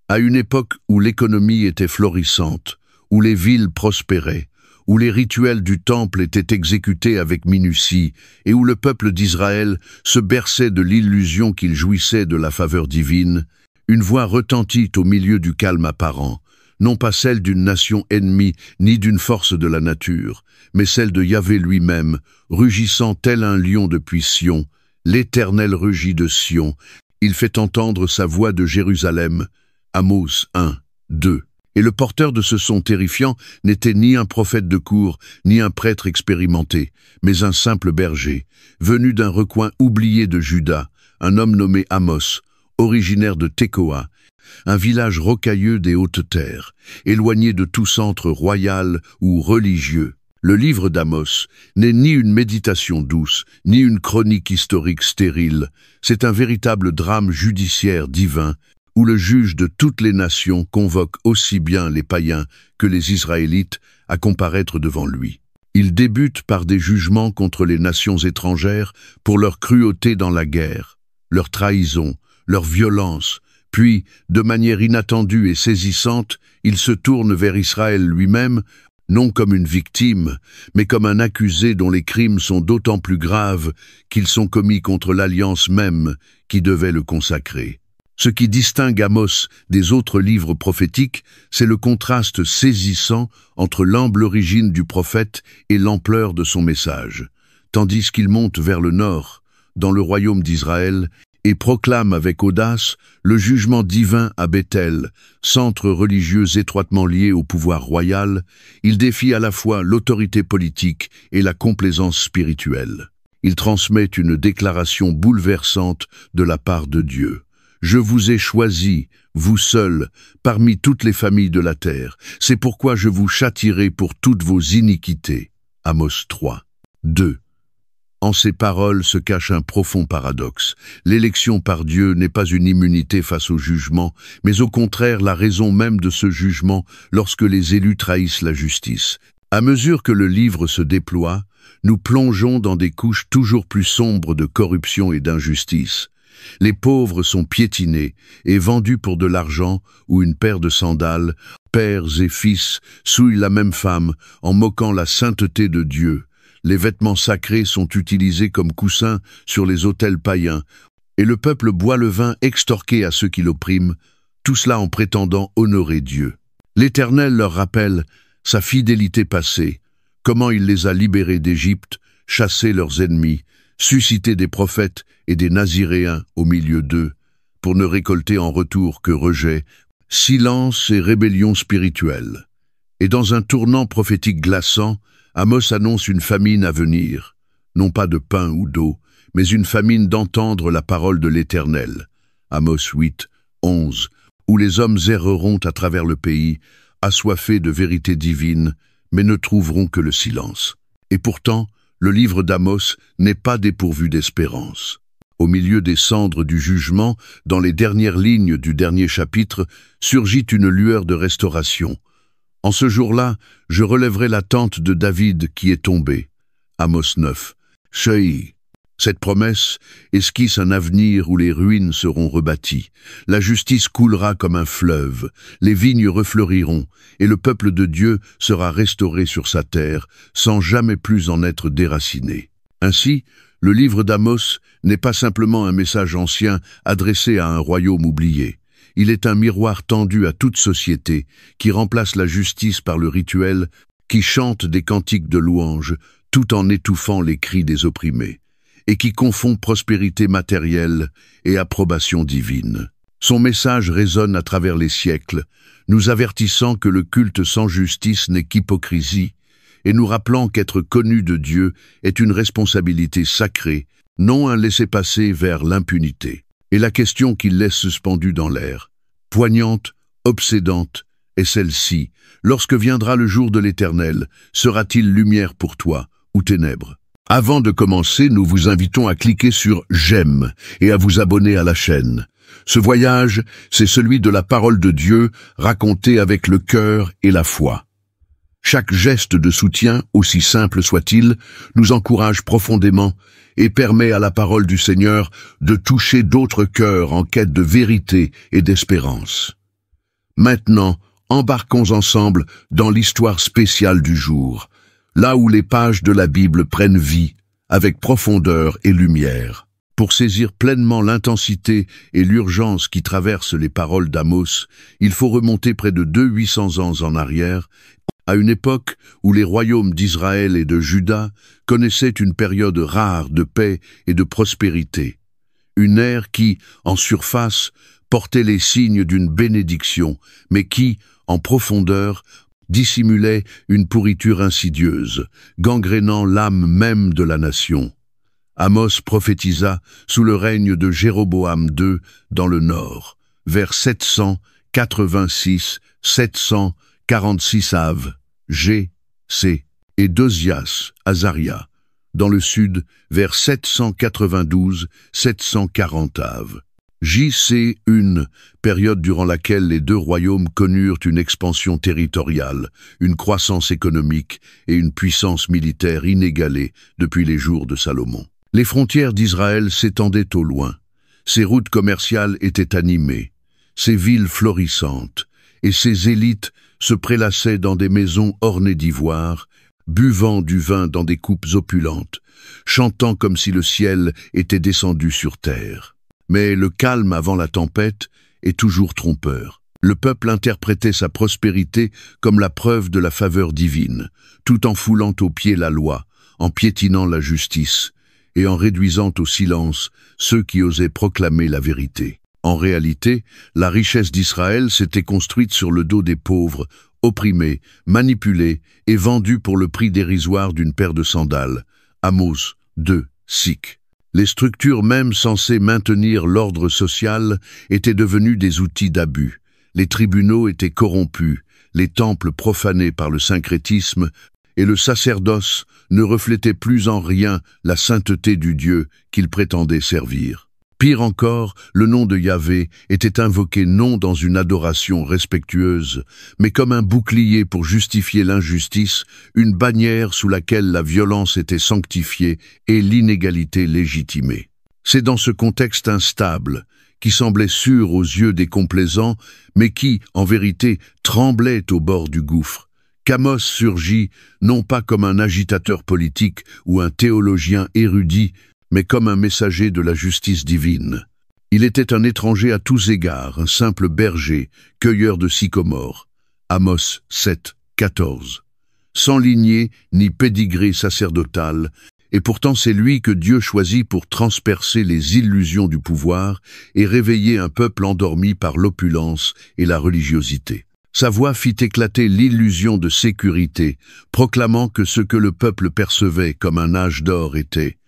À une époque où l'économie était florissante, où les villes prospéraient, où les rituels du temple étaient exécutés avec minutie, et où le peuple d'Israël se berçait de l'illusion qu'il jouissait de la faveur divine, une voix retentit au milieu du calme apparent, non pas celle d'une nation ennemie ni d'une force de la nature, mais celle de Yahvé lui-même, rugissant tel un lion depuis Sion. L'Éternel rugit de Sion, il fait entendre sa voix de Jérusalem. Amos 1, 2. Et le porteur de ce son terrifiant n'était ni un prophète de cour, ni un prêtre expérimenté, mais un simple berger, venu d'un recoin oublié de Juda, un homme nommé Amos, originaire de Tekoa, un village rocailleux des Hautes-Terres, éloigné de tout centre royal ou religieux. Le livre d'Amos n'est ni une méditation douce, ni une chronique historique stérile, c'est un véritable drame judiciaire divin, où le juge de toutes les nations convoque aussi bien les païens que les Israélites à comparaître devant lui. Il débute par des jugements contre les nations étrangères pour leur cruauté dans la guerre, leur trahison, leur violence, puis, de manière inattendue et saisissante, il se tourne vers Israël lui-même, non comme une victime, mais comme un accusé dont les crimes sont d'autant plus graves qu'ils sont commis contre l'alliance même qui devait le consacrer. Ce qui distingue Amos des autres livres prophétiques, c'est le contraste saisissant entre l'humble origine du prophète et l'ampleur de son message. Tandis qu'il monte vers le nord, dans le royaume d'Israël, et proclame avec audace le jugement divin à Béthel, centre religieux étroitement lié au pouvoir royal, il défie à la fois l'autorité politique et la complaisance spirituelle. Il transmet une déclaration bouleversante de la part de Dieu. Je vous ai choisi, vous seuls, parmi toutes les familles de la terre. C'est pourquoi je vous châtierai pour toutes vos iniquités. Amos 3, 2. En ces paroles se cache un profond paradoxe. L'élection par Dieu n'est pas une immunité face au jugement, mais au contraire la raison même de ce jugement lorsque les élus trahissent la justice. À mesure que le livre se déploie, nous plongeons dans des couches toujours plus sombres de corruption et d'injustice. Les pauvres sont piétinés et vendus pour de l'argent ou une paire de sandales. Pères et fils souillent la même femme en moquant la sainteté de Dieu. Les vêtements sacrés sont utilisés comme coussins sur les autels païens, et le peuple boit le vin extorqué à ceux qui l'oppriment, tout cela en prétendant honorer Dieu. L'Éternel leur rappelle sa fidélité passée, comment il les a libérés d'Égypte, chassé leurs ennemis, suscité des prophètes et des naziréens au milieu d'eux, pour ne récolter en retour que rejet, silence et rébellion spirituelle. Et dans un tournant prophétique glaçant, Amos annonce une famine à venir, non pas de pain ou d'eau, mais une famine d'entendre la parole de l'Éternel. Amos 8, 11, où les hommes erreront à travers le pays, assoiffés de vérité divine, mais ne trouveront que le silence. Et pourtant, le livre d'Amos n'est pas dépourvu d'espérance. Au milieu des cendres du jugement, dans les dernières lignes du dernier chapitre, surgit une lueur de restauration. En ce jour-là, je relèverai la tente de David qui est tombée. Amos 9. Shei. Cette promesse esquisse un avenir où les ruines seront rebâties. La justice coulera comme un fleuve, les vignes refleuriront, et le peuple de Dieu sera restauré sur sa terre, sans jamais plus en être déraciné. Ainsi, le livre d'Amos n'est pas simplement un message ancien adressé à un royaume oublié. Il est un miroir tendu à toute société, qui remplace la justice par le rituel, qui chante des cantiques de louange, tout en étouffant les cris des opprimés, et qui confond prospérité matérielle et approbation divine. Son message résonne à travers les siècles, nous avertissant que le culte sans justice n'est qu'hypocrisie, et nous rappelant qu'être connu de Dieu est une responsabilité sacrée, non un laissez-passer vers l'impunité. Et la question qu'il laisse suspendue dans l'air, poignante, obsédante, est celle-ci. Lorsque viendra le jour de l'Éternel, sera-t-il lumière pour toi ou ténèbres? Avant de commencer, nous vous invitons à cliquer sur « J'aime » et à vous abonner à la chaîne. Ce voyage, c'est celui de la parole de Dieu racontée avec le cœur et la foi. Chaque geste de soutien, aussi simple soit-il, nous encourage profondément et permet à la parole du Seigneur de toucher d'autres cœurs en quête de vérité et d'espérance. Maintenant, embarquons ensemble dans l'histoire spéciale du jour, là où les pages de la Bible prennent vie, avec profondeur et lumière. Pour saisir pleinement l'intensité et l'urgence qui traversent les paroles d'Amos, il faut remonter près de 800 ans en arrière, à une époque où les royaumes d'Israël et de Juda connaissaient une période rare de paix et de prospérité. Une ère qui, en surface, portait les signes d'une bénédiction, mais qui, en profondeur, dissimulait une pourriture insidieuse, gangrénant l'âme même de la nation. Amos prophétisa sous le règne de Jéroboam II dans le nord, vers 786-746 av. G. C. et d'Ozias, Azaria, dans le sud, vers 792-740 av. J.C. une période durant laquelle les deux royaumes connurent une expansion territoriale, une croissance économique et une puissance militaire inégalée depuis les jours de Salomon. Les frontières d'Israël s'étendaient au loin, ses routes commerciales étaient animées, ses villes florissantes, et ses élites se prélassaient dans des maisons ornées d'ivoire, buvant du vin dans des coupes opulentes, chantant comme si le ciel était descendu sur terre. Mais le calme avant la tempête est toujours trompeur. Le peuple interprétait sa prospérité comme la preuve de la faveur divine, tout en foulant aux pieds la loi, en piétinant la justice, et en réduisant au silence ceux qui osaient proclamer la vérité. En réalité, la richesse d'Israël s'était construite sur le dos des pauvres, opprimés, manipulés et vendus pour le prix dérisoire d'une paire de sandales. Amos 2, Sik. Les structures même censées maintenir l'ordre social étaient devenues des outils d'abus. Les tribunaux étaient corrompus, les temples profanés par le syncrétisme, et le sacerdoce ne reflétait plus en rien la sainteté du Dieu qu'il prétendait servir. Pire encore, le nom de Yahvé était invoqué non dans une adoration respectueuse, mais comme un bouclier pour justifier l'injustice, une bannière sous laquelle la violence était sanctifiée et l'inégalité légitimée. C'est dans ce contexte instable, qui semblait sûr aux yeux des complaisants, mais qui, en vérité, tremblait au bord du gouffre, qu'Amos surgit non pas comme un agitateur politique ou un théologien érudit, mais comme un messager de la justice divine. Il était un étranger à tous égards, un simple berger, cueilleur de sycomores. Amos 7, 14. Sans lignée ni pédigré sacerdotal, et pourtant c'est lui que Dieu choisit pour transpercer les illusions du pouvoir et réveiller un peuple endormi par l'opulence et la religiosité. Sa voix fit éclater l'illusion de sécurité, proclamant que ce que le peuple percevait comme un âge d'or était,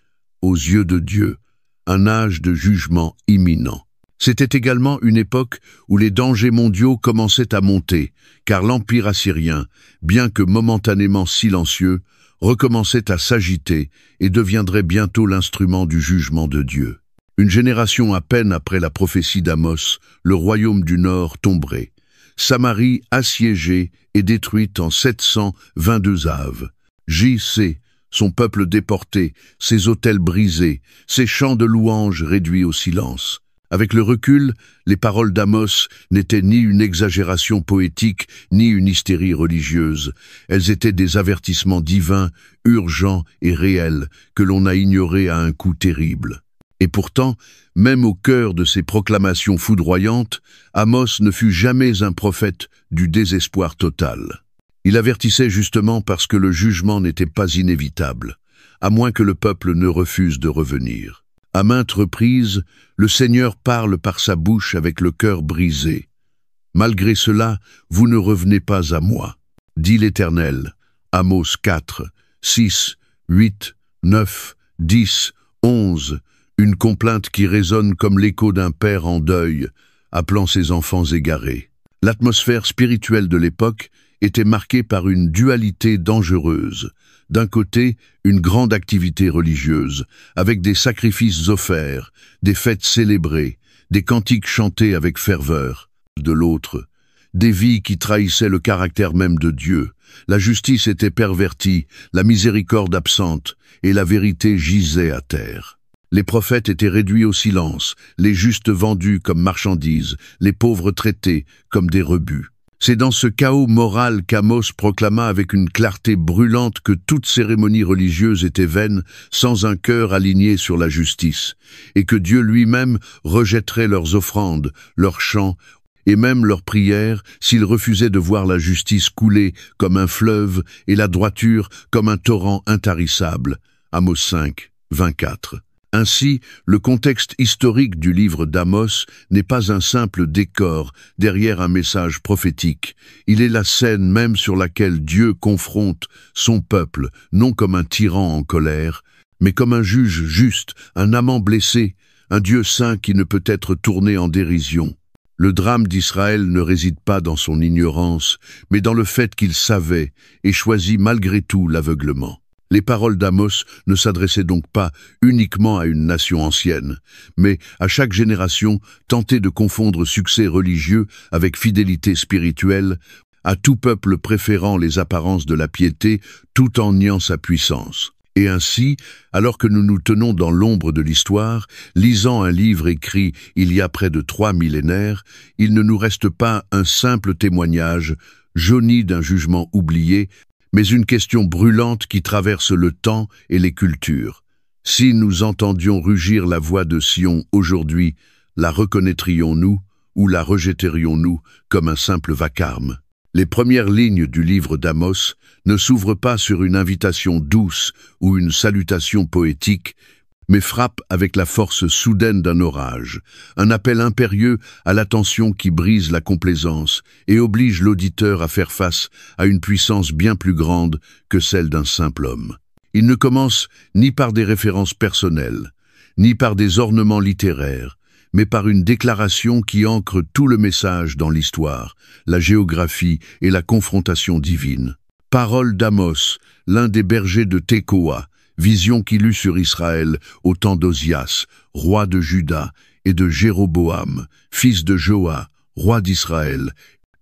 aux yeux de Dieu, un âge de jugement imminent. C'était également une époque où les dangers mondiaux commençaient à monter, car l'Empire assyrien, bien que momentanément silencieux, recommençait à s'agiter et deviendrait bientôt l'instrument du jugement de Dieu. Une génération à peine après la prophétie d'Amos, le royaume du Nord tomberait. Samarie assiégée et détruite en 722 av. J.C., son peuple déporté, ses autels brisés, ses chants de louanges réduits au silence. Avec le recul, les paroles d'Amos n'étaient ni une exagération poétique, ni une hystérie religieuse. Elles étaient des avertissements divins, urgents et réels, que l'on a ignorés à un coup terrible. Et pourtant, même au cœur de ces proclamations foudroyantes, Amos ne fut jamais un prophète du désespoir total. Il avertissait justement parce que le jugement n'était pas inévitable, à moins que le peuple ne refuse de revenir. À maintes reprises, le Seigneur parle par sa bouche avec le cœur brisé. « Malgré cela, vous ne revenez pas à moi, dit l'Éternel. » Amos 4, 6, 8, 9, 10, 11, une complainte qui résonne comme l'écho d'un père en deuil, appelant ses enfants égarés. L'atmosphère spirituelle de l'époque était marquée par une dualité dangereuse. D'un côté, une grande activité religieuse, avec des sacrifices offerts, des fêtes célébrées, des cantiques chantés avec ferveur. De l'autre, des vies qui trahissaient le caractère même de Dieu. La justice était pervertie, la miséricorde absente, et la vérité gisait à terre. Les prophètes étaient réduits au silence, les justes vendus comme marchandises, les pauvres traités comme des rebuts. C'est dans ce chaos moral qu'Amos proclama avec une clarté brûlante que toute cérémonie religieuse était vaine, sans un cœur aligné sur la justice, et que Dieu lui-même rejetterait leurs offrandes, leurs chants, et même leurs prières s'ils refusaient de voir la justice couler comme un fleuve et la droiture comme un torrent intarissable. Amos 5, 24. Ainsi, le contexte historique du livre d'Amos n'est pas un simple décor derrière un message prophétique. Il est la scène même sur laquelle Dieu confronte son peuple, non comme un tyran en colère, mais comme un juge juste, un amant blessé, un Dieu saint qui ne peut être tourné en dérision. Le drame d'Israël ne réside pas dans son ignorance, mais dans le fait qu'il savait et choisit malgré tout l'aveuglement. Les paroles d'Amos ne s'adressaient donc pas uniquement à une nation ancienne, mais à chaque génération tentée de confondre succès religieux avec fidélité spirituelle, à tout peuple préférant les apparences de la piété tout en niant sa puissance. Et ainsi, alors que nous nous tenons dans l'ombre de l'histoire, lisant un livre écrit il y a près de 3 millénaires, il ne nous reste pas un simple témoignage, jauni d'un jugement oublié, mais une question brûlante qui traverse le temps et les cultures. Si nous entendions rugir la voix de Sion aujourd'hui, la reconnaîtrions-nous ou la rejetterions-nous comme un simple vacarme? Les premières lignes du livre d'Amos ne s'ouvrent pas sur une invitation douce ou une salutation poétique, mais frappent avec la force soudaine d'un orage, un appel impérieux à l'attention qui brise la complaisance et oblige l'auditeur à faire face à une puissance bien plus grande que celle d'un simple homme. Il ne commence ni par des références personnelles, ni par des ornements littéraires, mais par une déclaration qui ancre tout le message dans l'histoire, la géographie et la confrontation divine. Parole d'Amos, l'un des bergers de Tekoa, vision qu'il eut sur Israël au temps d'Osias, roi de Juda, et de Jéroboam, fils de Joas, roi d'Israël,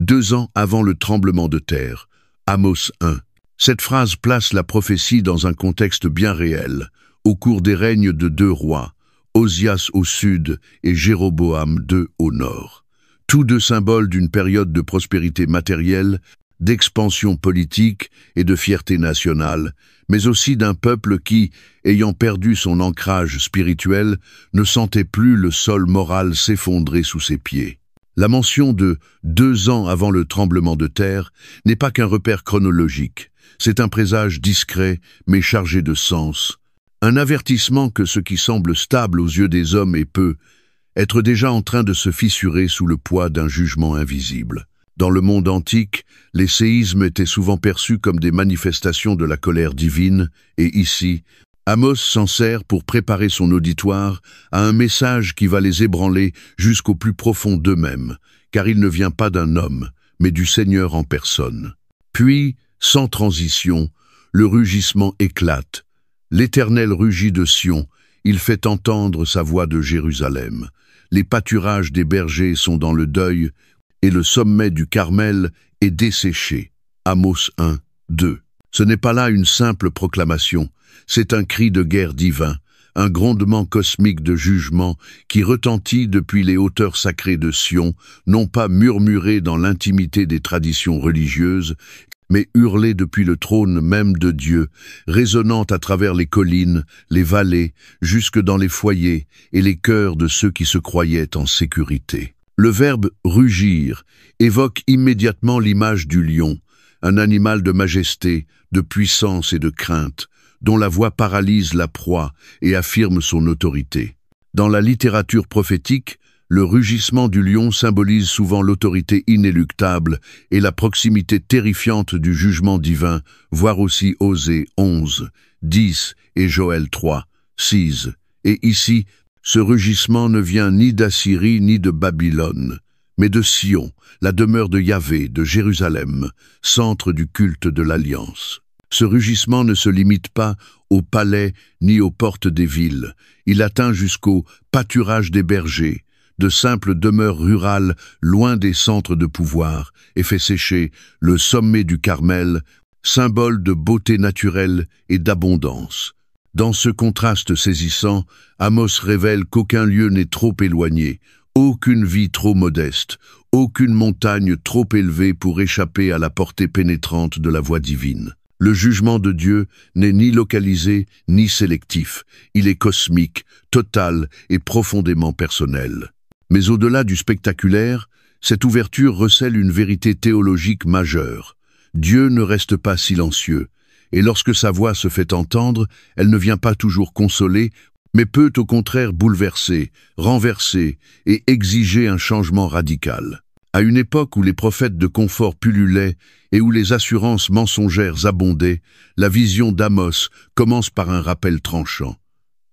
2 ans avant le tremblement de terre. Amos 1. Cette phrase place la prophétie dans un contexte bien réel, au cours des règnes de 2 rois, Osias au sud et Jéroboam II au nord. Tous 2 symboles d'une période de prospérité matérielle, d'expansion politique et de fierté nationale, mais aussi d'un peuple qui, ayant perdu son ancrage spirituel, ne sentait plus le sol moral s'effondrer sous ses pieds. La mention de 2 ans avant le tremblement de terre n'est pas qu'un repère chronologique, c'est un présage discret mais chargé de sens, un avertissement que ce qui semble stable aux yeux des hommes est peut être déjà en train de se fissurer sous le poids d'un jugement invisible. Dans le monde antique, les séismes étaient souvent perçus comme des manifestations de la colère divine, et ici, Amos s'en sert pour préparer son auditoire à un message qui va les ébranler jusqu'au plus profond d'eux-mêmes, car il ne vient pas d'un homme, mais du Seigneur en personne. Puis, sans transition, le rugissement éclate. L'Éternel rugit de Sion, il fait entendre sa voix de Jérusalem. Les pâturages des bergers sont dans le deuil, et le sommet du Carmel est desséché. Amos 1, 2. Ce n'est pas là une simple proclamation, c'est un cri de guerre divin, un grondement cosmique de jugement qui retentit depuis les hauteurs sacrées de Sion, non pas murmuré dans l'intimité des traditions religieuses, mais hurlé depuis le trône même de Dieu, résonnant à travers les collines, les vallées, jusque dans les foyers et les cœurs de ceux qui se croyaient en sécurité. Le verbe « rugir » évoque immédiatement l'image du lion, un animal de majesté, de puissance et de crainte, dont la voix paralyse la proie et affirme son autorité. Dans la littérature prophétique, le rugissement du lion symbolise souvent l'autorité inéluctable et la proximité terrifiante du jugement divin, voire aussi Osée 11, 10 et Joël 3, 6. Et ici, ce rugissement ne vient ni d'Assyrie ni de Babylone, mais de Sion, la demeure de Yahvé, de Jérusalem, centre du culte de l'Alliance. Ce rugissement ne se limite pas aux palais ni aux portes des villes, il atteint jusqu'au pâturage des bergers, de simples demeures rurales loin des centres de pouvoir, et fait sécher le sommet du Carmel, symbole de beauté naturelle et d'abondance. Dans ce contraste saisissant, Amos révèle qu'aucun lieu n'est trop éloigné, aucune vie trop modeste, aucune montagne trop élevée pour échapper à la portée pénétrante de la voix divine. Le jugement de Dieu n'est ni localisé ni sélectif, il est cosmique, total et profondément personnel. Mais au-delà du spectaculaire, cette ouverture recèle une vérité théologique majeure. Dieu ne reste pas silencieux, et lorsque sa voix se fait entendre, elle ne vient pas toujours consoler, mais peut au contraire bouleverser, renverser et exiger un changement radical. À une époque où les prophètes de confort pullulaient et où les assurances mensongères abondaient, la vision d'Amos commence par un rappel tranchant.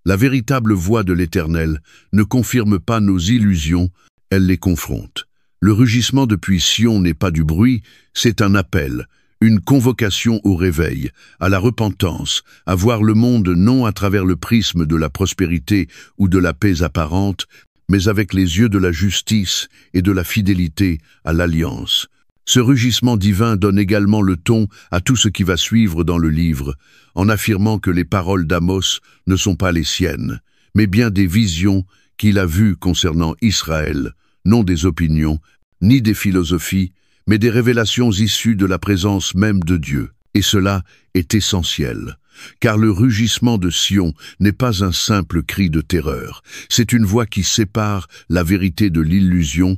La véritable voix de l'Éternel ne confirme pas nos illusions, elle les confronte. Le rugissement depuis Sion n'est pas du bruit, c'est un appel, une convocation au réveil, à la repentance, à voir le monde non à travers le prisme de la prospérité ou de la paix apparente, mais avec les yeux de la justice et de la fidélité à l'alliance. Ce rugissement divin donne également le ton à tout ce qui va suivre dans le livre, en affirmant que les paroles d'Amos ne sont pas les siennes, mais bien des visions qu'il a vues concernant Israël, non des opinions, ni des philosophies, mais des révélations issues de la présence même de Dieu. Et cela est essentiel, car le rugissement de Sion n'est pas un simple cri de terreur, c'est une voix qui sépare la vérité de l'illusion,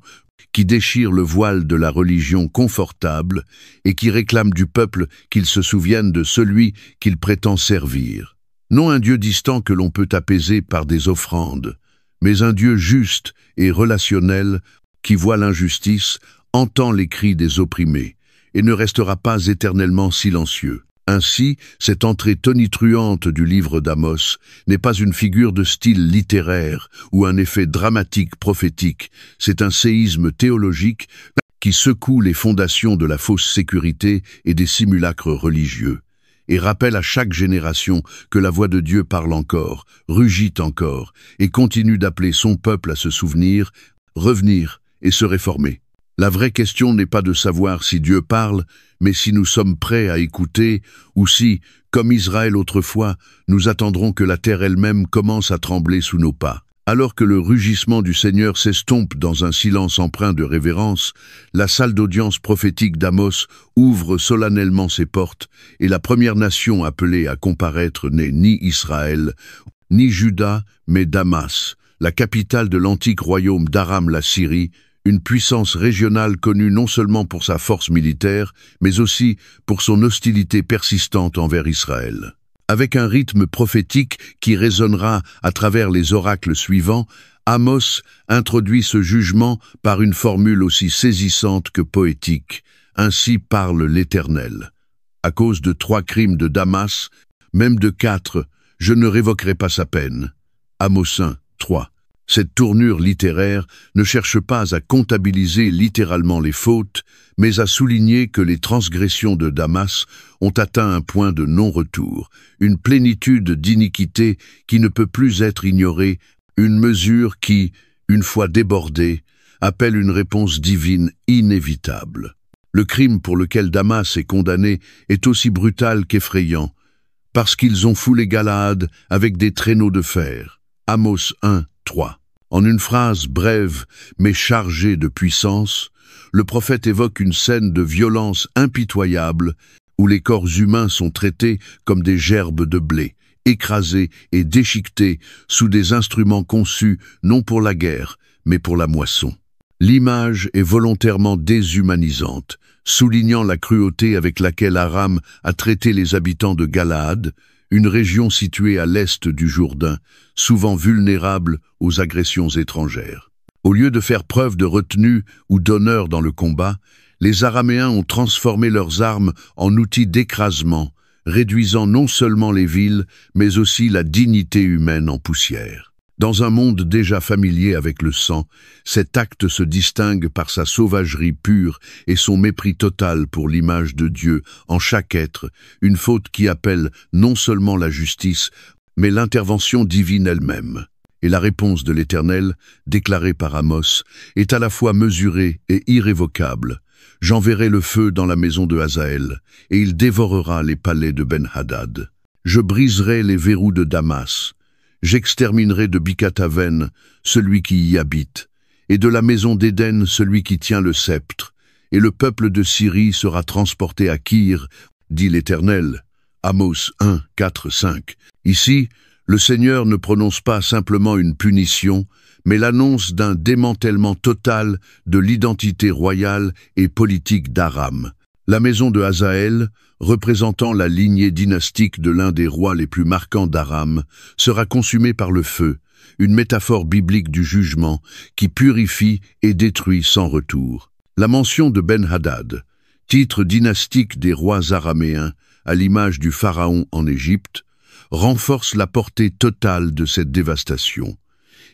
qui déchire le voile de la religion confortable et qui réclame du peuple qu'il se souvienne de celui qu'il prétend servir. Non un Dieu distant que l'on peut apaiser par des offrandes, mais un Dieu juste et relationnel qui voit l'injustice, entend les cris des opprimés et ne restera pas éternellement silencieux. Ainsi, cette entrée tonitruante du livre d'Amos n'est pas une figure de style littéraire ou un effet dramatique prophétique, c'est un séisme théologique qui secoue les fondations de la fausse sécurité et des simulacres religieux, et rappelle à chaque génération que la voix de Dieu parle encore, rugit encore, et continue d'appeler son peuple à se souvenir, revenir et se réformer. La vraie question n'est pas de savoir si Dieu parle, mais si nous sommes prêts à écouter, ou si, comme Israël autrefois, nous attendrons que la terre elle-même commence à trembler sous nos pas. Alors que le rugissement du Seigneur s'estompe dans un silence empreint de révérence, la salle d'audience prophétique d'Amos ouvre solennellement ses portes, et la première nation appelée à comparaître n'est ni Israël, ni Juda, mais Damas, la capitale de l'antique royaume d'Aram la Syrie, une puissance régionale connue non seulement pour sa force militaire, mais aussi pour son hostilité persistante envers Israël. Avec un rythme prophétique qui résonnera à travers les oracles suivants, Amos introduit ce jugement par une formule aussi saisissante que poétique. Ainsi parle l'Éternel. À cause de 3 crimes de Damas, même de 4, je ne révoquerai pas sa peine. Amos 1, 3. Cette tournure littéraire ne cherche pas à comptabiliser littéralement les fautes, mais à souligner que les transgressions de Damas ont atteint un point de non-retour, une plénitude d'iniquité qui ne peut plus être ignorée, une mesure qui, une fois débordée, appelle une réponse divine inévitable. Le crime pour lequel Damas est condamné est aussi brutal qu'effrayant, parce qu'ils ont foulé Galaad avec des traîneaux de fer. Amos 1, 3. En une phrase brève mais chargée de puissance, le prophète évoque une scène de violence impitoyable où les corps humains sont traités comme des gerbes de blé, écrasés et déchiquetés sous des instruments conçus non pour la guerre, mais pour la moisson. L'image est volontairement déshumanisante, soulignant la cruauté avec laquelle Aram a traité les habitants de Galaad, une région située à l'est du Jourdain, souvent vulnérable aux agressions étrangères. Au lieu de faire preuve de retenue ou d'honneur dans le combat, les Araméens ont transformé leurs armes en outils d'écrasement, réduisant non seulement les villes, mais aussi la dignité humaine en poussière. Dans un monde déjà familier avec le sang, cet acte se distingue par sa sauvagerie pure et son mépris total pour l'image de Dieu en chaque être, une faute qui appelle non seulement la justice, mais l'intervention divine elle-même. Et la réponse de l'Éternel, déclarée par Amos, est à la fois mesurée et irrévocable. « J'enverrai le feu dans la maison de Hazaël, et il dévorera les palais de Ben-Hadad. » Je briserai les verrous de Damas. J'exterminerai de Bicataven celui qui y habite, et de la maison d'Éden celui qui tient le sceptre, et le peuple de Syrie sera transporté à Kir, dit l'Éternel. Amos 1, 4, 5. Ici, le Seigneur ne prononce pas simplement une punition, mais l'annonce d'un démantèlement total de l'identité royale et politique d'Aram. La maison de Hazaël, représentant la lignée dynastique de l'un des rois les plus marquants d'Aram, sera consumée par le feu, une métaphore biblique du jugement qui purifie et détruit sans retour. La mention de Ben-Hadad, titre dynastique des rois araméens, à l'image du pharaon en Égypte, renforce la portée totale de cette dévastation.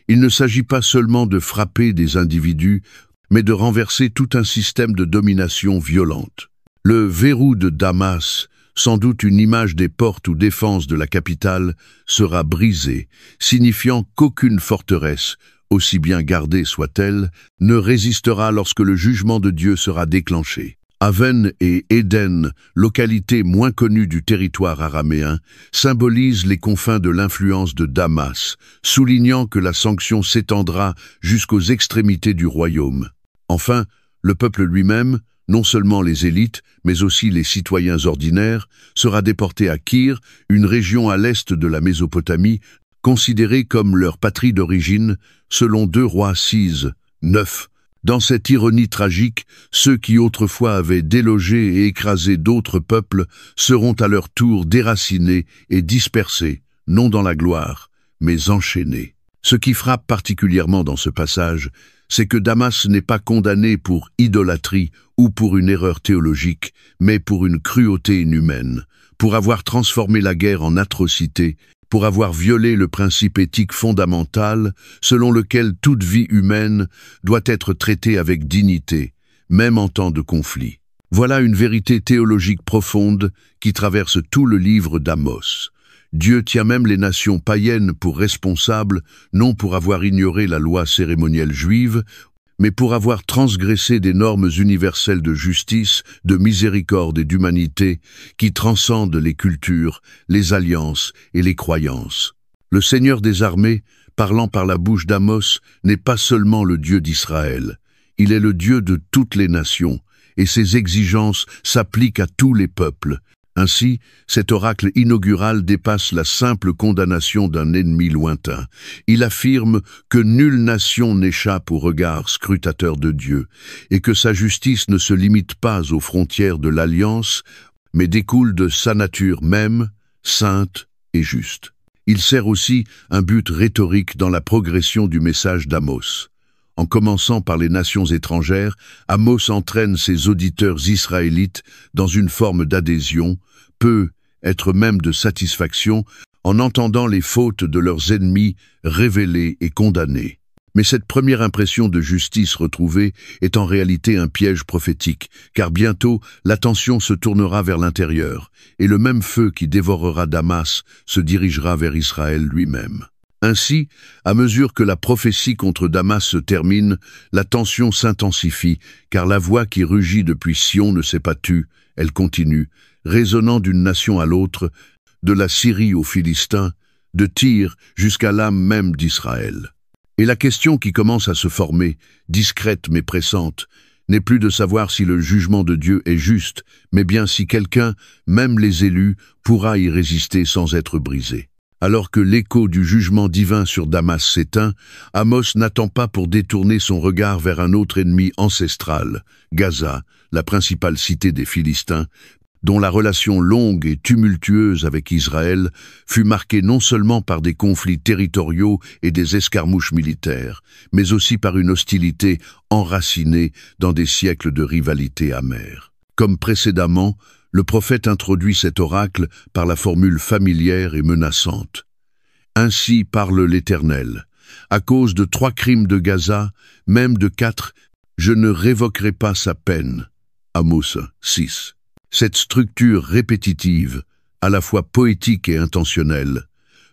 Il ne s'agit pas seulement de frapper des individus, mais de renverser tout un système de domination violente. Le verrou de Damas, sans doute une image des portes ou défenses de la capitale, sera brisé, signifiant qu'aucune forteresse, aussi bien gardée soit-elle, ne résistera lorsque le jugement de Dieu sera déclenché. Aven et Éden, localités moins connues du territoire araméen, symbolisent les confins de l'influence de Damas, soulignant que la sanction s'étendra jusqu'aux extrémités du royaume. Enfin, le peuple lui-même, non seulement les élites, mais aussi les citoyens ordinaires, sera déporté à Kir, une région à l'est de la Mésopotamie, considérée comme leur patrie d'origine, selon 2 Rois 6, 9. Dans cette ironie tragique, ceux qui autrefois avaient délogé et écrasé d'autres peuples seront à leur tour déracinés et dispersés, non dans la gloire, mais enchaînés. Ce qui frappe particulièrement dans ce passage, c'est que Damas n'est pas condamné pour idolâtrie ou pour une erreur théologique, mais pour une cruauté inhumaine, pour avoir transformé la guerre en atrocité, pour avoir violé le principe éthique fondamental selon lequel toute vie humaine doit être traitée avec dignité, même en temps de conflit. Voilà une vérité théologique profonde qui traverse tout le livre d'Amos. Dieu tient même les nations païennes pour responsables, non pour avoir ignoré la loi cérémonielle juive, mais pour avoir transgressé des normes universelles de justice, de miséricorde et d'humanité qui transcendent les cultures, les alliances et les croyances. Le Seigneur des armées, parlant par la bouche d'Amos, n'est pas seulement le Dieu d'Israël. Il est le Dieu de toutes les nations, et ses exigences s'appliquent à tous les peuples. Ainsi, cet oracle inaugural dépasse la simple condamnation d'un ennemi lointain. Il affirme que nulle nation n'échappe au regard scrutateur de Dieu, et que sa justice ne se limite pas aux frontières de l'Alliance, mais découle de sa nature même, sainte et juste. Il sert aussi un but rhétorique dans la progression du message d'Amos. En commençant par les nations étrangères, Amos entraîne ses auditeurs israélites dans une forme d'adhésion, peut être même de satisfaction, en entendant les fautes de leurs ennemis révélées et condamnées. Mais cette première impression de justice retrouvée est en réalité un piège prophétique, car bientôt l'attention se tournera vers l'intérieur, et le même feu qui dévorera Damas se dirigera vers Israël lui-même. Ainsi, à mesure que la prophétie contre Damas se termine, la tension s'intensifie, car la voix qui rugit depuis Sion ne s'est pas tue, elle continue, résonnant d'une nation à l'autre, de la Syrie aux Philistins, de Tyr jusqu'à l'âme même d'Israël. Et la question qui commence à se former, discrète mais pressante, n'est plus de savoir si le jugement de Dieu est juste, mais bien si quelqu'un, même les élus, pourra y résister sans être brisé. Alors que l'écho du jugement divin sur Damas s'éteint, Amos n'attend pas pour détourner son regard vers un autre ennemi ancestral, Gaza, la principale cité des Philistins, dont la relation longue et tumultueuse avec Israël fut marquée non seulement par des conflits territoriaux et des escarmouches militaires, mais aussi par une hostilité enracinée dans des siècles de rivalité amère. Comme précédemment, le prophète introduit cet oracle par la formule familière et menaçante. Ainsi parle l'Éternel. À cause de 3 crimes de Gaza, même de 4, je ne révoquerai pas sa peine. Amos 6. Cette structure répétitive, à la fois poétique et intentionnelle,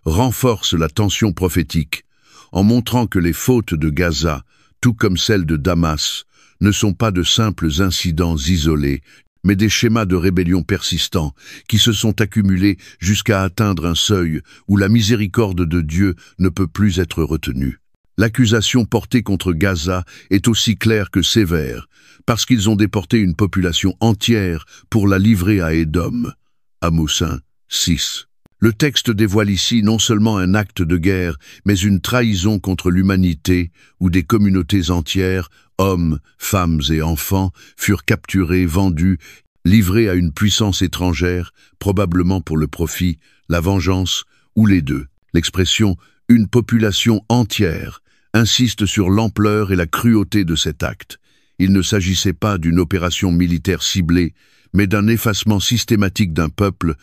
renforce la tension prophétique, en montrant que les fautes de Gaza, tout comme celles de Damas, ne sont pas de simples incidents isolés, mais des schémas de rébellion persistants qui se sont accumulés jusqu'à atteindre un seuil où la miséricorde de Dieu ne peut plus être retenue. L'accusation portée contre Gaza est aussi claire que sévère, parce qu'ils ont déporté une population entière pour la livrer à Édom. Amos 1, 6. Le texte dévoile ici non seulement un acte de guerre, mais une trahison contre l'humanité, où des communautés entières, hommes, femmes et enfants, furent capturés, vendus, livrés à une puissance étrangère, probablement pour le profit, la vengeance ou les deux. L'expression « une population entière » insiste sur l'ampleur et la cruauté de cet acte. Il ne s'agissait pas d'une opération militaire ciblée, mais d'un effacement systématique d'un peuple,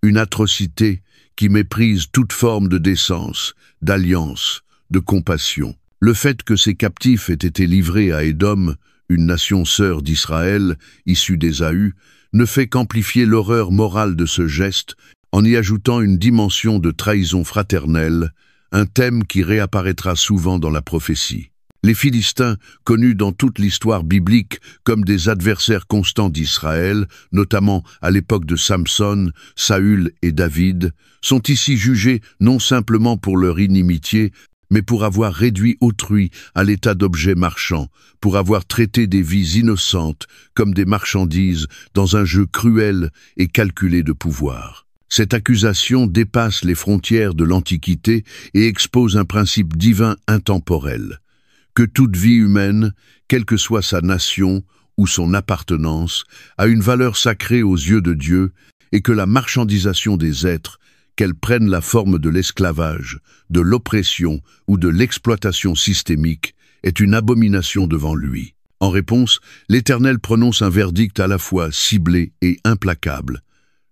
une atrocité qui méprise toute forme de décence, d'alliance, de compassion. Le fait que ces captifs aient été livrés à Édom, une nation sœur d'Israël, issue d'Ésaü, ne fait qu'amplifier l'horreur morale de ce geste en y ajoutant une dimension de trahison fraternelle, un thème qui réapparaîtra souvent dans la prophétie. Les Philistins, connus dans toute l'histoire biblique comme des adversaires constants d'Israël, notamment à l'époque de Samson, Saül et David, sont ici jugés non simplement pour leur inimitié, mais pour avoir réduit autrui à l'état d'objets marchands, pour avoir traité des vies innocentes comme des marchandises dans un jeu cruel et calculé de pouvoir. Cette accusation dépasse les frontières de l'Antiquité et expose un principe divin intemporel. Que toute vie humaine, quelle que soit sa nation ou son appartenance, a une valeur sacrée aux yeux de Dieu et que la marchandisation des êtres, qu'elles prennent la forme de l'esclavage, de l'oppression ou de l'exploitation systémique, est une abomination devant lui. En réponse, l'Éternel prononce un verdict à la fois ciblé et implacable.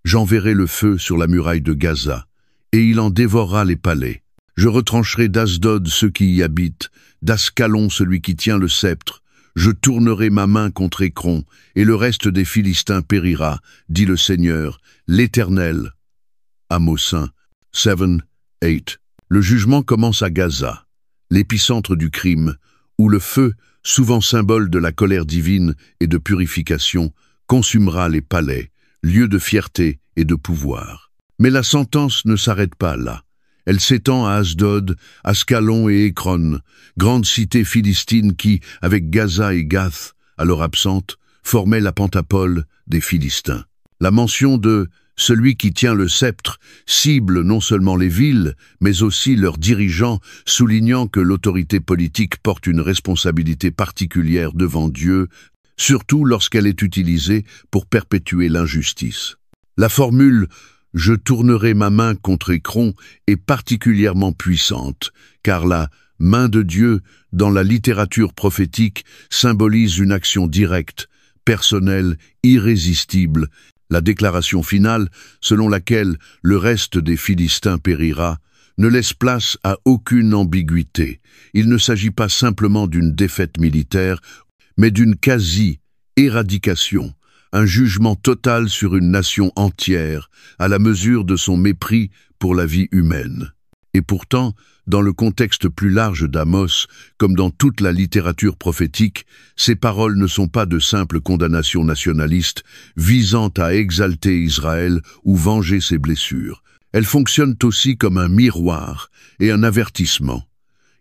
J'enverrai le feu sur la muraille de Gaza, et il en dévorera les palais. Je retrancherai d'Asdod ceux qui y habitent, d'Ascalon celui qui tient le sceptre. Je tournerai ma main contre Écron, et le reste des Philistins périra, dit le Seigneur, l'Éternel. Amos 1, 7, 8. Le jugement commence à Gaza, l'épicentre du crime, où le feu, souvent symbole de la colère divine et de purification, consumera les palais, lieu de fierté et de pouvoir. Mais la sentence ne s'arrête pas là. Elle s'étend à Asdod, Ascalon et Écron, grandes cités philistines qui, avec Gaza et Gath, alors absentes, formaient la pentapole des Philistins. La mention de « celui qui tient le sceptre » cible non seulement les villes, mais aussi leurs dirigeants, soulignant que l'autorité politique porte une responsabilité particulière devant Dieu, surtout lorsqu'elle est utilisée pour perpétuer l'injustice. La formule « je tournerai ma main contre Écron » est particulièrement puissante, car la « main de Dieu » dans la littérature prophétique symbolise une action directe, personnelle, irrésistible. La déclaration finale, selon laquelle le reste des Philistins périra, ne laisse place à aucune ambiguïté. Il ne s'agit pas simplement d'une défaite militaire, mais d'une quasi-éradication, un jugement total sur une nation entière, à la mesure de son mépris pour la vie humaine. Et pourtant, dans le contexte plus large d'Amos, comme dans toute la littérature prophétique, ces paroles ne sont pas de simples condamnations nationalistes visant à exalter Israël ou venger ses blessures. Elles fonctionnent aussi comme un miroir et un avertissement.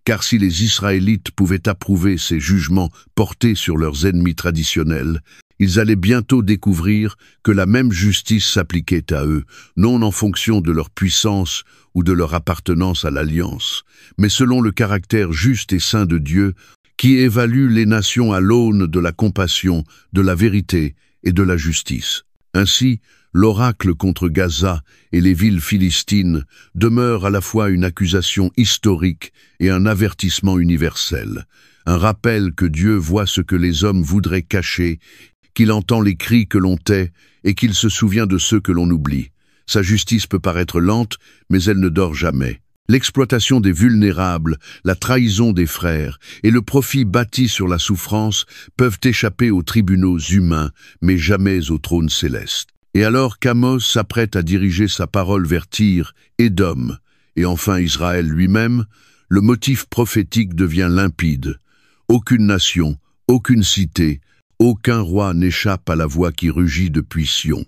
Car si les Israélites pouvaient approuver ces jugements portés sur leurs ennemis traditionnels, ils allaient bientôt découvrir que la même justice s'appliquait à eux, non en fonction de leur puissance ou de leur appartenance à l'Alliance, mais selon le caractère juste et saint de Dieu, qui évalue les nations à l'aune de la compassion, de la vérité et de la justice. Ainsi, l'oracle contre Gaza et les villes philistines demeure à la fois une accusation historique et un avertissement universel, un rappel que Dieu voit ce que les hommes voudraient cacher, qu'il entend les cris que l'on tait et qu'il se souvient de ceux que l'on oublie. Sa justice peut paraître lente, mais elle ne dort jamais. L'exploitation des vulnérables, la trahison des frères et le profit bâti sur la souffrance peuvent échapper aux tribunaux humains, mais jamais au trône céleste. Et alors qu'Amos s'apprête à diriger sa parole vers Tyr, Édom, et enfin Israël lui-même, le motif prophétique devient limpide. Aucune nation, aucune cité, Aucun roi n'échappe à la voix qui rugit depuis Sion.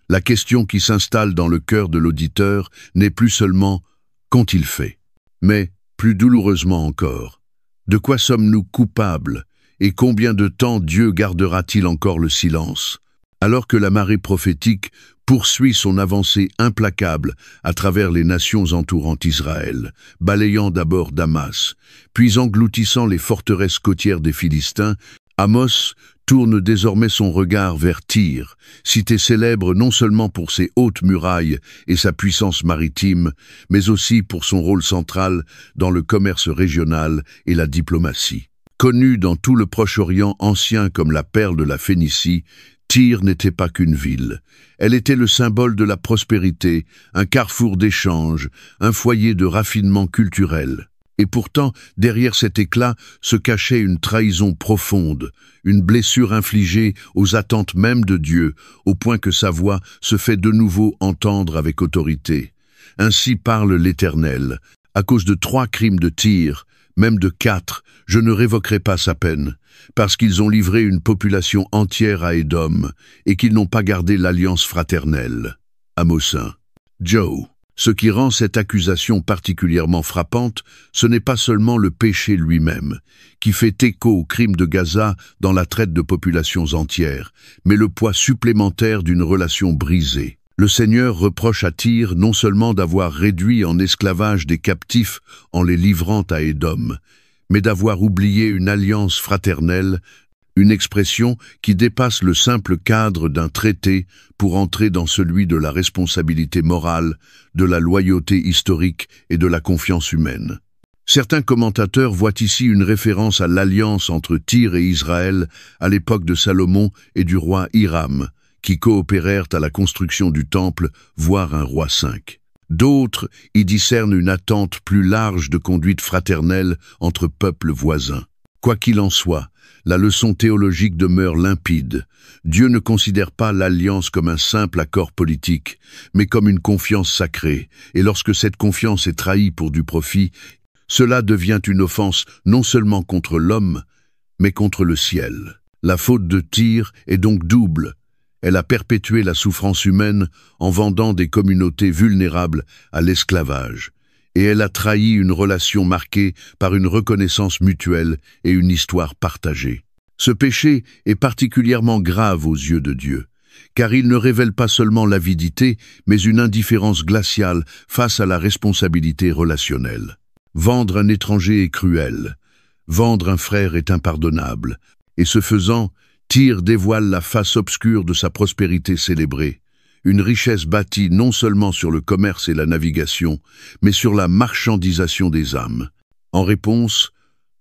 La question qui s'installe dans le cœur de l'auditeur n'est plus seulement « qu'ont-ils fait ?» mais, plus douloureusement encore, de quoi sommes-nous coupables et combien de temps Dieu gardera-t-il encore le silence? Alors que la marée prophétique poursuit son avancée implacable à travers les nations entourant Israël, balayant d'abord Damas, puis engloutissant les forteresses côtières des Philistins, Amos tourne désormais son regard vers Tyr, cité célèbre non seulement pour ses hautes murailles et sa puissance maritime, mais aussi pour son rôle central dans le commerce régional et la diplomatie. Connue dans tout le Proche-Orient ancien comme la perle de la Phénicie, Tyr n'était pas qu'une ville. Elle était le symbole de la prospérité, un carrefour d'échanges, un foyer de raffinement culturel. Et pourtant, derrière cet éclat se cachait une trahison profonde, une blessure infligée aux attentes même de Dieu, au point que sa voix se fait de nouveau entendre avec autorité. Ainsi parle l'Éternel. À cause de 3 crimes de Tyr, même de 4, je ne révoquerai pas sa peine, parce qu'ils ont livré une population entière à Édom, et qu'ils n'ont pas gardé l'alliance fraternelle. Amos 1. Joe. Ce qui rend cette accusation particulièrement frappante, ce n'est pas seulement le péché lui-même, qui fait écho au crime de Gaza dans la traite de populations entières, mais le poids supplémentaire d'une relation brisée. Le Seigneur reproche à Tyr non seulement d'avoir réduit en esclavage des captifs en les livrant à Édom, mais d'avoir oublié une alliance fraternelle, une expression qui dépasse le simple cadre d'un traité pour entrer dans celui de la responsabilité morale, de la loyauté historique et de la confiance humaine. Certains commentateurs voient ici une référence à l'alliance entre Tyr et Israël à l'époque de Salomon et du roi Hiram, qui coopérèrent à la construction du temple, voire un roi 5. D'autres y discernent une attente plus large de conduite fraternelle entre peuples voisins. Quoi qu'il en soit, la leçon théologique demeure limpide. Dieu ne considère pas l'alliance comme un simple accord politique, mais comme une confiance sacrée, et lorsque cette confiance est trahie pour du profit, cela devient une offense non seulement contre l'homme, mais contre le ciel. La faute de Tyr est donc double. Elle a perpétué la souffrance humaine en vendant des communautés vulnérables à l'esclavage. Et elle a trahi une relation marquée par une reconnaissance mutuelle et une histoire partagée. Ce péché est particulièrement grave aux yeux de Dieu, car il ne révèle pas seulement l'avidité, mais une indifférence glaciale face à la responsabilité relationnelle. Vendre un étranger est cruel, vendre un frère est impardonnable, et ce faisant, Tyr dévoile la face obscure de sa prospérité célébrée. Une richesse bâtie non seulement sur le commerce et la navigation, mais sur la marchandisation des âmes. En réponse,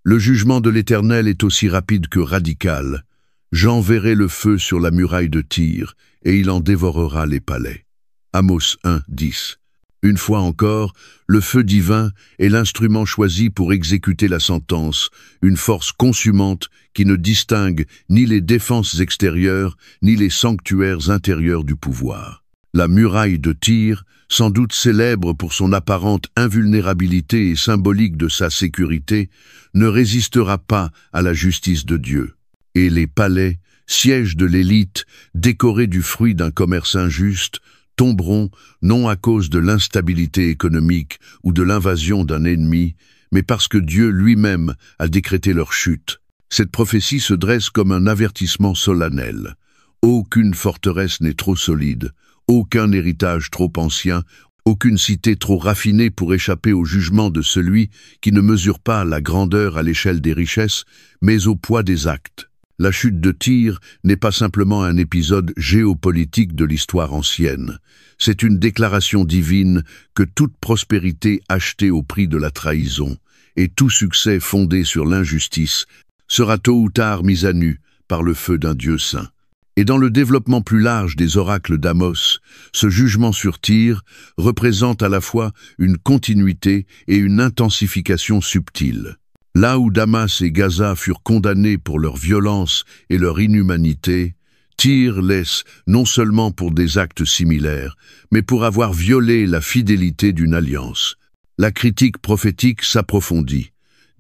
le jugement de l'Éternel est aussi rapide que radical. J'enverrai le feu sur la muraille de Tyr, et il en dévorera les palais. Amos 1, 10. Une fois encore, le feu divin est l'instrument choisi pour exécuter la sentence, une force consumante qui ne distingue ni les défenses extérieures ni les sanctuaires intérieurs du pouvoir. La muraille de Tyr, sans doute célèbre pour son apparente invulnérabilité et symbolique de sa sécurité, ne résistera pas à la justice de Dieu. Et les palais, sièges de l'élite, décorés du fruit d'un commerce injuste, tomberont non à cause de l'instabilité économique ou de l'invasion d'un ennemi, mais parce que Dieu lui-même a décrété leur chute. Cette prophétie se dresse comme un avertissement solennel. Aucune forteresse n'est trop solide, aucun héritage trop ancien, aucune cité trop raffinée pour échapper au jugement de celui qui ne mesure pas la grandeur à l'échelle des richesses, mais au poids des actes. La chute de Tyr n'est pas simplement un épisode géopolitique de l'histoire ancienne. C'est une déclaration divine que toute prospérité achetée au prix de la trahison et tout succès fondé sur l'injustice sera tôt ou tard mis à nu par le feu d'un Dieu saint. Et dans le développement plus large des oracles d'Amos, ce jugement sur Tyr représente à la fois une continuité et une intensification subtile. Là où Damas et Gaza furent condamnés pour leur violence et leur inhumanité, Tyr laisse non seulement pour des actes similaires, mais pour avoir violé la fidélité d'une alliance. La critique prophétique s'approfondit.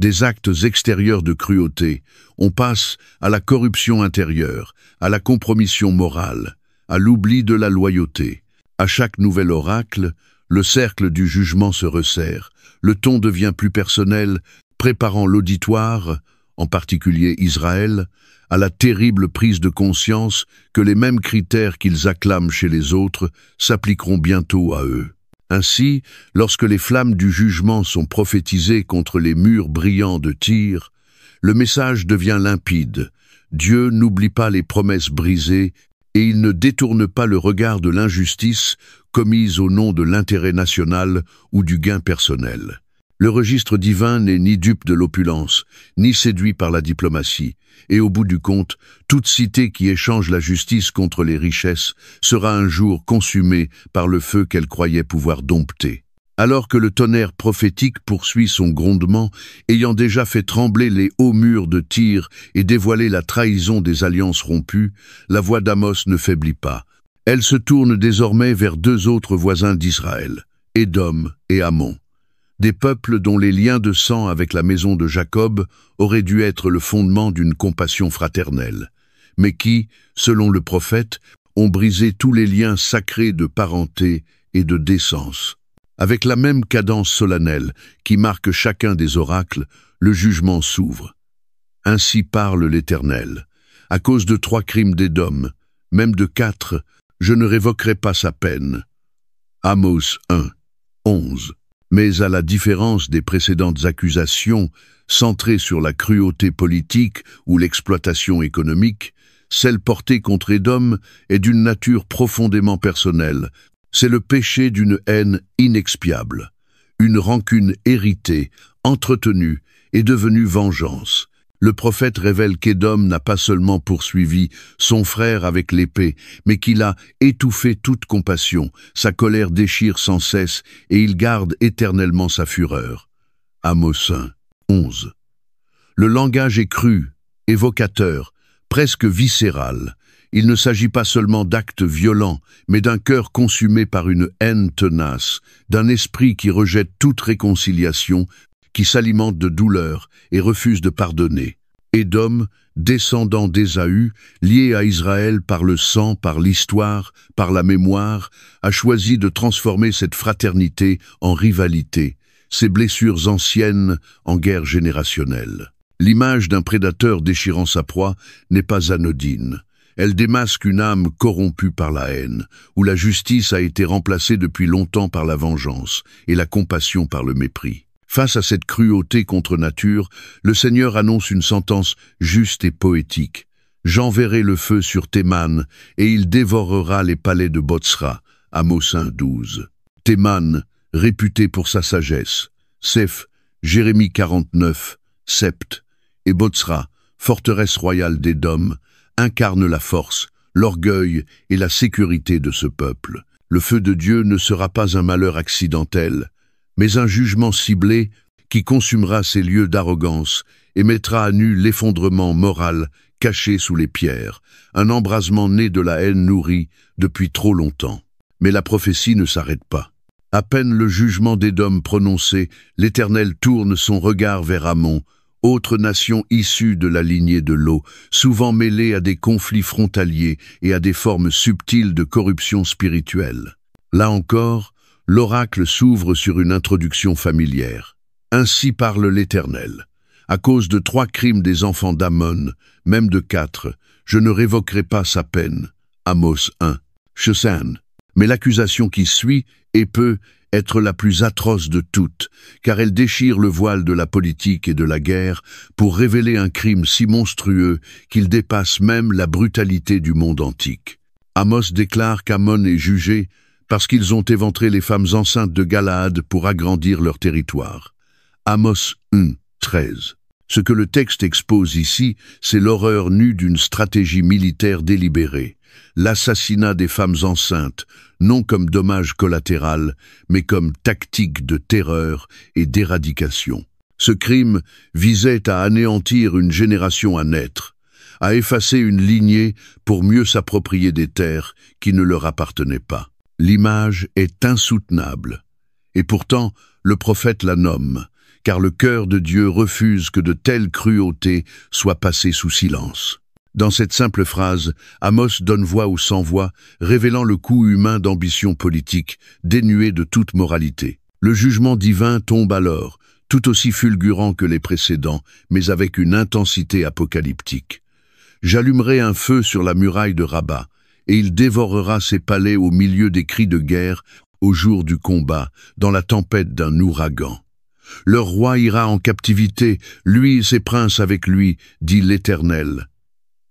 des actes extérieurs de cruauté, on passe à la corruption intérieure, à la compromission morale, à l'oubli de la loyauté. À chaque nouvel oracle, le cercle du jugement se resserre, le ton devient plus personnel, préparant l'auditoire, en particulier Israël, à la terrible prise de conscience que les mêmes critères qu'ils acclament chez les autres s'appliqueront bientôt à eux. Ainsi, lorsque les flammes du jugement sont prophétisées contre les murs brillants de Tyr, le message devient limpide. Dieu n'oublie pas les promesses brisées et il ne détourne pas le regard de l'injustice commise au nom de l'intérêt national ou du gain personnel. Le registre divin n'est ni dupe de l'opulence, ni séduit par la diplomatie, et au bout du compte, toute cité qui échange la justice contre les richesses sera un jour consumée par le feu qu'elle croyait pouvoir dompter. Alors que le tonnerre prophétique poursuit son grondement, ayant déjà fait trembler les hauts murs de Tyr et dévoilé la trahison des alliances rompues, la voix d'Amos ne faiblit pas. Elle se tourne désormais vers deux autres voisins d'Israël, Édom et Ammon. Des peuples dont les liens de sang avec la maison de Jacob auraient dû être le fondement d'une compassion fraternelle, mais qui, selon le prophète, ont brisé tous les liens sacrés de parenté et de décence. Avec la même cadence solennelle qui marque chacun des oracles, le jugement s'ouvre. Ainsi parle l'Éternel. À cause de 3 crimes d'Édom, même de 4, je ne révoquerai pas sa peine. Amos 1, 11. Mais à la différence des précédentes accusations, centrées sur la cruauté politique ou l'exploitation économique, celle portée contre Édom est d'une nature profondément personnelle. C'est le péché d'une haine inexpiable, une rancune héritée, entretenue et devenue vengeance. Le prophète révèle qu'Édom n'a pas seulement poursuivi son frère avec l'épée, mais qu'il a étouffé toute compassion, sa colère déchire sans cesse et il garde éternellement sa fureur. Amos 1, 11. Le langage est cru, évocateur, presque viscéral. Il ne s'agit pas seulement d'actes violents, mais d'un cœur consumé par une haine tenace, d'un esprit qui rejette toute réconciliation, qui s'alimente de douleur et refuse de pardonner. Édom, descendant d'Ésaü, lié à Israël par le sang, par l'histoire, par la mémoire, a choisi de transformer cette fraternité en rivalité, ses blessures anciennes en guerre générationnelle. L'image d'un prédateur déchirant sa proie n'est pas anodine. Elle démasque une âme corrompue par la haine, où la justice a été remplacée depuis longtemps par la vengeance et la compassion par le mépris. Face à cette cruauté contre nature, le Seigneur annonce une sentence juste et poétique. « J'enverrai le feu sur Théman, et il dévorera les palais de Botsra. » Amos 1, 12. Théman, réputé pour sa sagesse. Séph, Jérémie 49, Sept. Et Botsra, forteresse royale d'Édom, incarne la force, l'orgueil et la sécurité de ce peuple. Le feu de Dieu ne sera pas un malheur accidentel, mais un jugement ciblé qui consumera ces lieux d'arrogance et mettra à nu l'effondrement moral caché sous les pierres, un embrasement né de la haine nourrie depuis trop longtemps. Mais la prophétie ne s'arrête pas. À peine le jugement d'Édom prononcé, l'Éternel tourne son regard vers Ammon, autre nation issue de la lignée de l'eau, souvent mêlée à des conflits frontaliers et à des formes subtiles de corruption spirituelle. Là encore, l'oracle s'ouvre sur une introduction familière. Ainsi parle l'Éternel. À cause de 3 crimes des enfants d'Ammon, même de 4, je ne révoquerai pas sa peine. Amos 1. Shesan. Mais l'accusation qui suit et peut être la plus atroce de toutes, car elle déchire le voile de la politique et de la guerre pour révéler un crime si monstrueux qu'il dépasse même la brutalité du monde antique. Amos déclare qu'Ammon est jugé parce qu'ils ont éventré les femmes enceintes de Galaad pour agrandir leur territoire. Amos 1, 13. Ce que le texte expose ici, c'est l'horreur nue d'une stratégie militaire délibérée, l'assassinat des femmes enceintes, non comme dommage collatéral, mais comme tactique de terreur et d'éradication. Ce crime visait à anéantir une génération à naître, à effacer une lignée pour mieux s'approprier des terres qui ne leur appartenaient pas. L'image est insoutenable, et pourtant le prophète la nomme, car le cœur de Dieu refuse que de telles cruautés soient passées sous silence. Dans cette simple phrase, Amos donne voix aux sans-voix, révélant le coût humain d'ambition politique, dénuée de toute moralité. Le jugement divin tombe alors, tout aussi fulgurant que les précédents, mais avec une intensité apocalyptique. J'allumerai un feu sur la muraille de Rabat, et il dévorera ses palais au milieu des cris de guerre, au jour du combat, dans la tempête d'un ouragan. Leur roi ira en captivité, lui et ses princes avec lui, dit l'Éternel.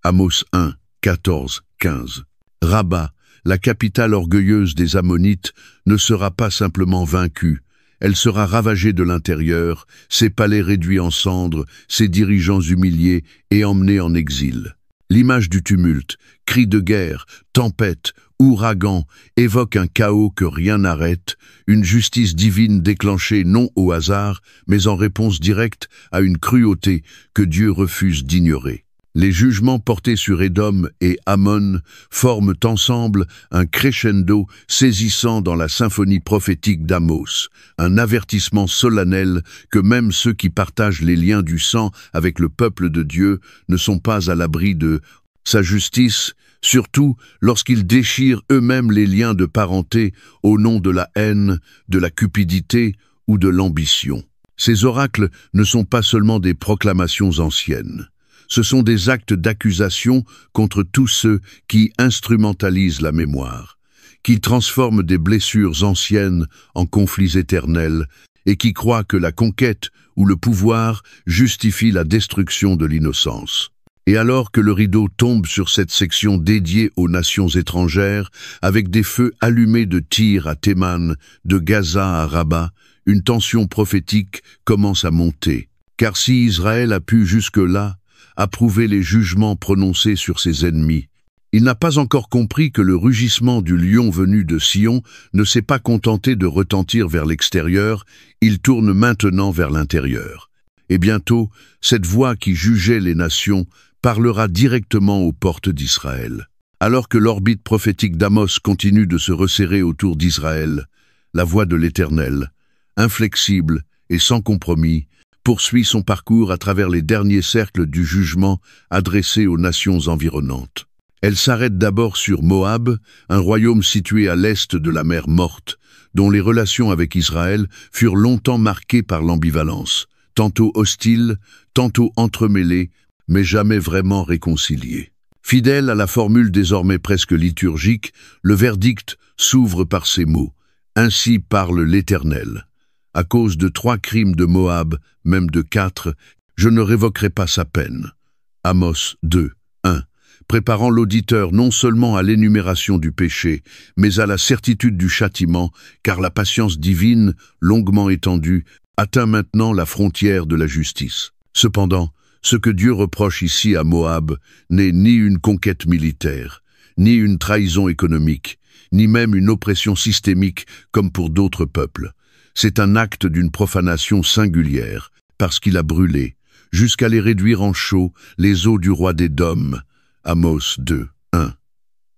Amos 1, 14, 15. Rabat, la capitale orgueilleuse des Ammonites, ne sera pas simplement vaincue. Elle sera ravagée de l'intérieur, ses palais réduits en cendres, ses dirigeants humiliés et emmenés en exil. L'image du tumulte, cris de guerre, tempête, ouragan, évoque un chaos que rien n'arrête, une justice divine déclenchée non au hasard, mais en réponse directe à une cruauté que Dieu refuse d'ignorer. Les jugements portés sur Édom et Ammon forment ensemble un crescendo saisissant dans la symphonie prophétique d'Amos, un avertissement solennel que même ceux qui partagent les liens du sang avec le peuple de Dieu ne sont pas à l'abri de sa justice, surtout lorsqu'ils déchirent eux-mêmes les liens de parenté au nom de la haine, de la cupidité ou de l'ambition. Ces oracles ne sont pas seulement des proclamations anciennes. Ce sont des actes d'accusation contre tous ceux qui instrumentalisent la mémoire, qui transforment des blessures anciennes en conflits éternels et qui croient que la conquête ou le pouvoir justifie la destruction de l'innocence. Et alors que le rideau tombe sur cette section dédiée aux nations étrangères, avec des feux allumés de Tyr à Théman, de Gaza à Rabat, une tension prophétique commence à monter. Car si Israël a pu jusque-là approuver les jugements prononcés sur ses ennemis, il n'a pas encore compris que le rugissement du lion venu de Sion ne s'est pas contenté de retentir vers l'extérieur, il tourne maintenant vers l'intérieur. Et bientôt, cette voix qui jugeait les nations parlera directement aux portes d'Israël. Alors que l'orbite prophétique d'Amos continue de se resserrer autour d'Israël, la voix de l'Éternel, inflexible et sans compromis, poursuit son parcours à travers les derniers cercles du jugement adressé aux nations environnantes. Elle s'arrête d'abord sur Moab, un royaume situé à l'est de la mer Morte, dont les relations avec Israël furent longtemps marquées par l'ambivalence, tantôt hostiles, tantôt entremêlées, mais jamais vraiment réconciliées. Fidèle à la formule désormais presque liturgique, le verdict s'ouvre par ces mots. Ainsi parle l'Éternel. À cause de 3 crimes de Moab, même de 4, je ne révoquerai pas sa peine. Amos 2, 1. Préparant l'auditeur non seulement à l'énumération du péché, mais à la certitude du châtiment, car la patience divine, longuement étendue, atteint maintenant la frontière de la justice. Cependant, ce que Dieu reproche ici à Moab n'est ni une conquête militaire, ni une trahison économique, ni même une oppression systémique comme pour d'autres peuples. C'est un acte d'une profanation singulière, parce qu'il a brûlé, jusqu'à les réduire en chaux, les eaux du roi d'Édom. Amos 2, 1.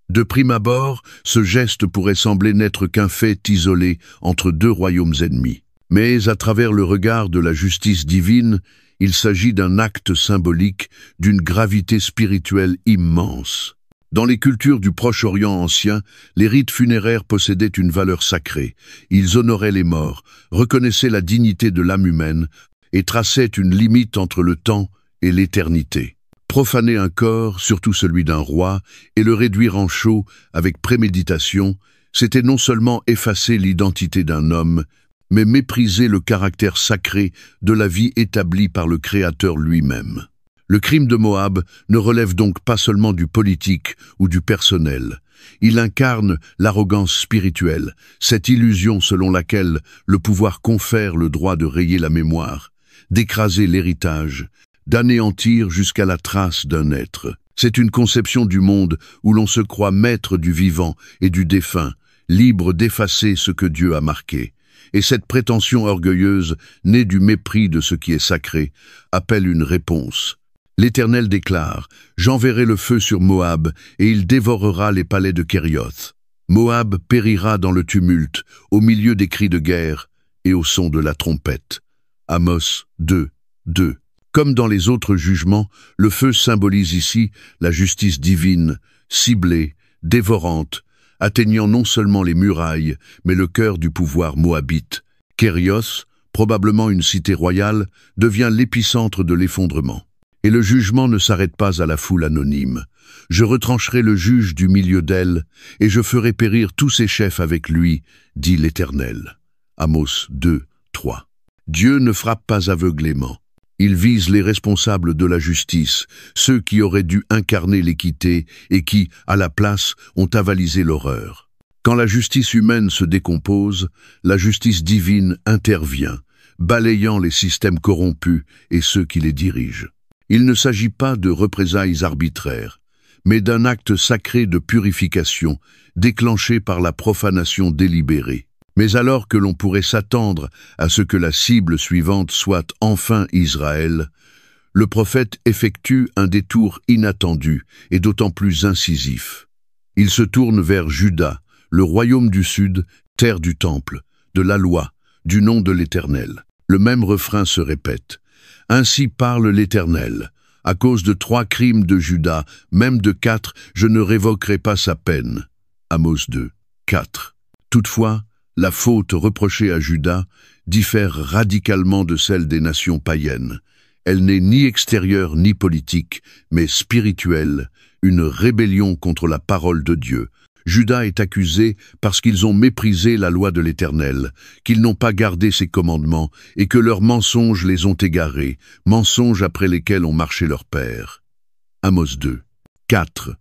De prime abord, ce geste pourrait sembler n'être qu'un fait isolé entre 2 royaumes ennemis. Mais à travers le regard de la justice divine, il s'agit d'un acte symbolique d'une gravité spirituelle immense. Dans les cultures du Proche-Orient ancien, les rites funéraires possédaient une valeur sacrée. Ils honoraient les morts, reconnaissaient la dignité de l'âme humaine et traçaient une limite entre le temps et l'éternité. Profaner un corps, surtout celui d'un roi, et le réduire en chaux avec préméditation, c'était non seulement effacer l'identité d'un homme, mais mépriser le caractère sacré de la vie établie par le Créateur lui-même. Le crime de Moab ne relève donc pas seulement du politique ou du personnel. Il incarne l'arrogance spirituelle, cette illusion selon laquelle le pouvoir confère le droit de rayer la mémoire, d'écraser l'héritage, d'anéantir jusqu'à la trace d'un être. C'est une conception du monde où l'on se croit maître du vivant et du défunt, libre d'effacer ce que Dieu a marqué. Et cette prétention orgueilleuse, née du mépris de ce qui est sacré, appelle une réponse. L'Éternel déclare « J'enverrai le feu sur Moab, et il dévorera les palais de Kérioth. Moab périra dans le tumulte, au milieu des cris de guerre et au son de la trompette. » Amos 2, 2. Comme dans les autres jugements, le feu symbolise ici la justice divine, ciblée, dévorante, atteignant non seulement les murailles, mais le cœur du pouvoir moabite. Kérios, probablement une cité royale, devient l'épicentre de l'effondrement. Et le jugement ne s'arrête pas à la foule anonyme. Je retrancherai le juge du milieu d'elle, et je ferai périr tous ses chefs avec lui, dit l'Éternel. Amos 2, 3. Dieu ne frappe pas aveuglément. Il vise les responsables de la justice, ceux qui auraient dû incarner l'équité et qui, à la place, ont avalisé l'horreur. Quand la justice humaine se décompose, la justice divine intervient, balayant les systèmes corrompus et ceux qui les dirigent. Il ne s'agit pas de représailles arbitraires, mais d'un acte sacré de purification déclenché par la profanation délibérée. Mais alors que l'on pourrait s'attendre à ce que la cible suivante soit enfin Israël, le prophète effectue un détour inattendu et d'autant plus incisif. Il se tourne vers Juda, le royaume du Sud, terre du temple, de la loi, du nom de l'Éternel. Le même refrain se répète. Ainsi parle l'Éternel. À cause de 3 crimes de Juda, même de 4, je ne révoquerai pas sa peine. Amos 2, 4. Toutefois, la faute reprochée à Juda diffère radicalement de celle des nations païennes. Elle n'est ni extérieure ni politique, mais spirituelle, une rébellion contre la parole de Dieu. Juda est accusé parce qu'ils ont méprisé la loi de l'Éternel, qu'ils n'ont pas gardé ses commandements et que leurs mensonges les ont égarés, mensonges après lesquels ont marché leurs pères. Amos 2, 4.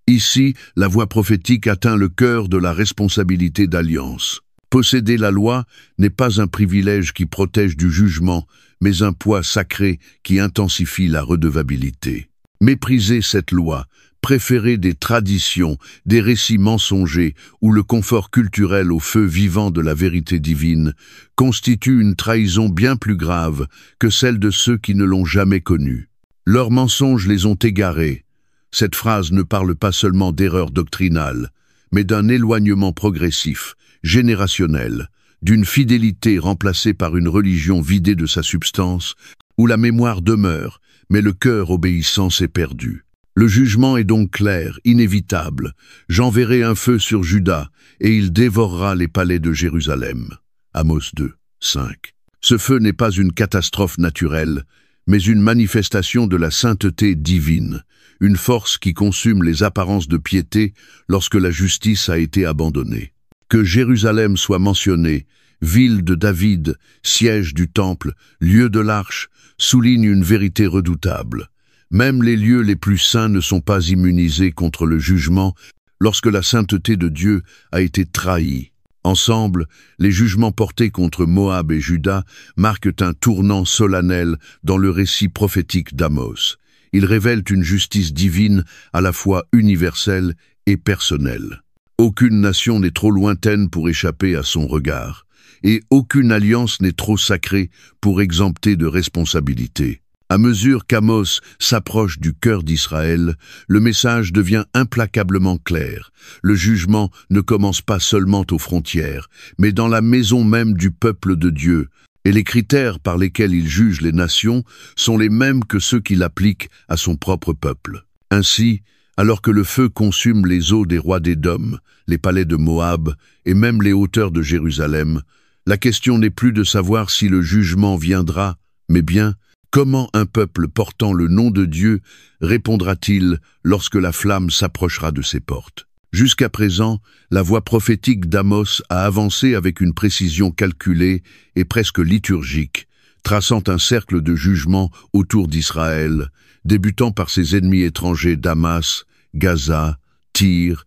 Ici, la voix prophétique atteint le cœur de la responsabilité d'alliance. Posséder la loi n'est pas un privilège qui protège du jugement, mais un poids sacré qui intensifie la redevabilité. Mépriser cette loi, préférer des traditions, des récits mensongers ou le confort culturel au feu vivant de la vérité divine, constitue une trahison bien plus grave que celle de ceux qui ne l'ont jamais connue. Leurs mensonges les ont égarés. Cette phrase ne parle pas seulement d'erreurs doctrinales, mais d'un éloignement progressif, générationnel, d'une fidélité remplacée par une religion vidée de sa substance, où la mémoire demeure, mais le cœur obéissant s'est perdu. Le jugement est donc clair, inévitable. J'enverrai un feu sur Juda, et il dévorera les palais de Jérusalem. Amos 2, 5. Ce feu n'est pas une catastrophe naturelle, mais une manifestation de la sainteté divine, une force qui consume les apparences de piété lorsque la justice a été abandonnée. Que Jérusalem soit mentionnée, ville de David, siège du temple, lieu de l'arche, souligne une vérité redoutable. Même les lieux les plus saints ne sont pas immunisés contre le jugement lorsque la sainteté de Dieu a été trahie. Ensemble, les jugements portés contre Moab et Juda marquent un tournant solennel dans le récit prophétique d'Amos. Ils révèlent une justice divine à la fois universelle et personnelle. Aucune nation n'est trop lointaine pour échapper à son regard, et aucune alliance n'est trop sacrée pour exempter de responsabilité. À mesure qu'Amos s'approche du cœur d'Israël, le message devient implacablement clair. Le jugement ne commence pas seulement aux frontières, mais dans la maison même du peuple de Dieu, et les critères par lesquels il juge les nations sont les mêmes que ceux qu'il applique à son propre peuple. Ainsi, alors que le feu consume les eaux des rois d'Édom, les palais de Moab et même les hauteurs de Jérusalem, la question n'est plus de savoir si le jugement viendra, mais bien comment un peuple portant le nom de Dieu répondra-t-il lorsque la flamme s'approchera de ses portes? Jusqu'à présent, la voix prophétique d'Amos a avancé avec une précision calculée et presque liturgique, traçant un cercle de jugement autour d'Israël, débutant par ses ennemis étrangers Damas, Gaza, Tyr,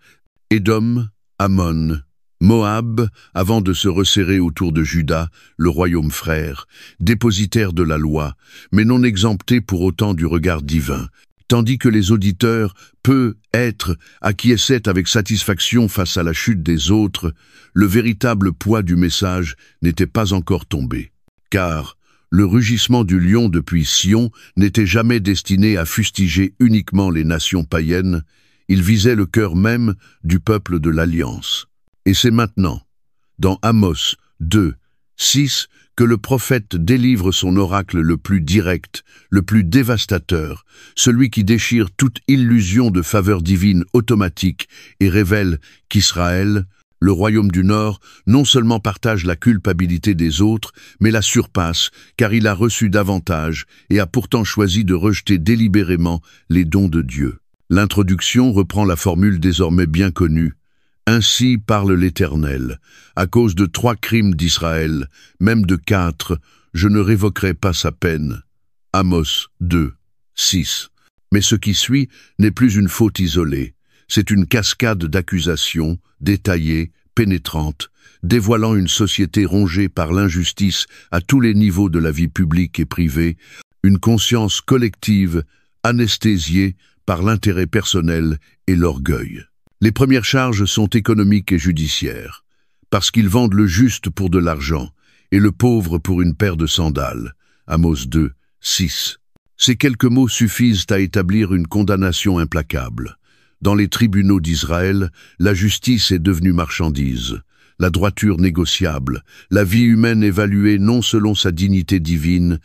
Édom, Ammon, Moab, avant de se resserrer autour de Juda, le royaume frère, dépositaire de la loi, mais non exempté pour autant du regard divin, tandis que les auditeurs, peu être, acquiesçaient avec satisfaction face à la chute des autres, le véritable poids du message n'était pas encore tombé. Car le rugissement du lion depuis Sion n'était jamais destiné à fustiger uniquement les nations païennes, il visait le cœur même du peuple de l'Alliance. Et c'est maintenant, dans Amos 2, 6. Que le prophète délivre son oracle le plus direct, le plus dévastateur, celui qui déchire toute illusion de faveur divine automatique et révèle qu'Israël, le royaume du Nord, non seulement partage la culpabilité des autres, mais la surpasse, car il a reçu davantage et a pourtant choisi de rejeter délibérément les dons de Dieu. L'introduction reprend la formule désormais bien connue. Ainsi parle l'Éternel, à cause de 3 crimes d'Israël, même de 4, je ne révoquerai pas sa peine. Amos 2, 6. Mais ce qui suit n'est plus une faute isolée, c'est une cascade d'accusations, détaillées, pénétrantes, dévoilant une société rongée par l'injustice à tous les niveaux de la vie publique et privée, une conscience collective, anesthésiée par l'intérêt personnel et l'orgueil. Les premières charges sont économiques et judiciaires, parce qu'ils vendent le juste pour de l'argent et le pauvre pour une paire de sandales. Amos 2, 6. Ces quelques mots suffisent à établir une condamnation implacable. Dans les tribunaux d'Israël, la justice est devenue marchandise, la droiture négociable, la vie humaine évaluée non selon sa dignité divine,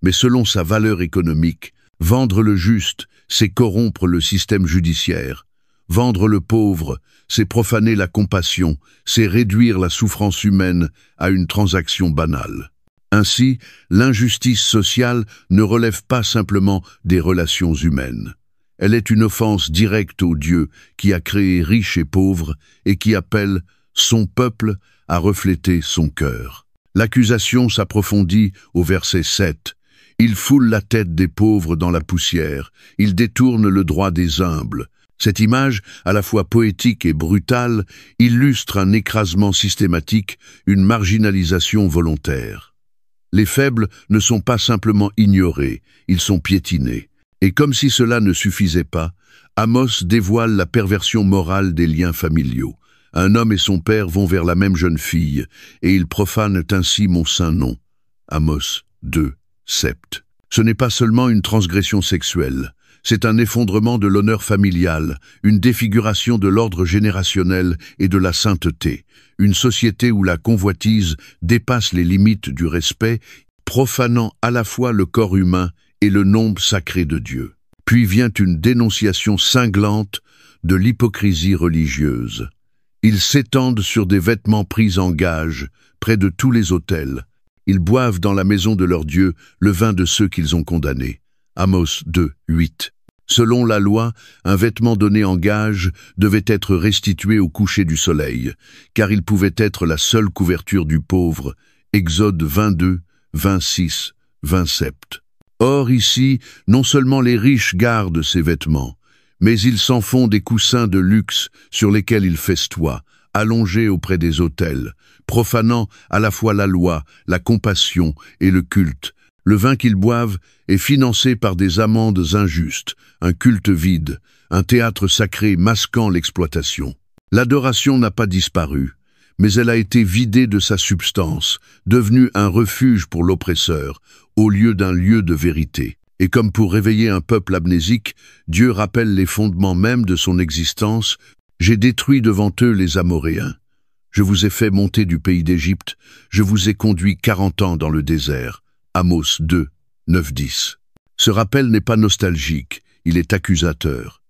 mais selon sa valeur économique. Vendre le juste, c'est corrompre le système judiciaire. Vendre le pauvre, c'est profaner la compassion, c'est réduire la souffrance humaine à une transaction banale. Ainsi, l'injustice sociale ne relève pas simplement des relations humaines. Elle est une offense directe au Dieu qui a créé riche et pauvre et qui appelle son peuple à refléter son cœur. L'accusation s'approfondit au verset 7. Il foule la tête des pauvres dans la poussière, il détourne le droit des humbles. Cette image, à la fois poétique et brutale, illustre un écrasement systématique, une marginalisation volontaire. Les faibles ne sont pas simplement ignorés, ils sont piétinés. Et comme si cela ne suffisait pas, Amos dévoile la perversion morale des liens familiaux. Un homme et son père vont vers la même jeune fille, et ils profanent ainsi mon saint nom. Amos 2, 7. Ce n'est pas seulement une transgression sexuelle. C'est un effondrement de l'honneur familial, une défiguration de l'ordre générationnel et de la sainteté, une société où la convoitise dépasse les limites du respect, profanant à la fois le corps humain et le nom sacré de Dieu. Puis vient une dénonciation cinglante de l'hypocrisie religieuse. Ils s'étendent sur des vêtements pris en gage, près de tous les autels. Ils boivent dans la maison de leur Dieu le vin de ceux qu'ils ont condamnés. Amos 2, 8. Selon la loi, un vêtement donné en gage devait être restitué au coucher du soleil, car il pouvait être la seule couverture du pauvre. Exode 22, 26, 27. Or ici, non seulement les riches gardent ces vêtements, mais ils s'en font des coussins de luxe sur lesquels ils festoient, allongés auprès des autels, profanant à la fois la loi, la compassion et le culte. Le vin qu'ils boivent est financé par des amendes injustes, un culte vide, un théâtre sacré masquant l'exploitation. L'adoration n'a pas disparu, mais elle a été vidée de sa substance, devenue un refuge pour l'oppresseur, au lieu d'un lieu de vérité. Et comme pour réveiller un peuple amnésique, Dieu rappelle les fondements mêmes de son existence. J'ai détruit devant eux les Amoréens. Je vous ai fait monter du pays d'Égypte, je vous ai conduit 40 ans dans le désert. Amos 2, 9, 10. Ce rappel n'est pas nostalgique, il est accusateur.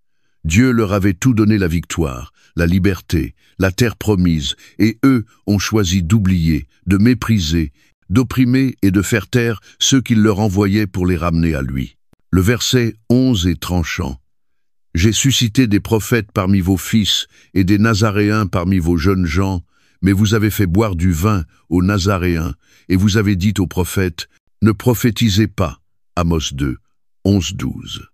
Dieu leur avait tout donné la victoire, la liberté, la terre promise, et eux ont choisi d'oublier, de mépriser, d'opprimer et de faire taire ceux qu'il leur envoyait pour les ramener à lui. Le verset 11 est tranchant. « J'ai suscité des prophètes parmi vos fils et des Nazaréens parmi vos jeunes gens, mais vous avez fait boire du vin aux Nazaréens, et vous avez dit aux prophètes, ne prophétisez pas. » Amos 2, 11, 12.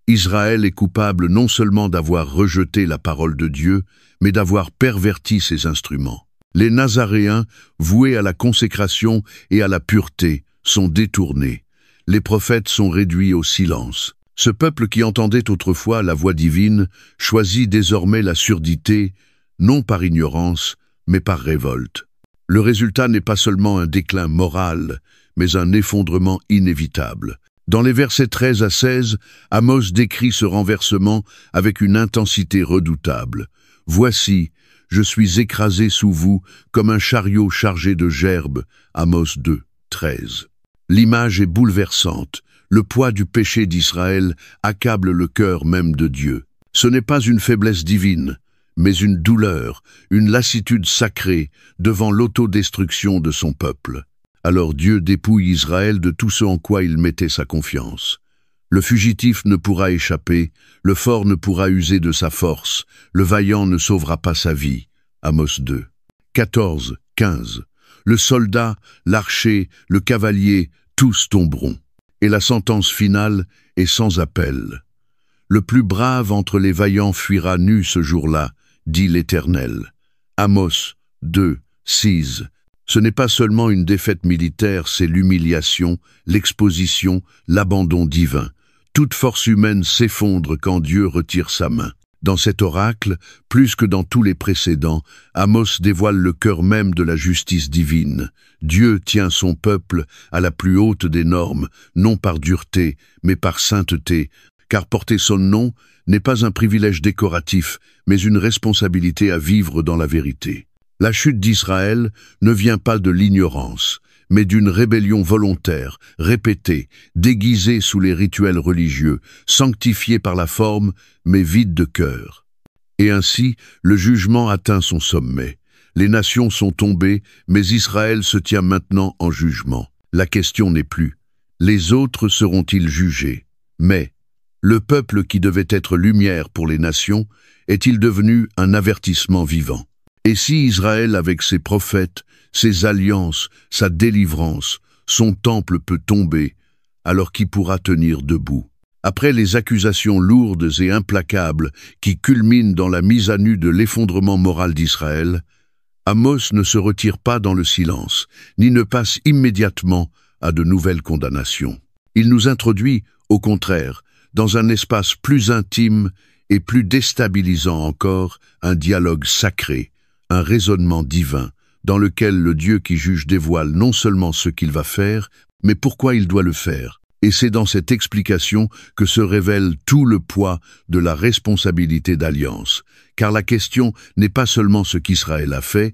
Israël est coupable non seulement d'avoir rejeté la parole de Dieu, mais d'avoir perverti ses instruments. Les Nazaréens, voués à la consécration et à la pureté, sont détournés. Les prophètes sont réduits au silence. Ce peuple qui entendait autrefois la voix divine choisit désormais la surdité, non par ignorance, mais par révolte. Le résultat n'est pas seulement un déclin moral, mais un effondrement inévitable. Dans les versets 13 à 16, Amos décrit ce renversement avec une intensité redoutable. Voici, je suis écrasé sous vous comme un chariot chargé de gerbes. Amos 2, 13. L'image est bouleversante. Le poids du péché d'Israël accable le cœur même de Dieu. Ce n'est pas une faiblesse divine, mais une douleur, une lassitude sacrée devant l'autodestruction de son peuple. Alors Dieu dépouille Israël de tout ce en quoi il mettait sa confiance. Le fugitif ne pourra échapper, le fort ne pourra user de sa force, le vaillant ne sauvera pas sa vie. Amos 2. 14, 15. Le soldat, l'archer, le cavalier, tous tomberont. Et la sentence finale est sans appel. Le plus brave entre les vaillants fuira nu ce jour-là, dit l'Éternel. Amos 2, 6. Ce n'est pas seulement une défaite militaire, c'est l'humiliation, l'exposition, l'abandon divin. Toute force humaine s'effondre quand Dieu retire sa main. Dans cet oracle, plus que dans tous les précédents, Amos dévoile le cœur même de la justice divine. Dieu tient son peuple à la plus haute des normes, non par dureté, mais par sainteté, car porter son nom n'est pas un privilège décoratif, mais une responsabilité à vivre dans la vérité. La chute d'Israël ne vient pas de l'ignorance, mais d'une rébellion volontaire, répétée, déguisée sous les rituels religieux, sanctifiée par la forme, mais vide de cœur. Et ainsi, le jugement atteint son sommet. Les nations sont tombées, mais Israël se tient maintenant en jugement. La question n'est plus « les autres seront-ils jugés ?» mais « le peuple qui devait être lumière pour les nations est-il devenu un avertissement vivant ?» Et si Israël, avec ses prophètes, ses alliances, sa délivrance, son temple peut tomber, alors qui pourra tenir debout? Après les accusations lourdes et implacables qui culminent dans la mise à nu de l'effondrement moral d'Israël, Amos ne se retire pas dans le silence, ni ne passe immédiatement à de nouvelles condamnations. Il nous introduit, au contraire, dans un espace plus intime et plus déstabilisant encore, un dialogue sacré, un raisonnement divin, dans lequel le Dieu qui juge dévoile non seulement ce qu'il va faire, mais pourquoi il doit le faire. Et c'est dans cette explication que se révèle tout le poids de la responsabilité d'alliance, car la question n'est pas seulement ce qu'Israël a fait,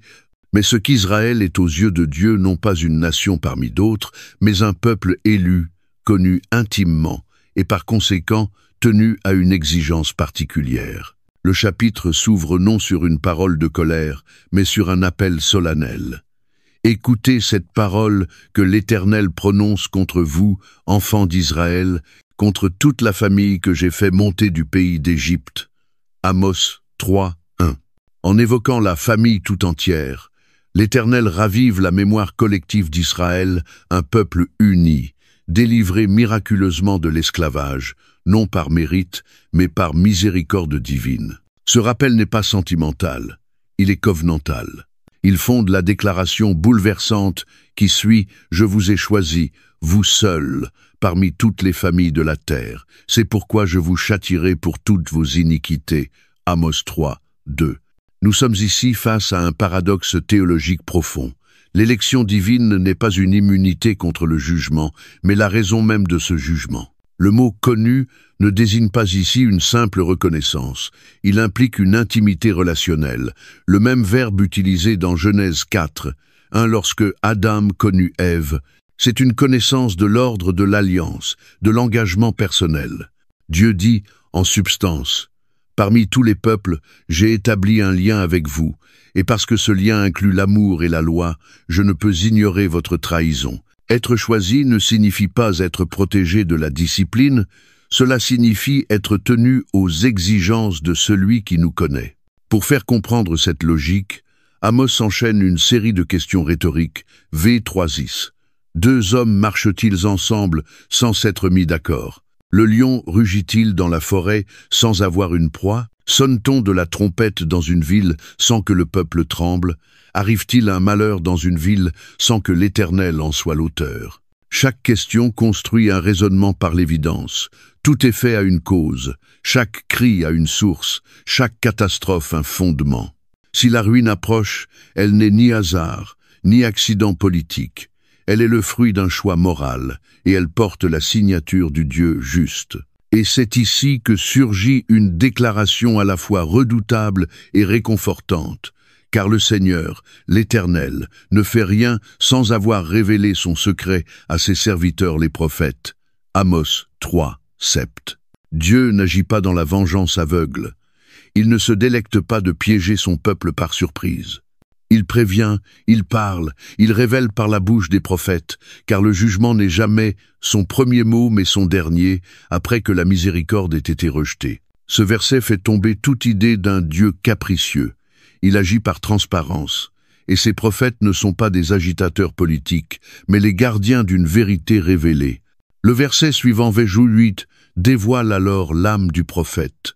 mais ce qu'Israël est aux yeux de Dieu non pas une nation parmi d'autres, mais un peuple élu, connu intimement, et par conséquent tenu à une exigence particulière. Le chapitre s'ouvre non sur une parole de colère, mais sur un appel solennel. Écoutez cette parole que l'Éternel prononce contre vous, enfants d'Israël, contre toute la famille que j'ai fait monter du pays d'Égypte. Amos 3, 1. En évoquant la famille tout entière, l'Éternel ravive la mémoire collective d'Israël, un peuple uni, délivré miraculeusement de l'esclavage, non par mérite, mais par miséricorde divine. Ce rappel n'est pas sentimental, il est covenantal. Il fonde la déclaration bouleversante qui suit « Je vous ai choisi, vous seuls, parmi toutes les familles de la terre. C'est pourquoi je vous châtierai pour toutes vos iniquités. » Amos 3, 2. Nous sommes ici face à un paradoxe théologique profond. L'élection divine n'est pas une immunité contre le jugement, mais la raison même de ce jugement. Le mot « connu » ne désigne pas ici une simple reconnaissance. Il implique une intimité relationnelle, le même verbe utilisé dans Genèse 4, lorsque Adam connut Ève. C'est une connaissance de l'ordre de l'alliance, de l'engagement personnel. Dieu dit, en substance, « Parmi tous les peuples, j'ai établi un lien avec vous, et parce que ce lien inclut l'amour et la loi, je ne peux ignorer votre trahison. » Être choisi ne signifie pas être protégé de la discipline, cela signifie être tenu aux exigences de celui qui nous connaît. Pour faire comprendre cette logique, Amos enchaîne une série de questions rhétoriques, V3is. Deux hommes marchent-ils ensemble sans s'être mis d'accord? Le lion rugit-il dans la forêt sans avoir une proie? Sonne-t-on de la trompette dans une ville sans que le peuple tremble? Arrive-t-il un malheur dans une ville sans que l'Éternel en soit l'auteur? Chaque question construit un raisonnement par l'évidence. Tout effet a une cause, chaque cri a une source, chaque catastrophe un fondement. Si la ruine approche, elle n'est ni hasard, ni accident politique. Elle est le fruit d'un choix moral, et elle porte la signature du Dieu juste. Et c'est ici que surgit une déclaration à la fois redoutable et réconfortante. Car le Seigneur, l'Éternel, ne fait rien sans avoir révélé son secret à ses serviteurs les prophètes. Amos 3, sept. Dieu n'agit pas dans la vengeance aveugle. Il ne se délecte pas de piéger son peuple par surprise. Il prévient, il parle, il révèle par la bouche des prophètes, car le jugement n'est jamais son premier mot mais son dernier, après que la miséricorde ait été rejetée. Ce verset fait tomber toute idée d'un Dieu capricieux. Il agit par transparence, et ses prophètes ne sont pas des agitateurs politiques, mais les gardiens d'une vérité révélée. Le verset suivant, verset 8, dévoile alors l'âme du prophète.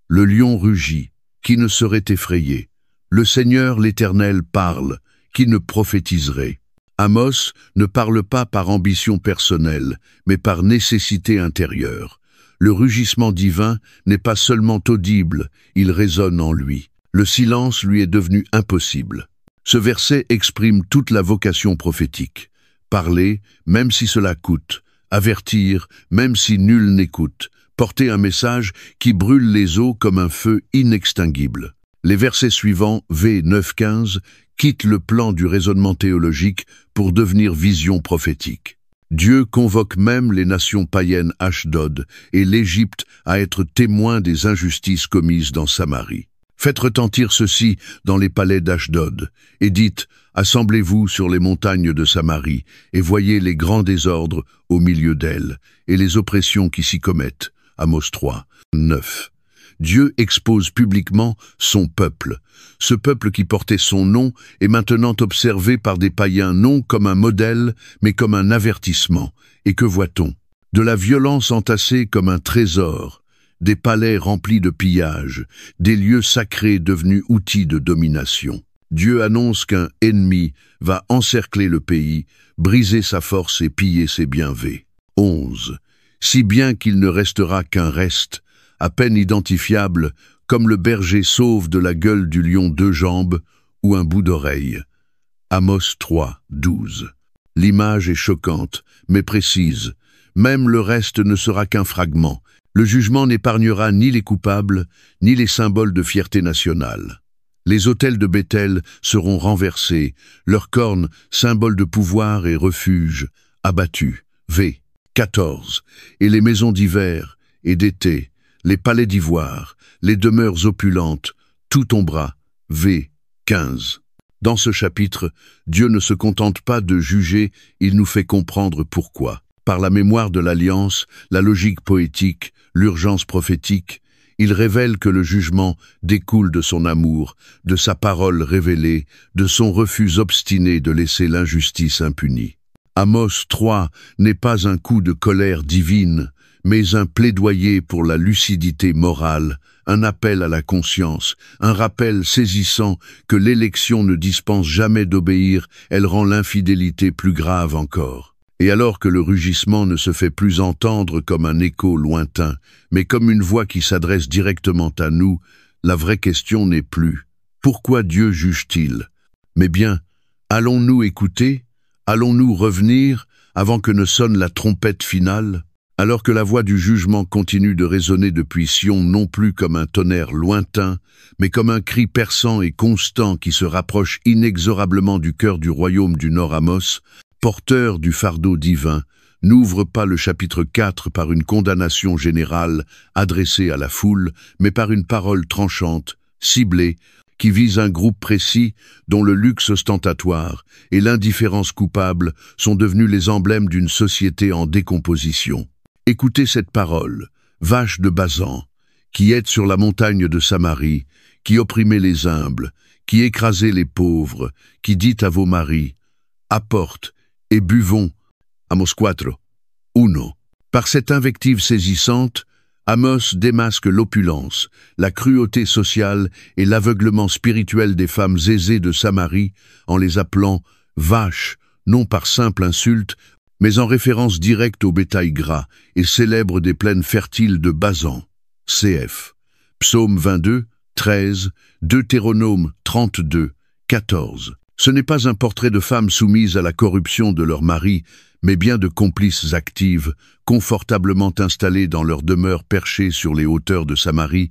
Le lion rugit, qui ne serait effrayé. Le Seigneur l'Éternel parle, qui ne prophétiserait. Amos ne parle pas par ambition personnelle, mais par nécessité intérieure. Le rugissement divin n'est pas seulement audible, il résonne en lui. Le silence lui est devenu impossible. Ce verset exprime toute la vocation prophétique. Parler, même si cela coûte. Avertir, même si nul n'écoute. Porter un message qui brûle les os comme un feu inextinguible. Les versets suivants, V 9-15, quittent le plan du raisonnement théologique pour devenir vision prophétique. Dieu convoque même les nations païennes Ashdod et l'Égypte à être témoins des injustices commises dans Samarie. Faites retentir ceci dans les palais d'Ashdod, et dites, assemblez-vous sur les montagnes de Samarie, et voyez les grands désordres au milieu d'elles, et les oppressions qui s'y commettent. Amos 3, 9. Dieu expose publiquement son peuple. Ce peuple qui portait son nom est maintenant observé par des païens non comme un modèle, mais comme un avertissement. Et que voit-on? De la violence entassée comme un trésor, des palais remplis de pillages, des lieux sacrés devenus outils de domination. Dieu annonce qu'un ennemi va encercler le pays, briser sa force et piller ses bienfaits. 11. Si bien qu'il ne restera qu'un reste, à peine identifiable, comme le berger sauve de la gueule du lion 2 jambes ou un bout d'oreille. Amos 3, 12. L'image est choquante, mais précise. Même le reste ne sera qu'un fragment. Le jugement n'épargnera ni les coupables, ni les symboles de fierté nationale. Les autels de Béthel seront renversés, leurs cornes, symboles de pouvoir et refuge, abattus. V. 14. Et les maisons d'hiver et d'été, les palais d'ivoire, les demeures opulentes, tout tombera. V. 15. Dans ce chapitre, Dieu ne se contente pas de juger, il nous fait comprendre pourquoi. Par la mémoire de l'Alliance, la logique poétique, l'urgence prophétique, il révèle que le jugement découle de son amour, de sa parole révélée, de son refus obstiné de laisser l'injustice impunie. Amos 3 n'est pas un coup de colère divine, mais un plaidoyer pour la lucidité morale, un appel à la conscience, un rappel saisissant que l'élection ne dispense jamais d'obéir, elle rend l'infidélité plus grave encore. Et alors que le rugissement ne se fait plus entendre comme un écho lointain, mais comme une voix qui s'adresse directement à nous, la vraie question n'est plus « Pourquoi Dieu juge-t-il » mais bien « Allons-nous écouter ? Allons-nous revenir avant que ne sonne la trompette finale ?» Alors que la voix du jugement continue de résonner depuis Sion non plus comme un tonnerre lointain, mais comme un cri perçant et constant qui se rapproche inexorablement du cœur du royaume du Nord Amos, porteur du fardeau divin, n'ouvre pas le chapitre 4 par une condamnation générale adressée à la foule, mais par une parole tranchante, ciblée, qui vise un groupe précis dont le luxe ostentatoire et l'indifférence coupable sont devenus les emblèmes d'une société en décomposition. Écoutez cette parole, vache de Basan, qui est sur la montagne de Samarie, qui opprimait les humbles, qui écrasait les pauvres, qui dit à vos maris, « Apporte, et buvons. » Amos 4, 1. Par cette invective saisissante, Amos démasque l'opulence, la cruauté sociale et l'aveuglement spirituel des femmes aisées de Samarie en les appelant « vaches », non par simple insulte, mais en référence directe au bétail gras et célèbre des plaines fertiles de Basan. Cf. Psaume 22, 13, Deutéronome 32, 14. Ce n'est pas un portrait de femmes soumises à la corruption de leur mari, mais bien de complices actives, confortablement installées dans leur demeure perchée sur les hauteurs de Samarie,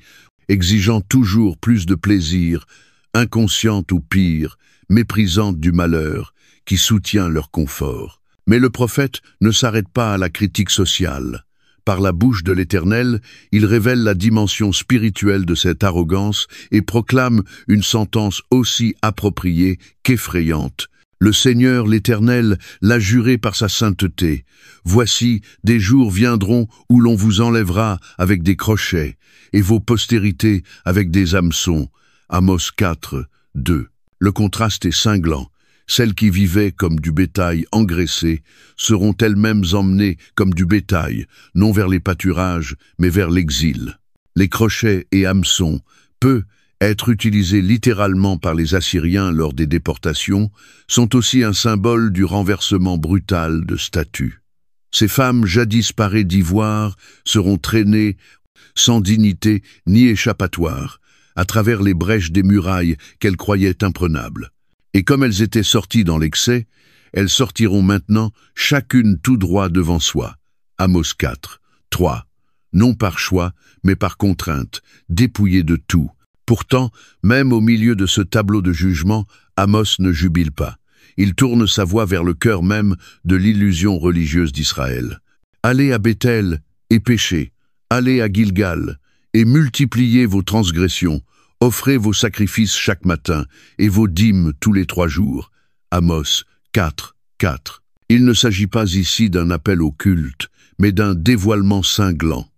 exigeant toujours plus de plaisir, inconscientes ou pire, méprisantes du malheur, qui soutient leur confort. Mais le prophète ne s'arrête pas à la critique sociale. Par la bouche de l'Éternel, il révèle la dimension spirituelle de cette arrogance et proclame une sentence aussi appropriée qu'effrayante. Le Seigneur l'Éternel l'a juré par sa sainteté. Voici, des jours viendront où l'on vous enlèvera avec des crochets, et vos postérités avec des hameçons. Amos 4, 2. Le contraste est cinglant. Celles qui vivaient comme du bétail engraissé seront elles-mêmes emmenées comme du bétail, non vers les pâturages, mais vers l'exil. Les crochets et hameçons, peu être utilisés littéralement par les Assyriens lors des déportations, sont aussi un symbole du renversement brutal de statut. Ces femmes jadis parées d'ivoire seront traînées sans dignité ni échappatoire, à travers les brèches des murailles qu'elles croyaient imprenables. Et comme elles étaient sorties dans l'excès, elles sortiront maintenant chacune tout droit devant soi. Amos 4, 3. Non par choix, mais par contrainte, dépouillées de tout. Pourtant, même au milieu de ce tableau de jugement, Amos ne jubile pas. Il tourne sa voix vers le cœur même de l'illusion religieuse d'Israël. Allez à Béthel et péchez, allez à Gilgal et multipliez vos transgressions. Offrez vos sacrifices chaque matin et vos dîmes tous les 3 jours. Amos 4, 4. Il ne s'agit pas ici d'un appel au culte, mais d'un dévoilement cinglant.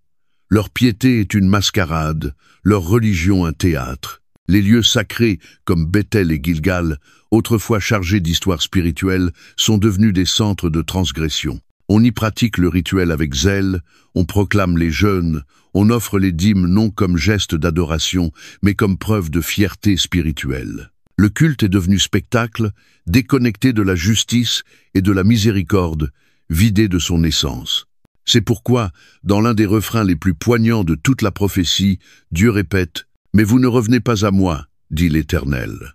Leur piété est une mascarade, leur religion un théâtre. Les lieux sacrés, comme Béthel et Gilgal, autrefois chargés d'histoire spirituelle, sont devenus des centres de transgression. On y pratique le rituel avec zèle, on proclame les jeûnes, on offre les dîmes non comme geste d'adoration, mais comme preuve de fierté spirituelle. Le culte est devenu spectacle, déconnecté de la justice et de la miséricorde, vidé de son essence. C'est pourquoi, dans l'un des refrains les plus poignants de toute la prophétie, Dieu répète « Mais vous ne revenez pas à moi, dit l'Éternel ».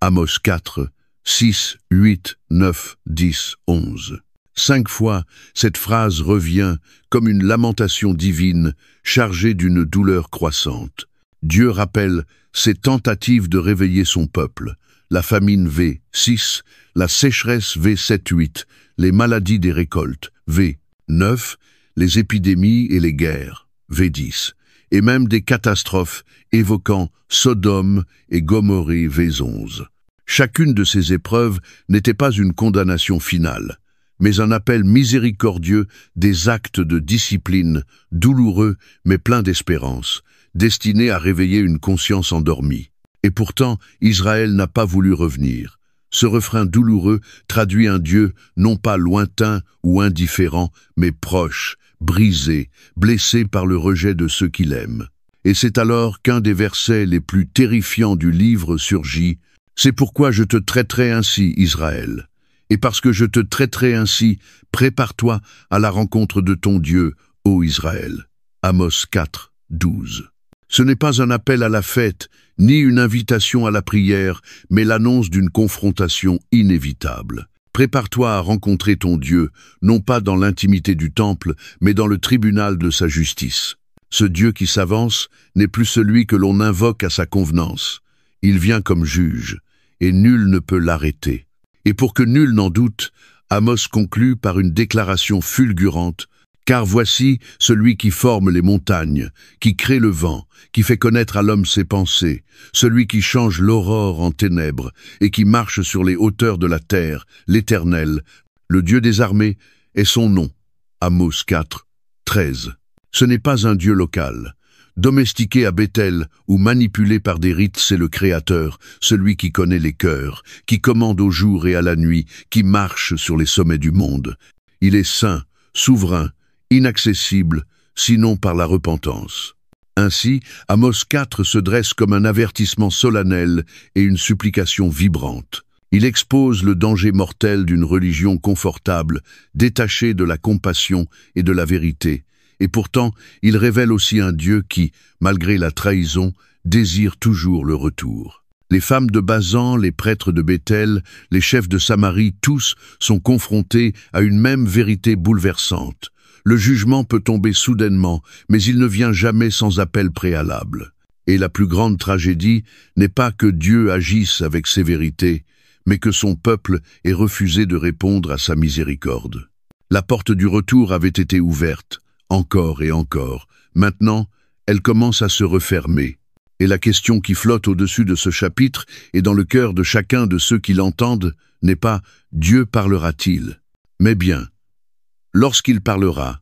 Amos 4, 6, 8, 9, 10, 11. 5 fois, cette phrase revient comme une lamentation divine chargée d'une douleur croissante. Dieu rappelle ses tentatives de réveiller son peuple, la famine V6, la sécheresse V7-8, les maladies des récoltes V9, les épidémies et les guerres V10, et même des catastrophes évoquant Sodome et Gomorrhe V11. Chacune de ces épreuves n'était pas une condamnation finale, mais un appel miséricordieux des actes de discipline, douloureux mais pleins d'espérance, destinés à réveiller une conscience endormie. Et pourtant, Israël n'a pas voulu revenir. Ce refrain douloureux traduit un Dieu non pas lointain ou indifférent, mais proche, brisé, blessé par le rejet de ceux qu'il aime. Et c'est alors qu'un des versets les plus terrifiants du livre surgit. « C'est pourquoi je te traiterai ainsi, Israël. Et parce que je te traiterai ainsi, prépare-toi à la rencontre de ton Dieu, ô Israël. » Amos 4, 12. Ce n'est pas un appel à la fête, ni une invitation à la prière, mais l'annonce d'une confrontation inévitable. Prépare-toi à rencontrer ton Dieu, non pas dans l'intimité du temple, mais dans le tribunal de sa justice. Ce Dieu qui s'avance n'est plus celui que l'on invoque à sa convenance. Il vient comme juge, et nul ne peut l'arrêter. Et pour que nul n'en doute, Amos conclut par une déclaration fulgurante. Car voici celui qui forme les montagnes, qui crée le vent, qui fait connaître à l'homme ses pensées, celui qui change l'aurore en ténèbres et qui marche sur les hauteurs de la terre, l'Éternel, le Dieu des armées, est son nom. Amos 4, 13. Ce n'est pas un Dieu local. Domestiqué à Béthel ou manipulé par des rites, c'est le Créateur, celui qui connaît les cœurs, qui commande au jour et à la nuit, qui marche sur les sommets du monde. Il est saint, souverain, inaccessible, sinon par la repentance. Ainsi, Amos 4 se dresse comme un avertissement solennel et une supplication vibrante. Il expose le danger mortel d'une religion confortable, détachée de la compassion et de la vérité, et pourtant, il révèle aussi un Dieu qui, malgré la trahison, désire toujours le retour. Les femmes de Bazan, les prêtres de Béthel, les chefs de Samarie, tous sont confrontés à une même vérité bouleversante. Le jugement peut tomber soudainement, mais il ne vient jamais sans appel préalable. Et la plus grande tragédie n'est pas que Dieu agisse avec sévérité, mais que son peuple ait refusé de répondre à sa miséricorde. La porte du retour avait été ouverte, encore et encore. Maintenant, elle commence à se refermer. Et la question qui flotte au-dessus de ce chapitre et dans le cœur de chacun de ceux qui l'entendent n'est pas « Dieu parlera-t-il » mais bien « Lorsqu'il parlera,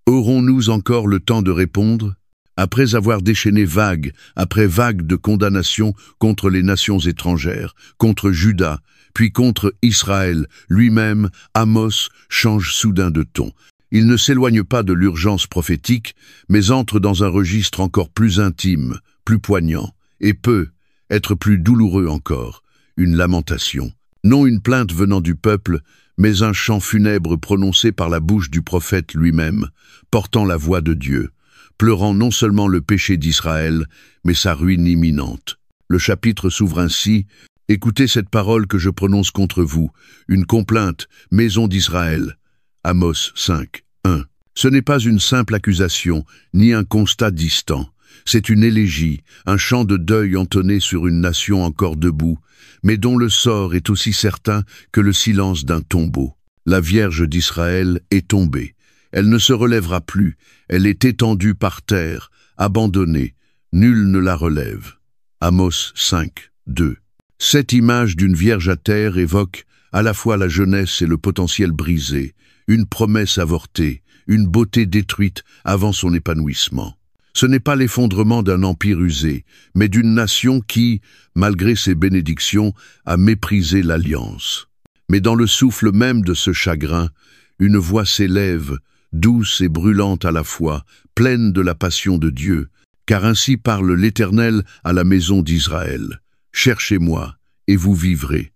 aurons-nous encore le temps de répondre ?» Après avoir déchaîné vague après vague de condamnation contre les nations étrangères, contre Juda, puis contre Israël, lui-même, Amos change soudain de ton. Il ne s'éloigne pas de l'urgence prophétique, mais entre dans un registre encore plus intime, plus poignant, et peut être plus douloureux encore, une lamentation. Non une plainte venant du peuple, mais un chant funèbre prononcé par la bouche du prophète lui-même, portant la voix de Dieu, pleurant non seulement le péché d'Israël, mais sa ruine imminente. Le chapitre s'ouvre ainsi: « Écoutez cette parole que je prononce contre vous, une complainte, maison d'Israël. » Amos 5, 1. Ce n'est pas une simple accusation, ni un constat distant. C'est une élégie, un chant de deuil entonné sur une nation encore debout, mais dont le sort est aussi certain que le silence d'un tombeau. La Vierge d'Israël est tombée. Elle ne se relèvera plus, elle est étendue par terre, abandonnée, nul ne la relève. Amos 5, 2. Cette image d'une Vierge à terre évoque à la fois la jeunesse et le potentiel brisé, une promesse avortée, une beauté détruite avant son épanouissement. Ce n'est pas l'effondrement d'un empire usé, mais d'une nation qui, malgré ses bénédictions, a méprisé l'alliance. Mais dans le souffle même de ce chagrin, une voix s'élève, douce et brûlante à la fois, pleine de la passion de Dieu, car ainsi parle l'Éternel à la maison d'Israël. « Cherchez-moi, et vous vivrez. »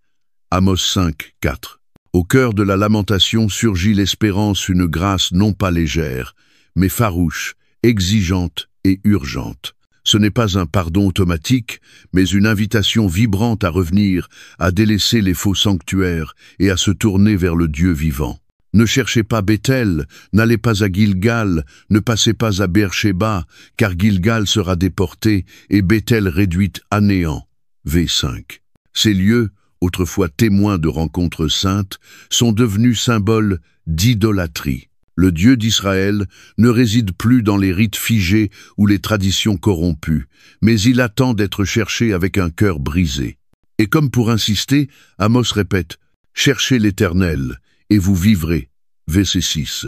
Amos 5, 4. Au cœur de la lamentation surgit l'espérance, une grâce non pas légère, mais farouche, exigeante et urgente. Ce n'est pas un pardon automatique, mais une invitation vibrante à revenir, à délaisser les faux sanctuaires et à se tourner vers le Dieu vivant. Ne cherchez pas Béthel, n'allez pas à Gilgal, ne passez pas à Beersheba, car Gilgal sera déporté et Béthel réduite à néant. V5. Ces lieux, autrefois témoins de rencontres saintes, sont devenus symboles d'idolâtrie. Le Dieu d'Israël ne réside plus dans les rites figés ou les traditions corrompues, mais il attend d'être cherché avec un cœur brisé. Et comme pour insister, Amos répète « Cherchez l'Éternel, et vous vivrez » verset 6.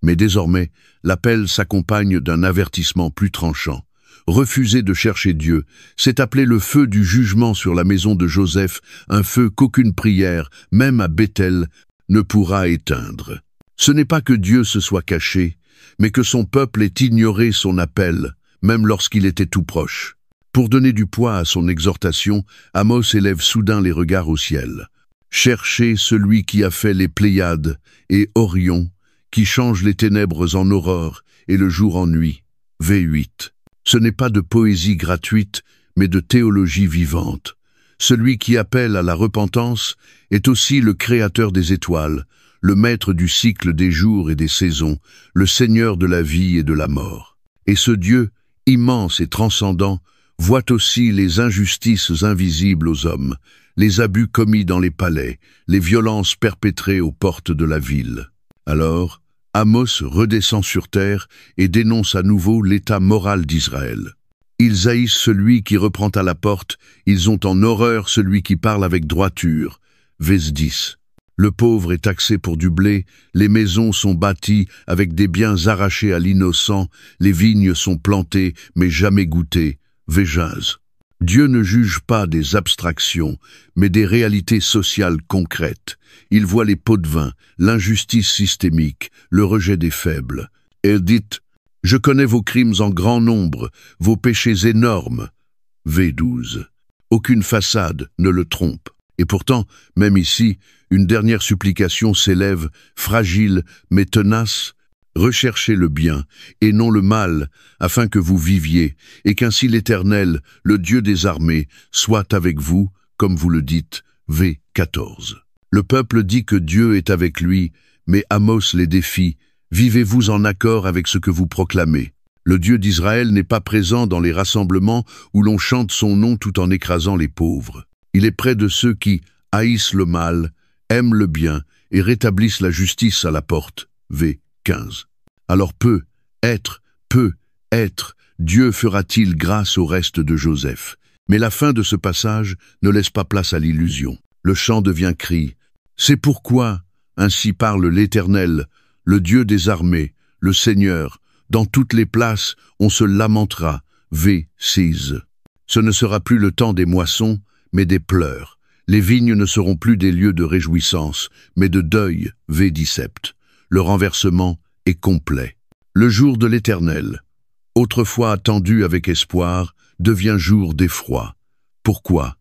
Mais désormais, l'appel s'accompagne d'un avertissement plus tranchant. Refuser de chercher Dieu, c'est appeler le feu du jugement sur la maison de Joseph, un feu qu'aucune prière, même à Béthel, ne pourra éteindre. Ce n'est pas que Dieu se soit caché, mais que son peuple ait ignoré son appel, même lorsqu'il était tout proche. Pour donner du poids à son exhortation, Amos élève soudain les regards au ciel. Cherchez celui qui a fait les Pléiades et Orion, qui change les ténèbres en aurore et le jour en nuit. V8. Ce n'est pas de poésie gratuite, mais de théologie vivante. Celui qui appelle à la repentance est aussi le créateur des étoiles, le maître du cycle des jours et des saisons, le Seigneur de la vie et de la mort. Et ce Dieu, immense et transcendant, voit aussi les injustices invisibles aux hommes, les abus commis dans les palais, les violences perpétrées aux portes de la ville. Alors, Amos redescend sur terre et dénonce à nouveau l'état moral d'Israël. Ils haïssent celui qui reprend à la porte, ils ont en horreur celui qui parle avec droiture. Vers 10. Le pauvre est taxé pour du blé, les maisons sont bâties avec des biens arrachés à l'innocent, les vignes sont plantées mais jamais goûtées. Vers. Dieu ne juge pas des abstractions, mais des réalités sociales concrètes. Il voit les pots de vin, l'injustice systémique, le rejet des faibles. Elle dit « Je connais vos crimes en grand nombre, vos péchés énormes. » V12. Aucune façade ne le trompe. Et pourtant, même ici, une dernière supplication s'élève, fragile mais tenace. Recherchez le bien, et non le mal, afin que vous viviez, et qu'ainsi l'Éternel, le Dieu des armées, soit avec vous, comme vous le dites. V. 14. Le peuple dit que Dieu est avec lui, mais Amos les défie. Vivez-vous en accord avec ce que vous proclamez. Le Dieu d'Israël n'est pas présent dans les rassemblements où l'on chante son nom tout en écrasant les pauvres. Il est près de ceux qui haïssent le mal, aiment le bien et rétablissent la justice à la porte. V. 15. Alors peut être, Dieu fera-t-il grâce au reste de Joseph. Mais la fin de ce passage ne laisse pas place à l'illusion. Le chant devient cri. C'est pourquoi, ainsi parle l'Éternel, le Dieu des armées, le Seigneur, dans toutes les places on se lamentera. V. 6. Ce ne sera plus le temps des moissons, mais des pleurs. Les vignes ne seront plus des lieux de réjouissance, mais de deuil. V. 17. Le renversement est complet. Le jour de l'Éternel, autrefois attendu avec espoir, devient jour d'effroi. Pourquoi?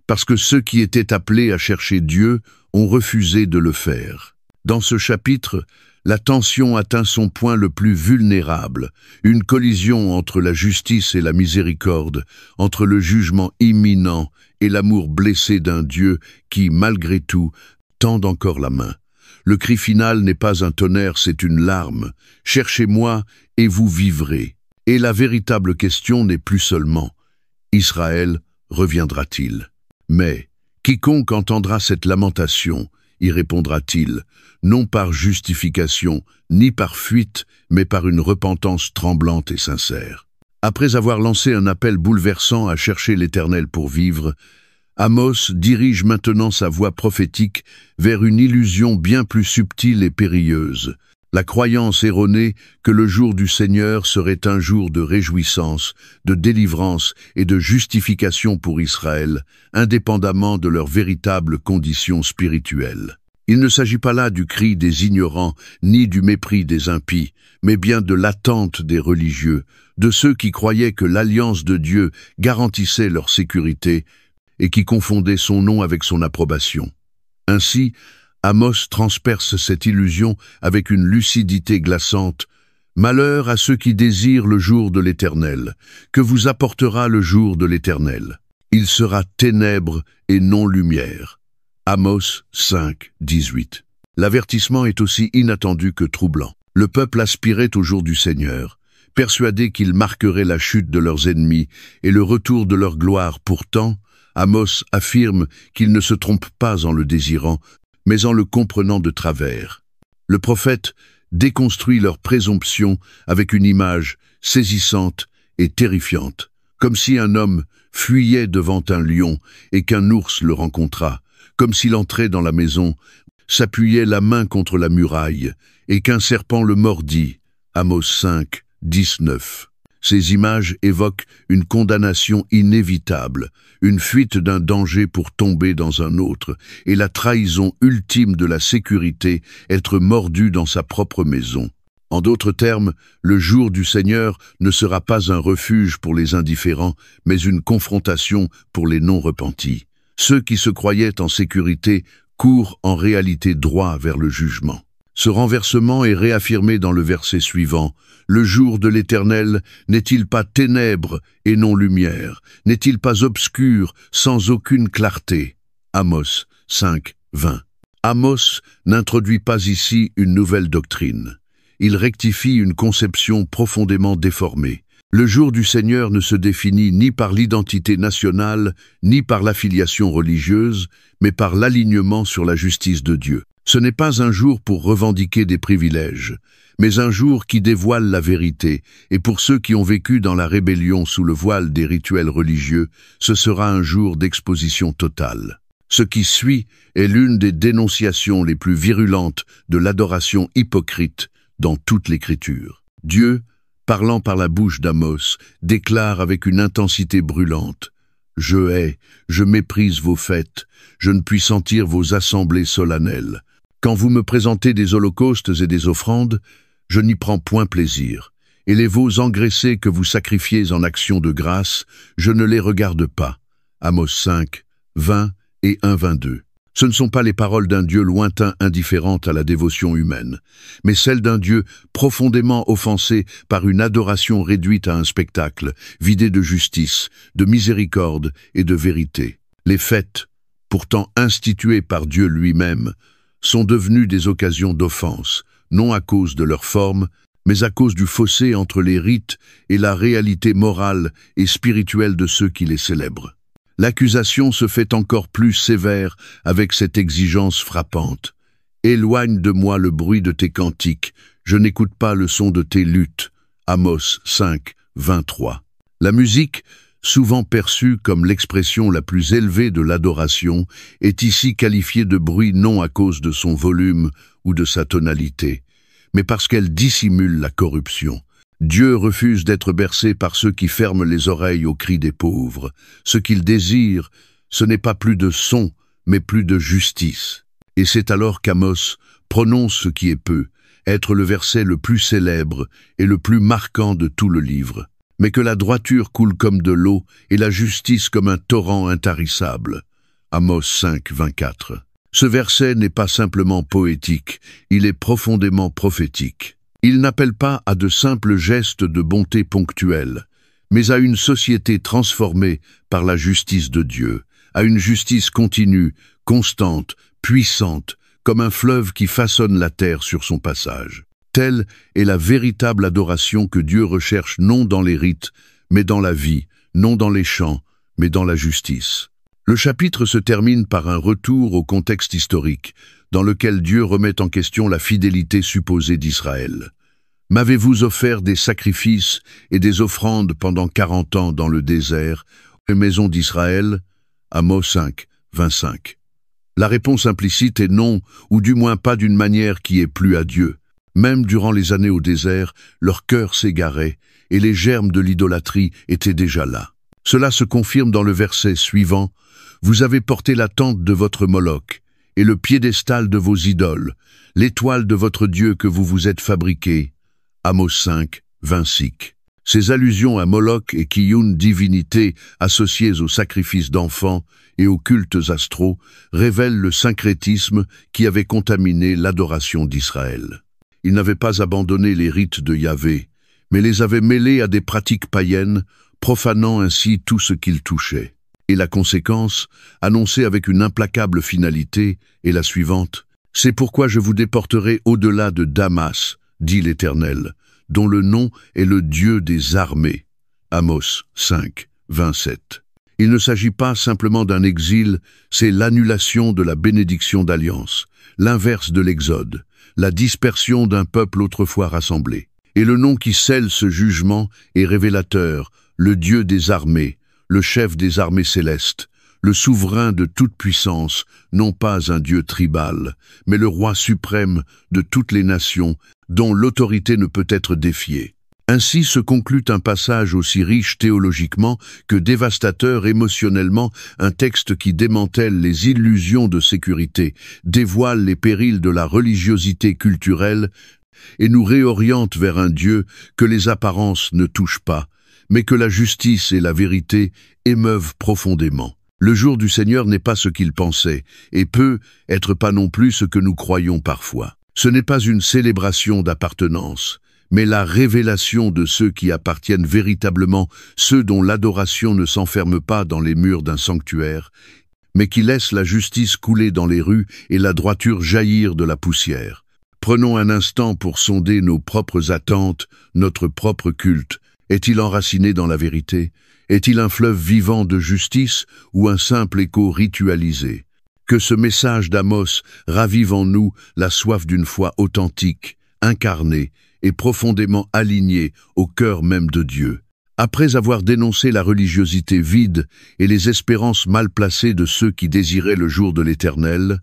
Parce que ceux qui étaient appelés à chercher Dieu ont refusé de le faire. Dans ce chapitre, la tension atteint son point le plus vulnérable, une collision entre la justice et la miséricorde, entre le jugement imminent et l'amour blessé d'un Dieu qui, malgré tout, tend encore la main. Le cri final n'est pas un tonnerre, c'est une larme. « Cherchez-moi et vous vivrez ». Et la véritable question n'est plus seulement « Israël reviendra-t-il » mais « Quiconque entendra cette lamentation, y répondra-t-il, non par justification, ni par fuite, mais par une repentance tremblante et sincère ». Après avoir lancé un appel bouleversant à chercher l'Éternel pour vivre, Amos dirige maintenant sa voix prophétique vers une illusion bien plus subtile et périlleuse, la croyance erronée que le jour du Seigneur serait un jour de réjouissance, de délivrance et de justification pour Israël, indépendamment de leurs véritables conditions spirituelles. Il ne s'agit pas là du cri des ignorants, ni du mépris des impies, mais bien de l'attente des religieux, de ceux qui croyaient que l'alliance de Dieu garantissait leur sécurité et qui confondaient son nom avec son approbation. Ainsi, Amos transperce cette illusion avec une lucidité glaçante. « Malheur à ceux qui désirent le jour de l'Éternel, que vous apportera le jour de l'Éternel. Il sera ténèbres et non lumière. » Amos 5, 18. L'avertissement est aussi inattendu que troublant. Le peuple aspirait au jour du Seigneur, persuadé qu'il marquerait la chute de leurs ennemis et le retour de leur gloire. Pourtant, Amos affirme qu'il ne se trompe pas en le désirant, mais en le comprenant de travers. Le prophète déconstruit leur présomption avec une image saisissante et terrifiante, comme si un homme fuyait devant un lion et qu'un ours le rencontrât, comme s'il entrait dans la maison, s'appuyait la main contre la muraille et qu'un serpent le mordit. Amos 5, 19. Ces images évoquent une condamnation inévitable, une fuite d'un danger pour tomber dans un autre, et la trahison ultime de la sécurité, être mordu dans sa propre maison. En d'autres termes, le jour du Seigneur ne sera pas un refuge pour les indifférents, mais une confrontation pour les non-repentis. Ceux qui se croyaient en sécurité courent en réalité droit vers le jugement. Ce renversement est réaffirmé dans le verset suivant. « Le jour de l'Éternel n'est-il pas ténèbres et non lumière? N'est-il pas obscur sans aucune clarté ?» Amos 5, 20. Amos n'introduit pas ici une nouvelle doctrine. Il rectifie une conception profondément déformée. Le jour du Seigneur ne se définit ni par l'identité nationale, ni par l'affiliation religieuse, mais par l'alignement sur la justice de Dieu. Ce n'est pas un jour pour revendiquer des privilèges, mais un jour qui dévoile la vérité, et pour ceux qui ont vécu dans la rébellion sous le voile des rituels religieux, ce sera un jour d'exposition totale. Ce qui suit est l'une des dénonciations les plus virulentes de l'adoration hypocrite dans toute l'Écriture. Dieu, parlant par la bouche d'Amos, déclare avec une intensité brûlante « Je hais, je méprise vos fêtes, je ne puis sentir vos assemblées solennelles. Quand vous me présentez des holocaustes et des offrandes, je n'y prends point plaisir, et les veaux engraissés que vous sacrifiez en action de grâce, je ne les regarde pas. » Amos 5, 20 et 1, 22. Ce ne sont pas les paroles d'un Dieu lointain indifférent à la dévotion humaine, mais celles d'un Dieu profondément offensé par une adoration réduite à un spectacle, vidé de justice, de miséricorde et de vérité. Les fêtes, pourtant instituées par Dieu lui-même, sont devenues des occasions d'offense, non à cause de leur forme, mais à cause du fossé entre les rites et la réalité morale et spirituelle de ceux qui les célèbrent. L'accusation se fait encore plus sévère avec cette exigence frappante. « Éloigne de moi le bruit de tes cantiques, je n'écoute pas le son de tes luttes. » Amos 5, 23. La musique, souvent perçue comme l'expression la plus élevée de l'adoration, est ici qualifiée de bruit non à cause de son volume ou de sa tonalité, mais parce qu'elle dissimule la corruption. Dieu refuse d'être bercé par ceux qui ferment les oreilles aux cris des pauvres. Ce qu'il désire, ce n'est pas plus de son, mais plus de justice. Et c'est alors qu'Amos prononce ce qui est peu, être le verset le plus célèbre et le plus marquant de tout le livre. Mais que la droiture coule comme de l'eau et la justice comme un torrent intarissable. Amos 5, 24. Ce verset n'est pas simplement poétique, il est profondément prophétique. Il n'appelle pas à de simples gestes de bonté ponctuels, mais à une société transformée par la justice de Dieu, à une justice continue, constante, puissante, comme un fleuve qui façonne la terre sur son passage. Telle est la véritable adoration que Dieu recherche non dans les rites, mais dans la vie, non dans les chants, mais dans la justice. Le chapitre se termine par un retour au contexte historique, dans lequel Dieu remet en question la fidélité supposée d'Israël. « M'avez-vous offert des sacrifices et des offrandes pendant 40 ans dans le désert, les maisons d'Israël » Amos 5, 25. La réponse implicite est non, ou du moins pas d'une manière qui ait plu à Dieu. Même durant les années au désert, leur cœur s'égarait et les germes de l'idolâtrie étaient déjà là. Cela se confirme dans le verset suivant « Vous avez porté la tente de votre Moloch et le piédestal de vos idoles, l'étoile de votre Dieu que vous vous êtes fabriqué. » Amos 5, 26. Ces allusions à Moloch et Kiyun, divinités associées aux sacrifices d'enfants et aux cultes astraux, révèlent le syncrétisme qui avait contaminé l'adoration d'Israël. Ils n'avaient pas abandonné les rites de Yahvé, mais les avaient mêlés à des pratiques païennes, profanant ainsi tout ce qu'ils touchaient. Et la conséquence, annoncée avec une implacable finalité, est la suivante. « C'est pourquoi je vous déporterai au-delà de Damas, dit l'Éternel, dont le nom est le Dieu des armées. » Amos 5, 27. Il ne s'agit pas simplement d'un exil, c'est l'annulation de la bénédiction d'alliance, l'inverse de l'exode, la dispersion d'un peuple autrefois rassemblé. Et le nom qui scelle ce jugement est révélateur, le Dieu des armées, le chef des armées célestes, le souverain de toute puissance, non pas un Dieu tribal, mais le roi suprême de toutes les nations, dont l'autorité ne peut être défiée. Ainsi se conclut un passage aussi riche théologiquement que dévastateur émotionnellement, un texte qui démantèle les illusions de sécurité, dévoile les périls de la religiosité culturelle et nous réoriente vers un Dieu que les apparences ne touchent pas, mais que la justice et la vérité émeuvent profondément. Le jour du Seigneur n'est pas ce qu'il pensait, et peut être pas non plus ce que nous croyons parfois. Ce n'est pas une célébration d'appartenance, mais la révélation de ceux qui appartiennent véritablement, ceux dont l'adoration ne s'enferme pas dans les murs d'un sanctuaire, mais qui laissent la justice couler dans les rues et la droiture jaillir de la poussière. Prenons un instant pour sonder nos propres attentes, notre propre culte. Est-il enraciné dans la vérité? Est-il un fleuve vivant de justice ou un simple écho ritualisé? Que ce message d'Amos ravive en nous la soif d'une foi authentique, incarnée et profondément alignée au cœur même de Dieu. Après avoir dénoncé la religiosité vide et les espérances mal placées de ceux qui désiraient le jour de l'Éternel,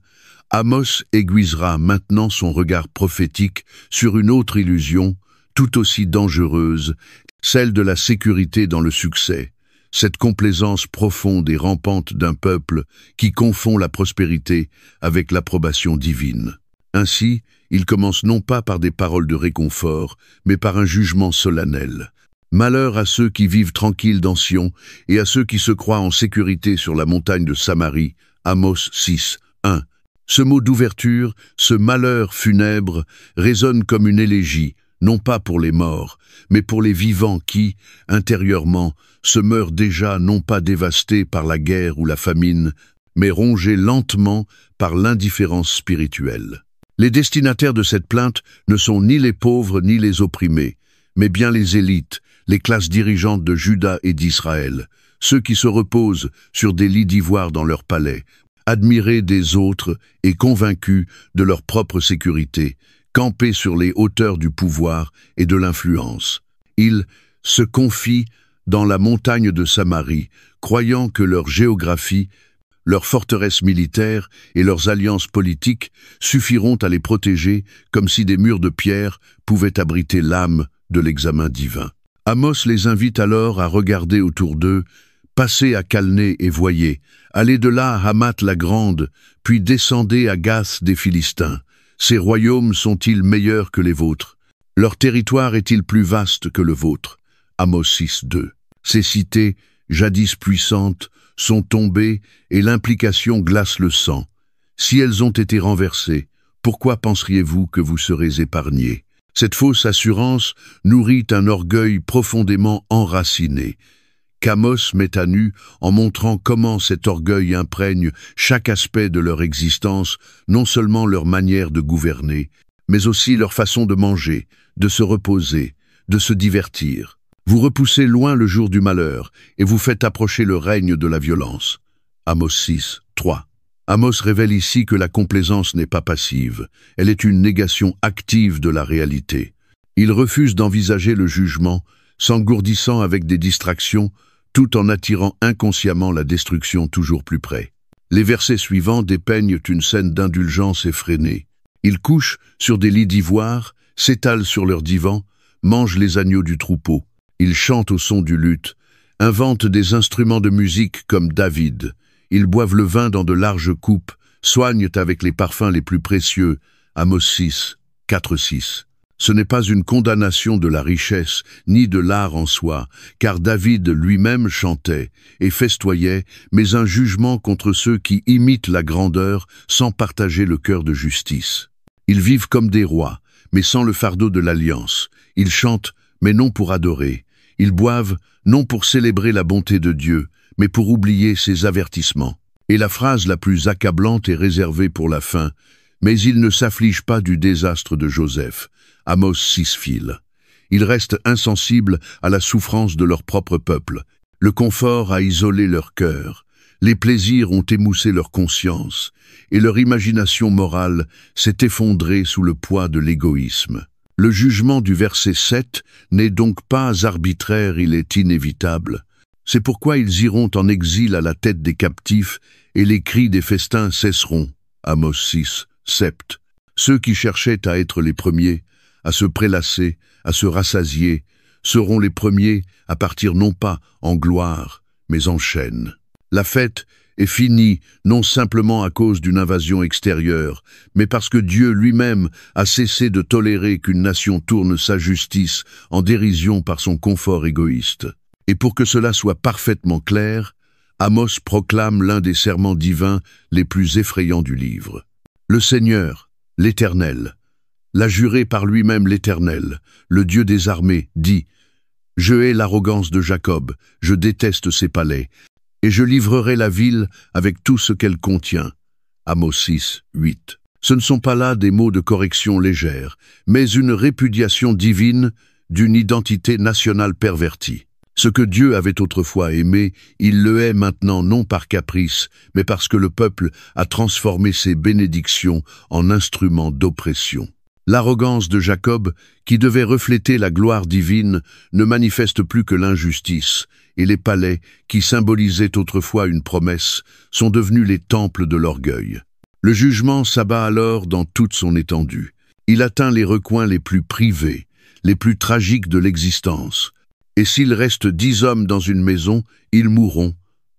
Amos aiguisera maintenant son regard prophétique sur une autre illusion, tout aussi dangereuse, celle de la sécurité dans le succès, cette complaisance profonde et rampante d'un peuple qui confond la prospérité avec l'approbation divine. Ainsi, il commence non pas par des paroles de réconfort, mais par un jugement solennel. Malheur à ceux qui vivent tranquilles dans Sion et à ceux qui se croient en sécurité sur la montagne de Samarie, Amos 6, 1. Ce mot d'ouverture, ce malheur funèbre, résonne comme une élégie, non pas pour les morts, mais pour les vivants qui, intérieurement, se meurent déjà non pas dévastés par la guerre ou la famine, mais rongés lentement par l'indifférence spirituelle. Les destinataires de cette plainte ne sont ni les pauvres ni les opprimés, mais bien les élites, les classes dirigeantes de Juda et d'Israël, ceux qui se reposent sur des lits d'ivoire dans leur palais, admirés des autres et convaincus de leur propre sécurité, campés sur les hauteurs du pouvoir et de l'influence. Ils se confient dans la montagne de Samarie, croyant que leur géographie, leurs forteresses militaires et leurs alliances politiques suffiront à les protéger comme si des murs de pierre pouvaient abriter l'âme de l'examen divin. Amos les invite alors à regarder autour d'eux, passez à Calné et voyez, allez de là à Hamath la Grande, puis descendez à Gath des Philistins. Ces royaumes sont-ils meilleurs que les vôtres? Leur territoire est-il plus vaste que le vôtre? Amos 6, 2. Ces cités, jadis puissantes, sont tombées et l'implication glace le sang. Si elles ont été renversées, pourquoi penseriez-vous que vous serez épargnés? Cette fausse assurance nourrit un orgueil profondément enraciné, qu'Amos met à nu en montrant comment cet orgueil imprègne chaque aspect de leur existence, non seulement leur manière de gouverner, mais aussi leur façon de manger, de se reposer, de se divertir. Vous repoussez loin le jour du malheur et vous faites approcher le règne de la violence. Amos 6, 3. Amos révèle ici que la complaisance n'est pas passive, elle est une négation active de la réalité. Il refuse d'envisager le jugement, s'engourdissant avec des distractions, tout en attirant inconsciemment la destruction toujours plus près. Les versets suivants dépeignent une scène d'indulgence effrénée. Ils couchent sur des lits d'ivoire, s'étalent sur leurs divans, mangent les agneaux du troupeau. Ils chantent au son du luth, inventent des instruments de musique comme David. Ils boivent le vin dans de larges coupes, soignent avec les parfums les plus précieux. Amos 6, 4, 6. Ce n'est pas une condamnation de la richesse, ni de l'art en soi, car David lui-même chantait et festoyait, mais un jugement contre ceux qui imitent la grandeur sans partager le cœur de justice. Ils vivent comme des rois, mais sans le fardeau de l'alliance. Ils chantent, mais non pour adorer. Ils boivent, non pour célébrer la bonté de Dieu, mais pour oublier ses avertissements. Et la phrase la plus accablante est réservée pour la fin, mais ils ne s'affligent pas du désastre de Joseph. Amos 6 fil. Ils restent insensibles à la souffrance de leur propre peuple. Le confort a isolé leur cœur, les plaisirs ont émoussé leur conscience, et leur imagination morale s'est effondrée sous le poids de l'égoïsme. Le jugement du verset 7 n'est donc pas arbitraire, il est inévitable. C'est pourquoi ils iront en exil à la tête des captifs, et les cris des festins cesseront. Amos 6, sept. Ceux qui cherchaient à être les premiers, à se prélasser, à se rassasier, seront les premiers à partir non pas en gloire, mais en chaîne. La fête est finie non simplement à cause d'une invasion extérieure, mais parce que Dieu lui-même a cessé de tolérer qu'une nation tourne sa justice en dérision par son confort égoïste. Et pour que cela soit parfaitement clair, Amos proclame l'un des serments divins les plus effrayants du livre. Le Seigneur, l'Éternel, l'a juré par lui-même l'Éternel, le Dieu des armées, dit « Je hais l'arrogance de Jacob, je déteste ses palais, et je livrerai la ville avec tout ce qu'elle contient. » Amos 6, 8. Ce ne sont pas là des mots de correction légère, mais une répudiation divine d'une identité nationale pervertie. Ce que Dieu avait autrefois aimé, il le hait maintenant non par caprice, mais parce que le peuple a transformé ses bénédictions en instruments d'oppression. L'arrogance de Jacob, qui devait refléter la gloire divine, ne manifeste plus que l'injustice, et les palais, qui symbolisaient autrefois une promesse, sont devenus les temples de l'orgueil. Le jugement s'abat alors dans toute son étendue. Il atteint les recoins les plus privés, les plus tragiques de l'existence. Et s'il reste 10 hommes dans une maison, ils mourront.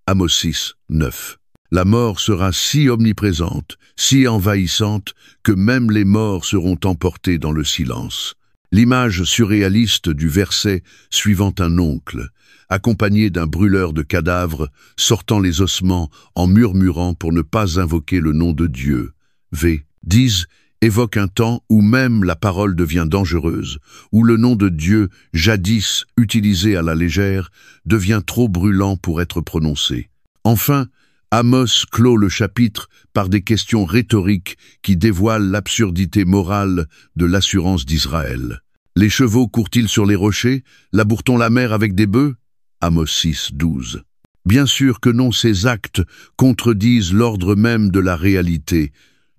Amos 6, 9. La mort sera si omniprésente, si envahissante, que même les morts seront emportés dans le silence. L'image surréaliste du verset suivant un oncle, accompagné d'un brûleur de cadavres, sortant les ossements en murmurant pour ne pas invoquer le nom de Dieu. V. 10 évoque un temps où même la parole devient dangereuse, où le nom de Dieu, jadis utilisé à la légère, devient trop brûlant pour être prononcé. Enfin, Amos clôt le chapitre par des questions rhétoriques qui dévoilent l'absurdité morale de l'assurance d'Israël. Les chevaux courent-ils sur les rochers? Laboure-t-on la mer avec des bœufs? Amos 6, 12. Bien sûr que non, ces actes contredisent l'ordre même de la réalité,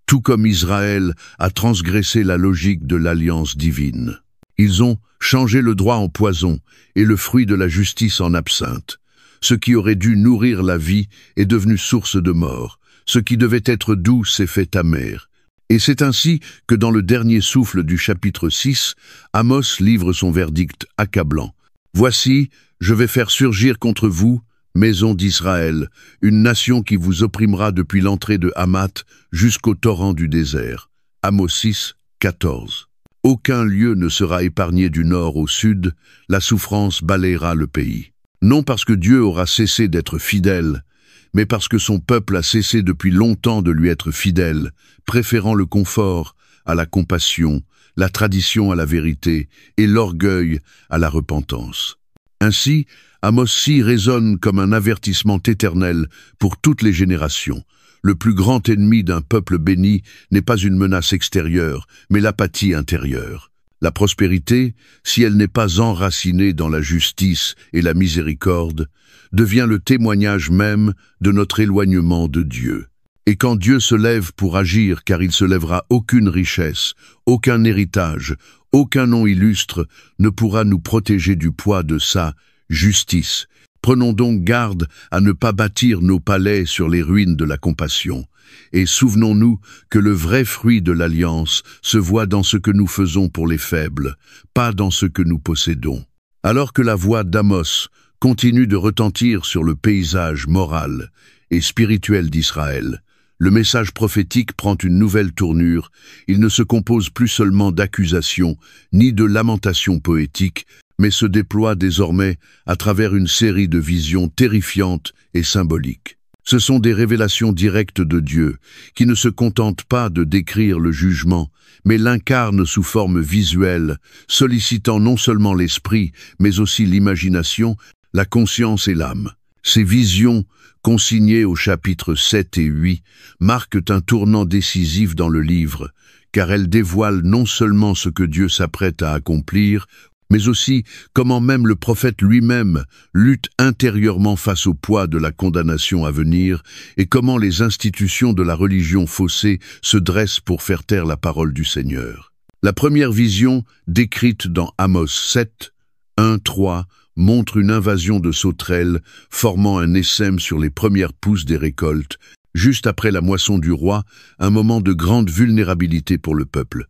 tout comme Israël a transgressé la logique de l'alliance divine. Ils ont changé le droit en poison et le fruit de la justice en absinthe. Ce qui aurait dû nourrir la vie est devenu source de mort. Ce qui devait être doux s'est fait amer. Et c'est ainsi que dans le dernier souffle du chapitre 6, Amos livre son verdict accablant. « Voici, je vais faire surgir contre vous, maison d'Israël, une nation qui vous opprimera depuis l'entrée de Hamath jusqu'au torrent du désert. » Amos 6, 14. Aucun lieu ne sera épargné du nord au sud, la souffrance balayera le pays. Non parce que Dieu aura cessé d'être fidèle, mais parce que son peuple a cessé depuis longtemps de lui être fidèle, préférant le confort à la compassion, la tradition à la vérité et l'orgueil à la repentance. Ainsi, Amos 6 résonne comme un avertissement éternel pour toutes les générations. Le plus grand ennemi d'un peuple béni n'est pas une menace extérieure, mais l'apathie intérieure. La prospérité, si elle n'est pas enracinée dans la justice et la miséricorde, devient le témoignage même de notre éloignement de Dieu. Et quand Dieu se lève pour agir, car il se lèvera, aucune richesse, aucun héritage, aucun nom illustre ne pourra nous protéger du poids de sa justice. Prenons donc garde à ne pas bâtir nos palais sur les ruines de la compassion. Et souvenons-nous que le vrai fruit de l'alliance se voit dans ce que nous faisons pour les faibles, pas dans ce que nous possédons. Alors que la voix d'Amos continue de retentir sur le paysage moral et spirituel d'Israël, le message prophétique prend une nouvelle tournure. Il ne se compose plus seulement d'accusations ni de lamentations poétiques, mais se déploie désormais à travers une série de visions terrifiantes et symboliques. Ce sont des révélations directes de Dieu, qui ne se contentent pas de décrire le jugement, mais l'incarnent sous forme visuelle, sollicitant non seulement l'esprit, mais aussi l'imagination, la conscience et l'âme. Ces visions, consignées aux chapitres 7 et 8, marquent un tournant décisif dans le livre, car elles dévoilent non seulement ce que Dieu s'apprête à accomplir, mais aussi comment même le prophète lui-même lutte intérieurement face au poids de la condamnation à venir et comment les institutions de la religion faussée se dressent pour faire taire la parole du Seigneur. La première vision, décrite dans Amos 7, 1-3, montre une invasion de sauterelles formant un essaim sur les premières pousses des récoltes, juste après la moisson du roi, un moment de grande vulnérabilité pour le peuple.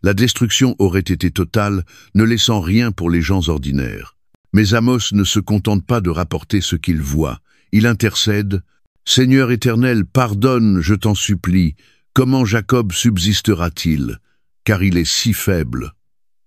La destruction aurait été totale, ne laissant rien pour les gens ordinaires. Mais Amos ne se contente pas de rapporter ce qu'il voit. Il intercède. « Seigneur éternel, pardonne, je t'en supplie. Comment Jacob subsistera-t-il? Car il est si faible. »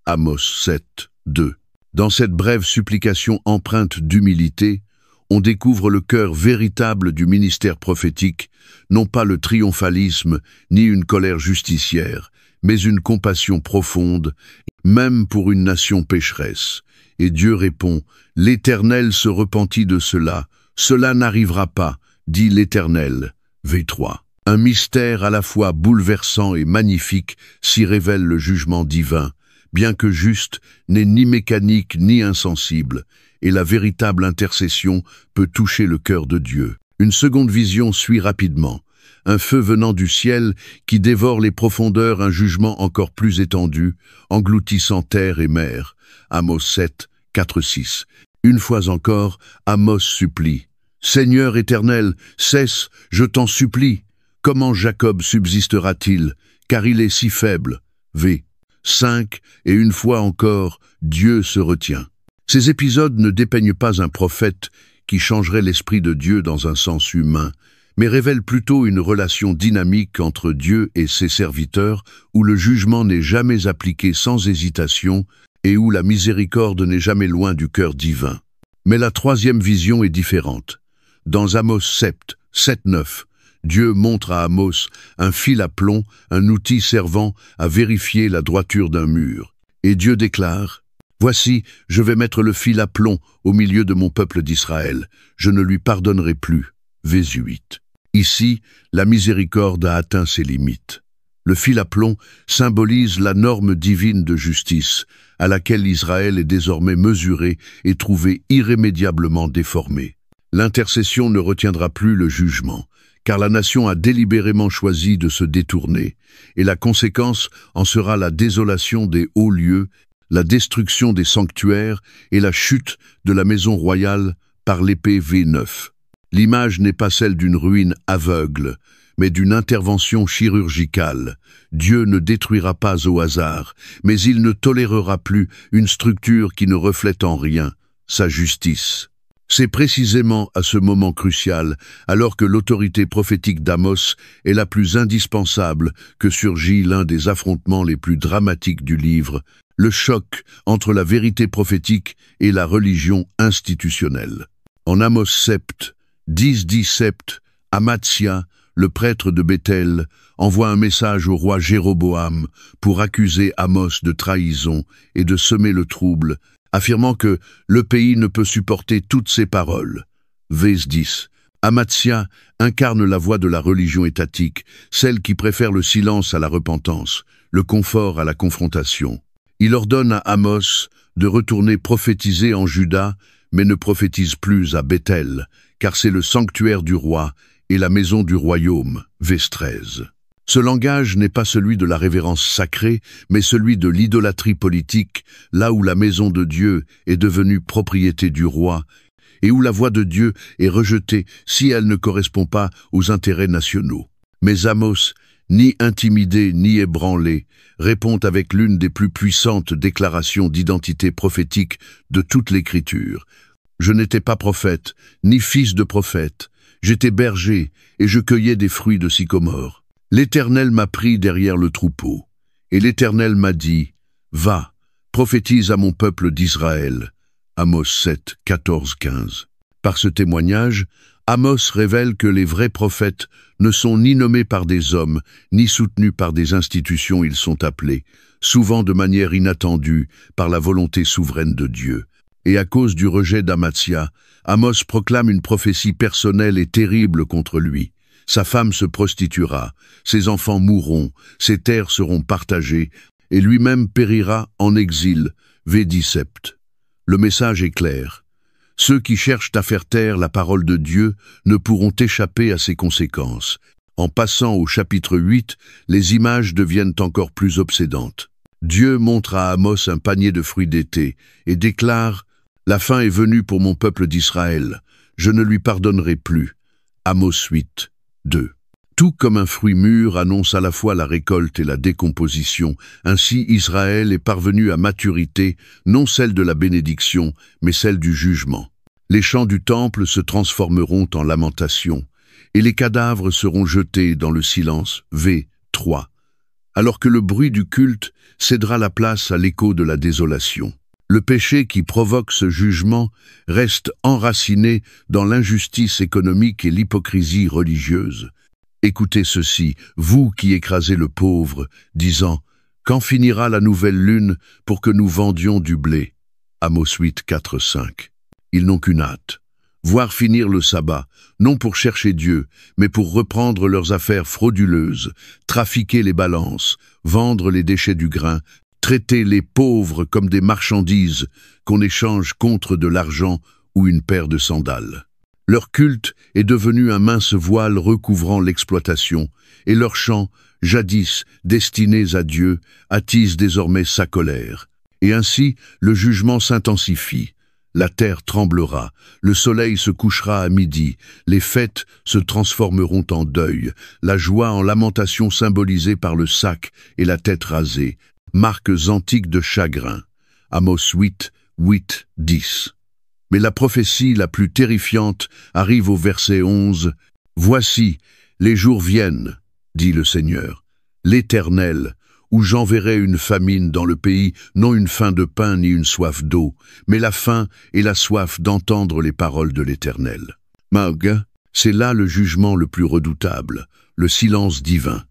Amos 7, 2. Dans cette brève supplication empreinte d'humilité, on découvre le cœur véritable du ministère prophétique, non pas le triomphalisme ni une colère justicière, mais une compassion profonde, même pour une nation pécheresse. Et Dieu répond, « L'Éternel se repentit de cela, cela n'arrivera pas, dit l'Éternel. » V3. Un mystère à la fois bouleversant et magnifique s'y révèle le jugement divin, bien que juste, n'est ni mécanique ni insensible, et la véritable intercession peut toucher le cœur de Dieu. Une seconde vision suit rapidement. Un feu venant du ciel qui dévore les profondeurs, un jugement encore plus étendu, engloutissant terre et mer. Amos 7, 4-6. Une fois encore, Amos supplie. « Seigneur éternel, cesse, je t'en supplie. Comment Jacob subsistera-t-il, car il est si faible ?» V. 5. Et une fois encore, Dieu se retient. Ces épisodes ne dépeignent pas un prophète qui changerait l'esprit de Dieu dans un sens humain, mais révèle plutôt une relation dynamique entre Dieu et ses serviteurs, où le jugement n'est jamais appliqué sans hésitation et où la miséricorde n'est jamais loin du cœur divin. Mais la troisième vision est différente. Dans Amos 7:9, Dieu montre à Amos un fil à plomb, un outil servant à vérifier la droiture d'un mur. Et Dieu déclare: « Voici, je vais mettre le fil à plomb au milieu de mon peuple d'Israël. Je ne lui pardonnerai plus. » Verset 8. Ici, la miséricorde a atteint ses limites. Le fil à plomb symbolise la norme divine de justice, à laquelle Israël est désormais mesuré et trouvé irrémédiablement déformé. L'intercession ne retiendra plus le jugement, car la nation a délibérément choisi de se détourner, et la conséquence en sera la désolation des hauts lieux, la destruction des sanctuaires et la chute de la maison royale par l'épée V9. L'image n'est pas celle d'une ruine aveugle, mais d'une intervention chirurgicale. Dieu ne détruira pas au hasard, mais il ne tolérera plus une structure qui ne reflète en rien sa justice. C'est précisément à ce moment crucial, alors que l'autorité prophétique d'Amos est la plus indispensable, que surgit l'un des affrontements les plus dramatiques du livre, le choc entre la vérité prophétique et la religion institutionnelle. En Amos 7:10, Amatsia, le prêtre de Béthel, envoie un message au roi Jéroboam pour accuser Amos de trahison et de semer le trouble, affirmant que le pays ne peut supporter toutes ces paroles. Verset 10. Amatsia incarne la voie de la religion étatique, celle qui préfère le silence à la repentance, le confort à la confrontation. Il ordonne à Amos de retourner prophétiser en Juda, mais ne prophétise plus à Béthel, car c'est le sanctuaire du roi et la maison du royaume. Verset 13. Ce langage n'est pas celui de la révérence sacrée, mais celui de l'idolâtrie politique, là où la maison de Dieu est devenue propriété du roi, et où la voix de Dieu est rejetée si elle ne correspond pas aux intérêts nationaux. Mais Amos, ni intimidé ni ébranlé, répond avec l'une des plus puissantes déclarations d'identité prophétique de toute l'Écriture. « Je n'étais pas prophète, ni fils de prophète. J'étais berger, et je cueillais des fruits de sycomore. L'Éternel m'a pris derrière le troupeau, et l'Éternel m'a dit, « Va, prophétise à mon peuple d'Israël. » Amos 7:14-15. Par ce témoignage, Amos révèle que les vrais prophètes ne sont ni nommés par des hommes, ni soutenus par des institutions. Ils sont appelés, souvent de manière inattendue, par la volonté souveraine de Dieu. Et à cause du rejet d'Amatsia, Amos proclame une prophétie personnelle et terrible contre lui. Sa femme se prostituera, ses enfants mourront, ses terres seront partagées, et lui-même périra en exil. Verset 17. Le message est clair. Ceux qui cherchent à faire taire la parole de Dieu ne pourront échapper à ses conséquences. En passant au chapitre 8, les images deviennent encore plus obsédantes. Dieu montre à Amos un panier de fruits d'été et déclare « La fin est venue pour mon peuple d'Israël, je ne lui pardonnerai plus. » Amos 8:2. Tout comme un fruit mûr annonce à la fois la récolte et la décomposition, ainsi Israël est parvenu à maturité, non celle de la bénédiction, mais celle du jugement. Les champs du temple se transformeront en lamentation, et les cadavres seront jetés dans le silence. Verset 3. Alors que le bruit du culte cédera la place à l'écho de la désolation. Le péché qui provoque ce jugement reste enraciné dans l'injustice économique et l'hypocrisie religieuse. Écoutez ceci, vous qui écrasez le pauvre, disant « Quand finira la nouvelle lune pour que nous vendions du blé ?» Amos 8:4-5. Ils n'ont qu'une hâte. Voir finir le sabbat, non pour chercher Dieu, mais pour reprendre leurs affaires frauduleuses, trafiquer les balances, vendre les déchets du grain, traiter les pauvres comme des marchandises qu'on échange contre de l'argent ou une paire de sandales. Leur culte est devenu un mince voile recouvrant l'exploitation, et leurs chants, jadis destinés à Dieu, attisent désormais sa colère. Et ainsi, le jugement s'intensifie. La terre tremblera, le soleil se couchera à midi, les fêtes se transformeront en deuil, la joie en lamentation symbolisée par le sac et la tête rasée, marques antiques de chagrin. Amos 8:10. Mais la prophétie la plus terrifiante arrive au verset 11. « Voici, les jours viennent, dit le Seigneur, l'Éternel, où j'enverrai une famine dans le pays, non une faim de pain ni une soif d'eau, mais la faim et la soif d'entendre les paroles de l'Éternel. Mag, c'est là le jugement le plus redoutable, le silence divin.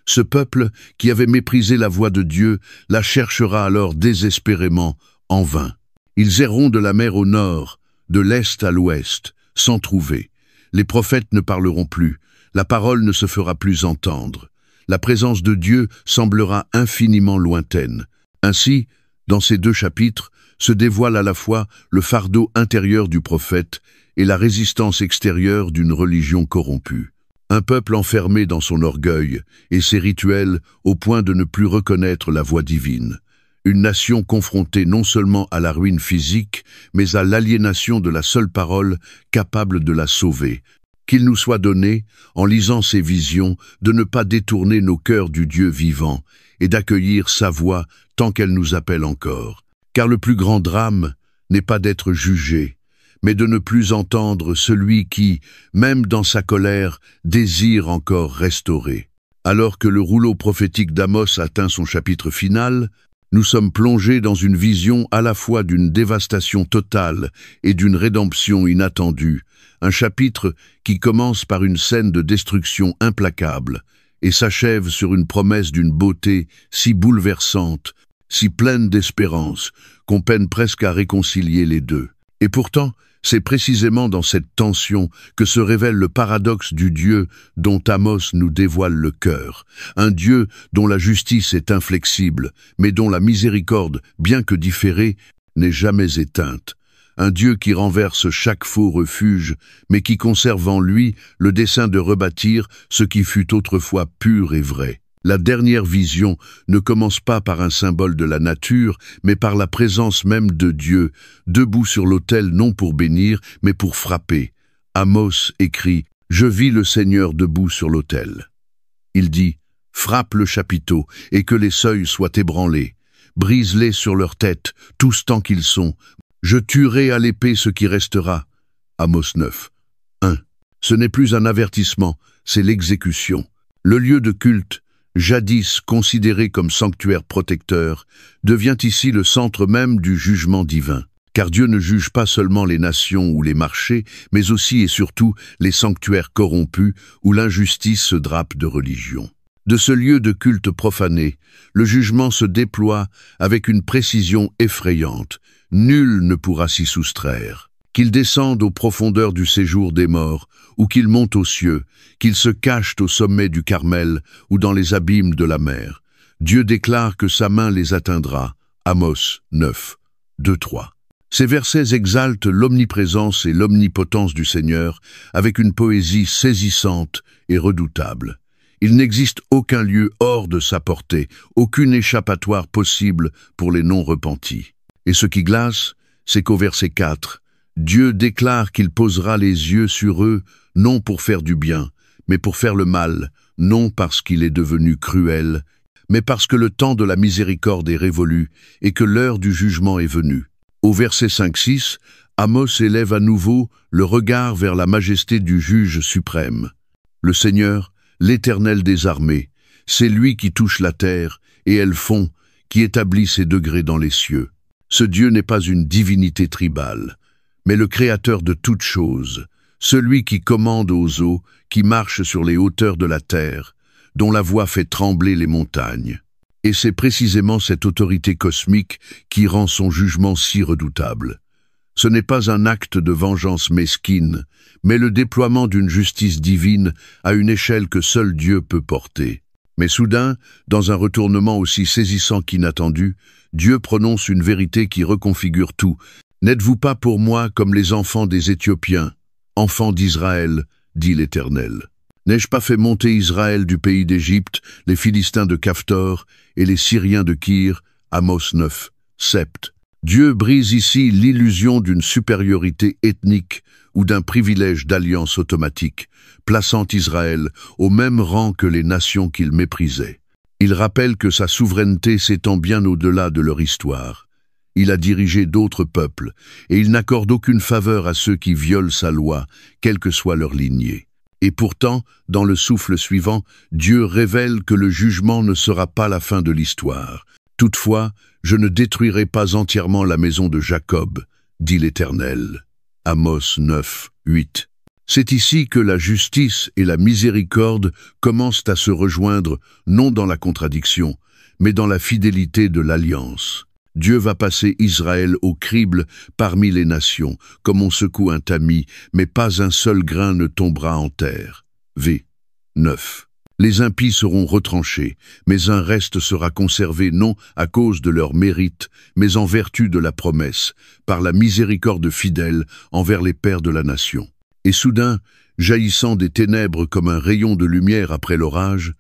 Ce peuple, qui avait méprisé la voix de Dieu, la cherchera alors désespérément, en vain. Ils erreront de la mer au nord, de l'est à l'ouest, sans trouver. Les prophètes ne parleront plus, la parole ne se fera plus entendre. La présence de Dieu semblera infiniment lointaine. Ainsi, dans ces 2 chapitres, se dévoile à la fois le fardeau intérieur du prophète et la résistance extérieure d'une religion corrompue. Un peuple enfermé dans son orgueil et ses rituels au point de ne plus reconnaître la voix divine. Une nation confrontée non seulement à la ruine physique, mais à l'aliénation de la seule parole capable de la sauver. Qu'il nous soit donné, en lisant ces visions, de ne pas détourner nos cœurs du Dieu vivant et d'accueillir sa voix tant qu'elle nous appelle encore. Car le plus grand drame n'est pas d'être jugé, mais de ne plus entendre celui qui, même dans sa colère, désire encore restaurer. Alors que le rouleau prophétique d'Amos atteint son chapitre final, nous sommes plongés dans une vision à la fois d'une dévastation totale et d'une rédemption inattendue, un chapitre qui commence par une scène de destruction implacable et s'achève sur une promesse d'une beauté si bouleversante, si pleine d'espérance, qu'on peine presque à réconcilier les deux. Et pourtant, c'est précisément dans cette tension que se révèle le paradoxe du Dieu dont Amos nous dévoile le cœur. Un Dieu dont la justice est inflexible, mais dont la miséricorde, bien que différée, n'est jamais éteinte. Un Dieu qui renverse chaque faux refuge, mais qui conserve en lui le dessein de rebâtir ce qui fut autrefois pur et vrai. La dernière vision ne commence pas par un symbole de la nature, mais par la présence même de Dieu, debout sur l'autel non pour bénir, mais pour frapper. Amos écrit « Je vis le Seigneur debout sur l'autel ». Il dit « Frappe le chapiteau, et que les seuils soient ébranlés. Brise-les sur leur tête, tous tant qu'ils sont. Je tuerai à l'épée ce qui restera. » Amos 9, 1. Ce n'est plus un avertissement, c'est l'exécution. Le lieu de culte, jadis considéré comme sanctuaire protecteur, devient ici le centre même du jugement divin. Car Dieu ne juge pas seulement les nations ou les marchés, mais aussi et surtout les sanctuaires corrompus où l'injustice se drape de religion. De ce lieu de culte profané, le jugement se déploie avec une précision effrayante. Nul ne pourra s'y soustraire. Qu'il descende aux profondeurs du séjour des morts, ou qu'il monte aux cieux, qu'il se cache au sommet du Carmel ou dans les abîmes de la mer. Dieu déclare que sa main les atteindra. Amos 9, 2-3. Ces versets exaltent l'omniprésence et l'omnipotence du Seigneur avec une poésie saisissante et redoutable. Il n'existe aucun lieu hors de sa portée, aucune échappatoire possible pour les non-repentis. Et ce qui glace, c'est qu'au verset 4, Dieu déclare qu'il posera les yeux sur eux, non pour faire du bien, mais pour faire le mal, non parce qu'il est devenu cruel, mais parce que le temps de la miséricorde est révolu et que l'heure du jugement est venue. Au verset 5-6, Amos élève à nouveau le regard vers la majesté du juge suprême. Le Seigneur, l'Éternel des armées, c'est lui qui touche la terre et elle fond, qui établit ses degrés dans les cieux. Ce Dieu n'est pas une divinité tribale, mais le Créateur de toutes choses, celui qui commande aux eaux, qui marche sur les hauteurs de la terre, dont la voix fait trembler les montagnes. Et c'est précisément cette autorité cosmique qui rend son jugement si redoutable. Ce n'est pas un acte de vengeance mesquine, mais le déploiement d'une justice divine à une échelle que seul Dieu peut porter. Mais soudain, dans un retournement aussi saisissant qu'inattendu, Dieu prononce une vérité qui reconfigure tout. « N'êtes-vous pas pour moi comme les enfants des Éthiopiens, enfants d'Israël, dit l'Éternel. N'ai-je pas fait monter Israël du pays d'Égypte, les Philistins de Caphtor et les Syriens de Kyr, Amos 9, sept. Dieu brise ici l'illusion d'une supériorité ethnique ou d'un privilège d'alliance automatique, plaçant Israël au même rang que les nations qu'il méprisait. Il rappelle que sa souveraineté s'étend bien au-delà de leur histoire. Il a dirigé d'autres peuples, et il n'accorde aucune faveur à ceux qui violent sa loi, quelle que soit leur lignée. Et pourtant, dans le souffle suivant, Dieu révèle que le jugement ne sera pas la fin de l'histoire. Toutefois, je ne détruirai pas entièrement la maison de Jacob, dit l'Éternel. Amos 9, 8. C'est ici que la justice et la miséricorde commencent à se rejoindre, non dans la contradiction, mais dans la fidélité de l'alliance. Dieu va passer Israël au crible parmi les nations, comme on secoue un tamis, mais pas un seul grain ne tombera en terre. V. 9. Les impies seront retranchés, mais un reste sera conservé non à cause de leur mérite, mais en vertu de la promesse, par la miséricorde fidèle envers les pères de la nation. Et soudain, jaillissant des ténèbres comme un rayon de lumière après l'orage,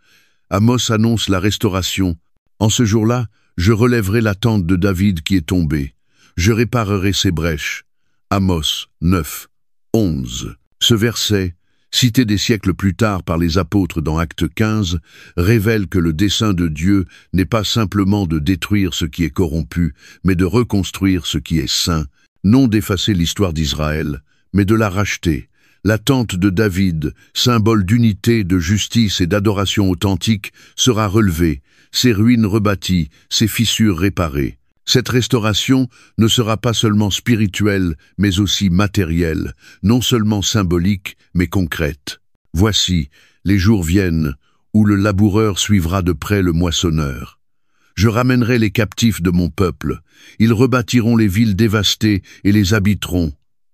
Amos annonce la restauration. En ce jour-là, je relèverai la tente de David qui est tombée. Je réparerai ses brèches. Amos 9, 11. Ce verset, cité des siècles plus tard par les apôtres dans Acte 15, révèle que le dessein de Dieu n'est pas simplement de détruire ce qui est corrompu, mais de reconstruire ce qui est saint, non d'effacer l'histoire d'Israël, mais de la racheter. La tente de David, symbole d'unité, de justice et d'adoration authentique, sera relevée, ses ruines rebâties, ses fissures réparées. Cette restauration ne sera pas seulement spirituelle, mais aussi matérielle, non seulement symbolique, mais concrète. Voici, les jours viennent, où le laboureur suivra de près le moissonneur. Je ramènerai les captifs de mon peuple. Ils rebâtiront les villes dévastées et les habiteront.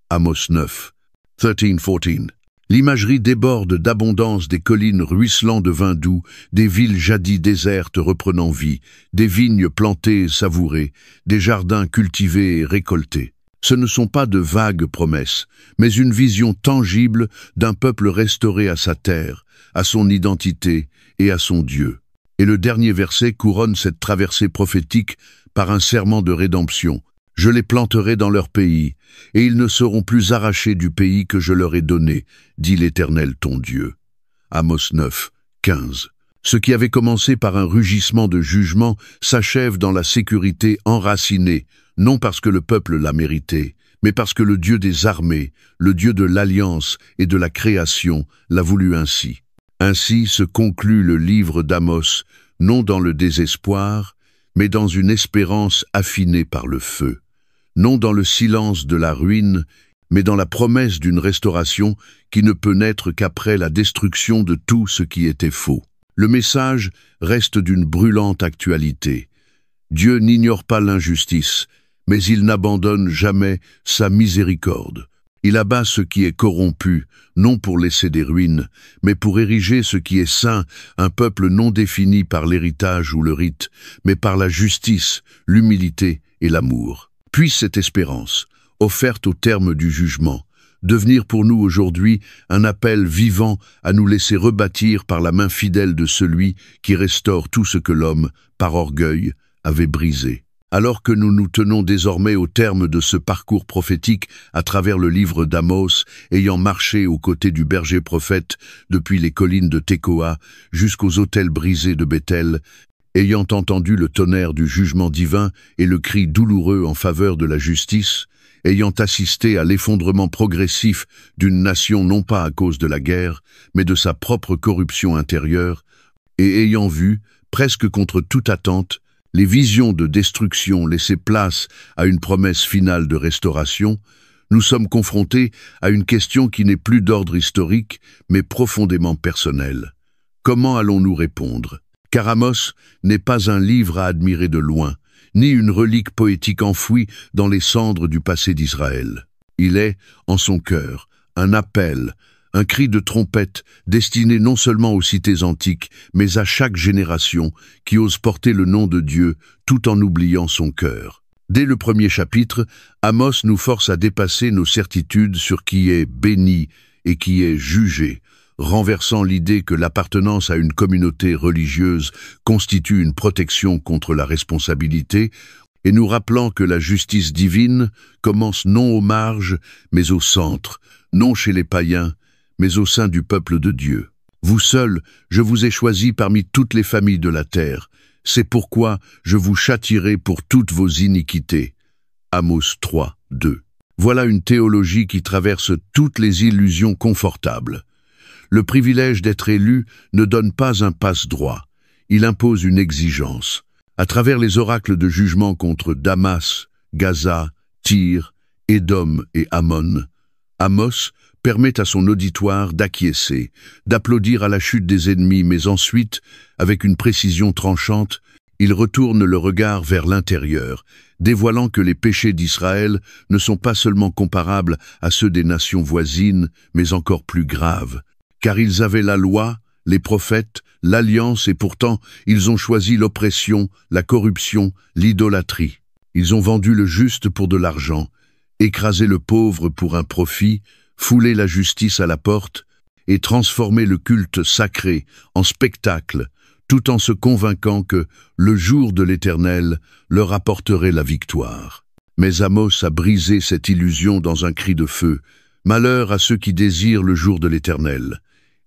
Amos 9, 13-14. L'imagerie déborde d'abondance des collines ruisselant de vin doux, des villes jadis désertes reprenant vie, des vignes plantées et savourées, des jardins cultivés et récoltés. Ce ne sont pas de vagues promesses, mais une vision tangible d'un peuple restauré à sa terre, à son identité et à son Dieu. Et le dernier verset couronne cette traversée prophétique par un serment de rédemption. Je les planterai dans leur pays, et ils ne seront plus arrachés du pays que je leur ai donné, dit l'Éternel ton Dieu. Amos 9, 15. Ce qui avait commencé par un rugissement de jugement s'achève dans la sécurité enracinée, non parce que le peuple l'a mérité, mais parce que le Dieu des armées, le Dieu de l'alliance et de la création, l'a voulu ainsi. Ainsi se conclut le livre d'Amos, non dans le désespoir, mais dans une espérance affinée par le feu. Non dans le silence de la ruine, mais dans la promesse d'une restauration qui ne peut naître qu'après la destruction de tout ce qui était faux. Le message reste d'une brûlante actualité. Dieu n'ignore pas l'injustice, mais il n'abandonne jamais sa miséricorde. Il abat ce qui est corrompu, non pour laisser des ruines, mais pour ériger ce qui est saint, un peuple non défini par l'héritage ou le rite, mais par la justice, l'humilité et l'amour. Puisse cette espérance, offerte au terme du jugement, devenir pour nous aujourd'hui un appel vivant à nous laisser rebâtir par la main fidèle de celui qui restaure tout ce que l'homme, par orgueil, avait brisé. Alors que nous nous tenons désormais au terme de ce parcours prophétique à travers le livre d'Amos, ayant marché aux côtés du berger prophète depuis les collines de Tekoa jusqu'aux autels brisés de Béthel, ayant entendu le tonnerre du jugement divin et le cri douloureux en faveur de la justice, ayant assisté à l'effondrement progressif d'une nation non pas à cause de la guerre, mais de sa propre corruption intérieure, et ayant vu, presque contre toute attente, les visions de destruction laisser place à une promesse finale de restauration, nous sommes confrontés à une question qui n'est plus d'ordre historique, mais profondément personnelle. Comment allons-nous répondre ? Car Amos n'est pas un livre à admirer de loin, ni une relique poétique enfouie dans les cendres du passé d'Israël. Il est, en son cœur, un appel, un cri de trompette destiné non seulement aux cités antiques, mais à chaque génération qui ose porter le nom de Dieu tout en oubliant son cœur. Dès le premier chapitre, Amos nous force à dépasser nos certitudes sur qui est béni et qui est jugé, renversant l'idée que l'appartenance à une communauté religieuse constitue une protection contre la responsabilité, et nous rappelant que la justice divine commence non aux marges, mais au centre, non chez les païens, mais au sein du peuple de Dieu. Vous seuls, je vous ai choisi parmi toutes les familles de la terre. C'est pourquoi je vous châtierai pour toutes vos iniquités. Amos 3, 2. Voilà une théologie qui traverse toutes les illusions confortables. Le privilège d'être élu ne donne pas un passe-droit. Il impose une exigence. À travers les oracles de jugement contre Damas, Gaza, Tyr, Édom et Ammon, Amos permet à son auditoire d'acquiescer, d'applaudir à la chute des ennemis, mais ensuite, avec une précision tranchante, il retourne le regard vers l'intérieur, dévoilant que les péchés d'Israël ne sont pas seulement comparables à ceux des nations voisines, mais encore plus graves. Car ils avaient la loi, les prophètes, l'alliance, et pourtant ils ont choisi l'oppression, la corruption, l'idolâtrie. Ils ont vendu le juste pour de l'argent, écrasé le pauvre pour un profit, foulé la justice à la porte et transformé le culte sacré en spectacle, tout en se convainquant que le jour de l'Éternel leur apporterait la victoire. Mais Amos a brisé cette illusion dans un cri de feu. Malheur à ceux qui désirent le jour de l'Éternel.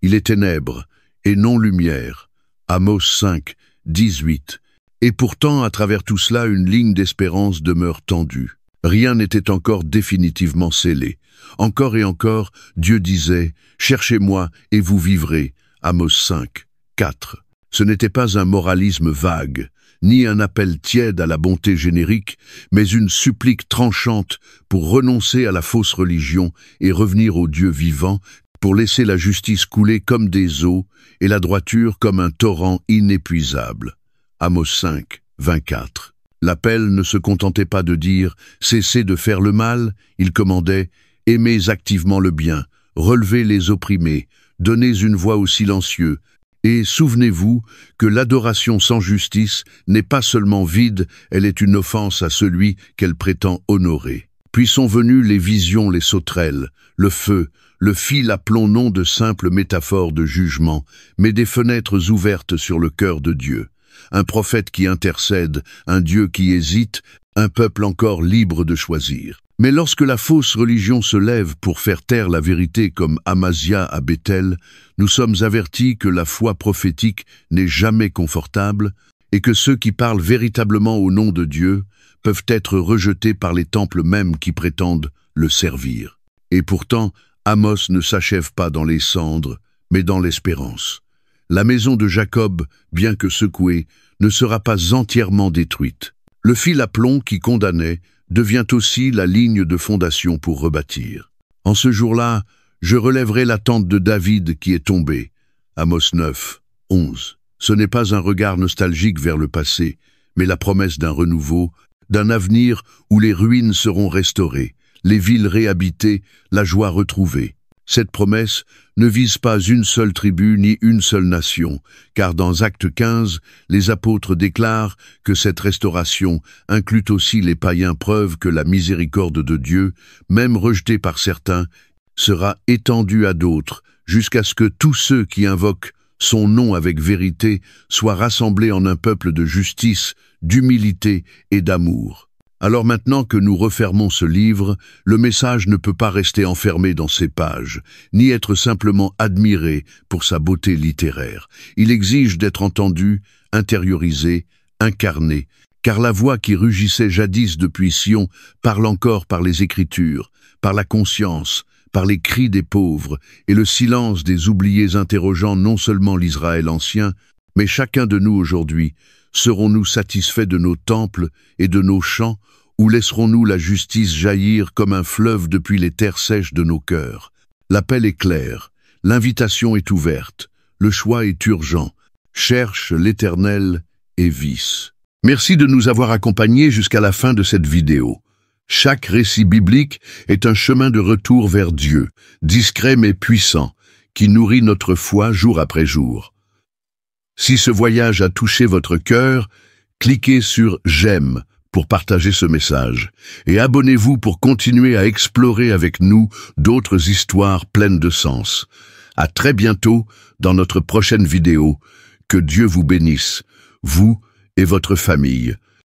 Il est ténèbres et non lumière. Amos 5, 18. Et pourtant, à travers tout cela, une ligne d'espérance demeure tendue. Rien n'était encore définitivement scellé. Encore et encore, Dieu disait « Cherchez-moi et vous vivrez » Amos 5, 4. Ce n'était pas un moralisme vague, ni un appel tiède à la bonté générique, mais une supplique tranchante pour renoncer à la fausse religion et revenir au Dieu vivant, pour laisser la justice couler comme des eaux et la droiture comme un torrent inépuisable. Amos 5, 24. L'appel ne se contentait pas de dire « Cessez de faire le mal », il commandait « Aimez activement le bien, relevez les opprimés, donnez une voix aux silencieux, et souvenez-vous que l'adoration sans justice n'est pas seulement vide, elle est une offense à celui qu'elle prétend honorer. » Puis sont venues les visions, les sauterelles, le feu, le fil à plomb, non de simples métaphores de jugement, mais des fenêtres ouvertes sur le cœur de Dieu. Un prophète qui intercède, un Dieu qui hésite, un peuple encore libre de choisir. Mais lorsque la fausse religion se lève pour faire taire la vérité comme Amazia à Béthel, nous sommes avertis que la foi prophétique n'est jamais confortable et que ceux qui parlent véritablement au nom de Dieu peuvent être rejetés par les temples mêmes qui prétendent le servir. Et pourtant, Amos ne s'achève pas dans les cendres, mais dans l'espérance. La maison de Jacob, bien que secouée, ne sera pas entièrement détruite. Le fil à plomb qui condamnait devient aussi la ligne de fondation pour rebâtir. En ce jour-là, je relèverai la tente de David qui est tombée. Amos 9, 11. Ce n'est pas un regard nostalgique vers le passé, mais la promesse d'un renouveau, d'un avenir où les ruines seront restaurées, les villes réhabitées, la joie retrouvée. Cette promesse ne vise pas une seule tribu ni une seule nation, car dans Actes 15, les apôtres déclarent que cette restauration inclut aussi les païens, preuve que la miséricorde de Dieu, même rejetée par certains, sera étendue à d'autres, jusqu'à ce que tous ceux qui invoquent son nom avec vérité soient rassemblés en un peuple de justice, d'humilité et d'amour. Alors maintenant que nous refermons ce livre, le message ne peut pas rester enfermé dans ces pages, ni être simplement admiré pour sa beauté littéraire. Il exige d'être entendu, intériorisé, incarné, car la voix qui rugissait jadis depuis Sion parle encore par les Écritures, par la conscience, par les cris des pauvres et le silence des oubliés interrogeant non seulement l'Israël ancien, mais chacun de nous aujourd'hui. Serons-nous satisfaits de nos temples et de nos champs, ou laisserons-nous la justice jaillir comme un fleuve depuis les terres sèches de nos cœurs? L'appel est clair, l'invitation est ouverte, le choix est urgent. Cherche l'Éternel et vis. Merci de nous avoir accompagnés jusqu'à la fin de cette vidéo. Chaque récit biblique est un chemin de retour vers Dieu, discret mais puissant, qui nourrit notre foi jour après jour. Si ce voyage a touché votre cœur, cliquez sur « J'aime » pour partager ce message et abonnez-vous pour continuer à explorer avec nous d'autres histoires pleines de sens. À très bientôt dans notre prochaine vidéo. Que Dieu vous bénisse, vous et votre famille.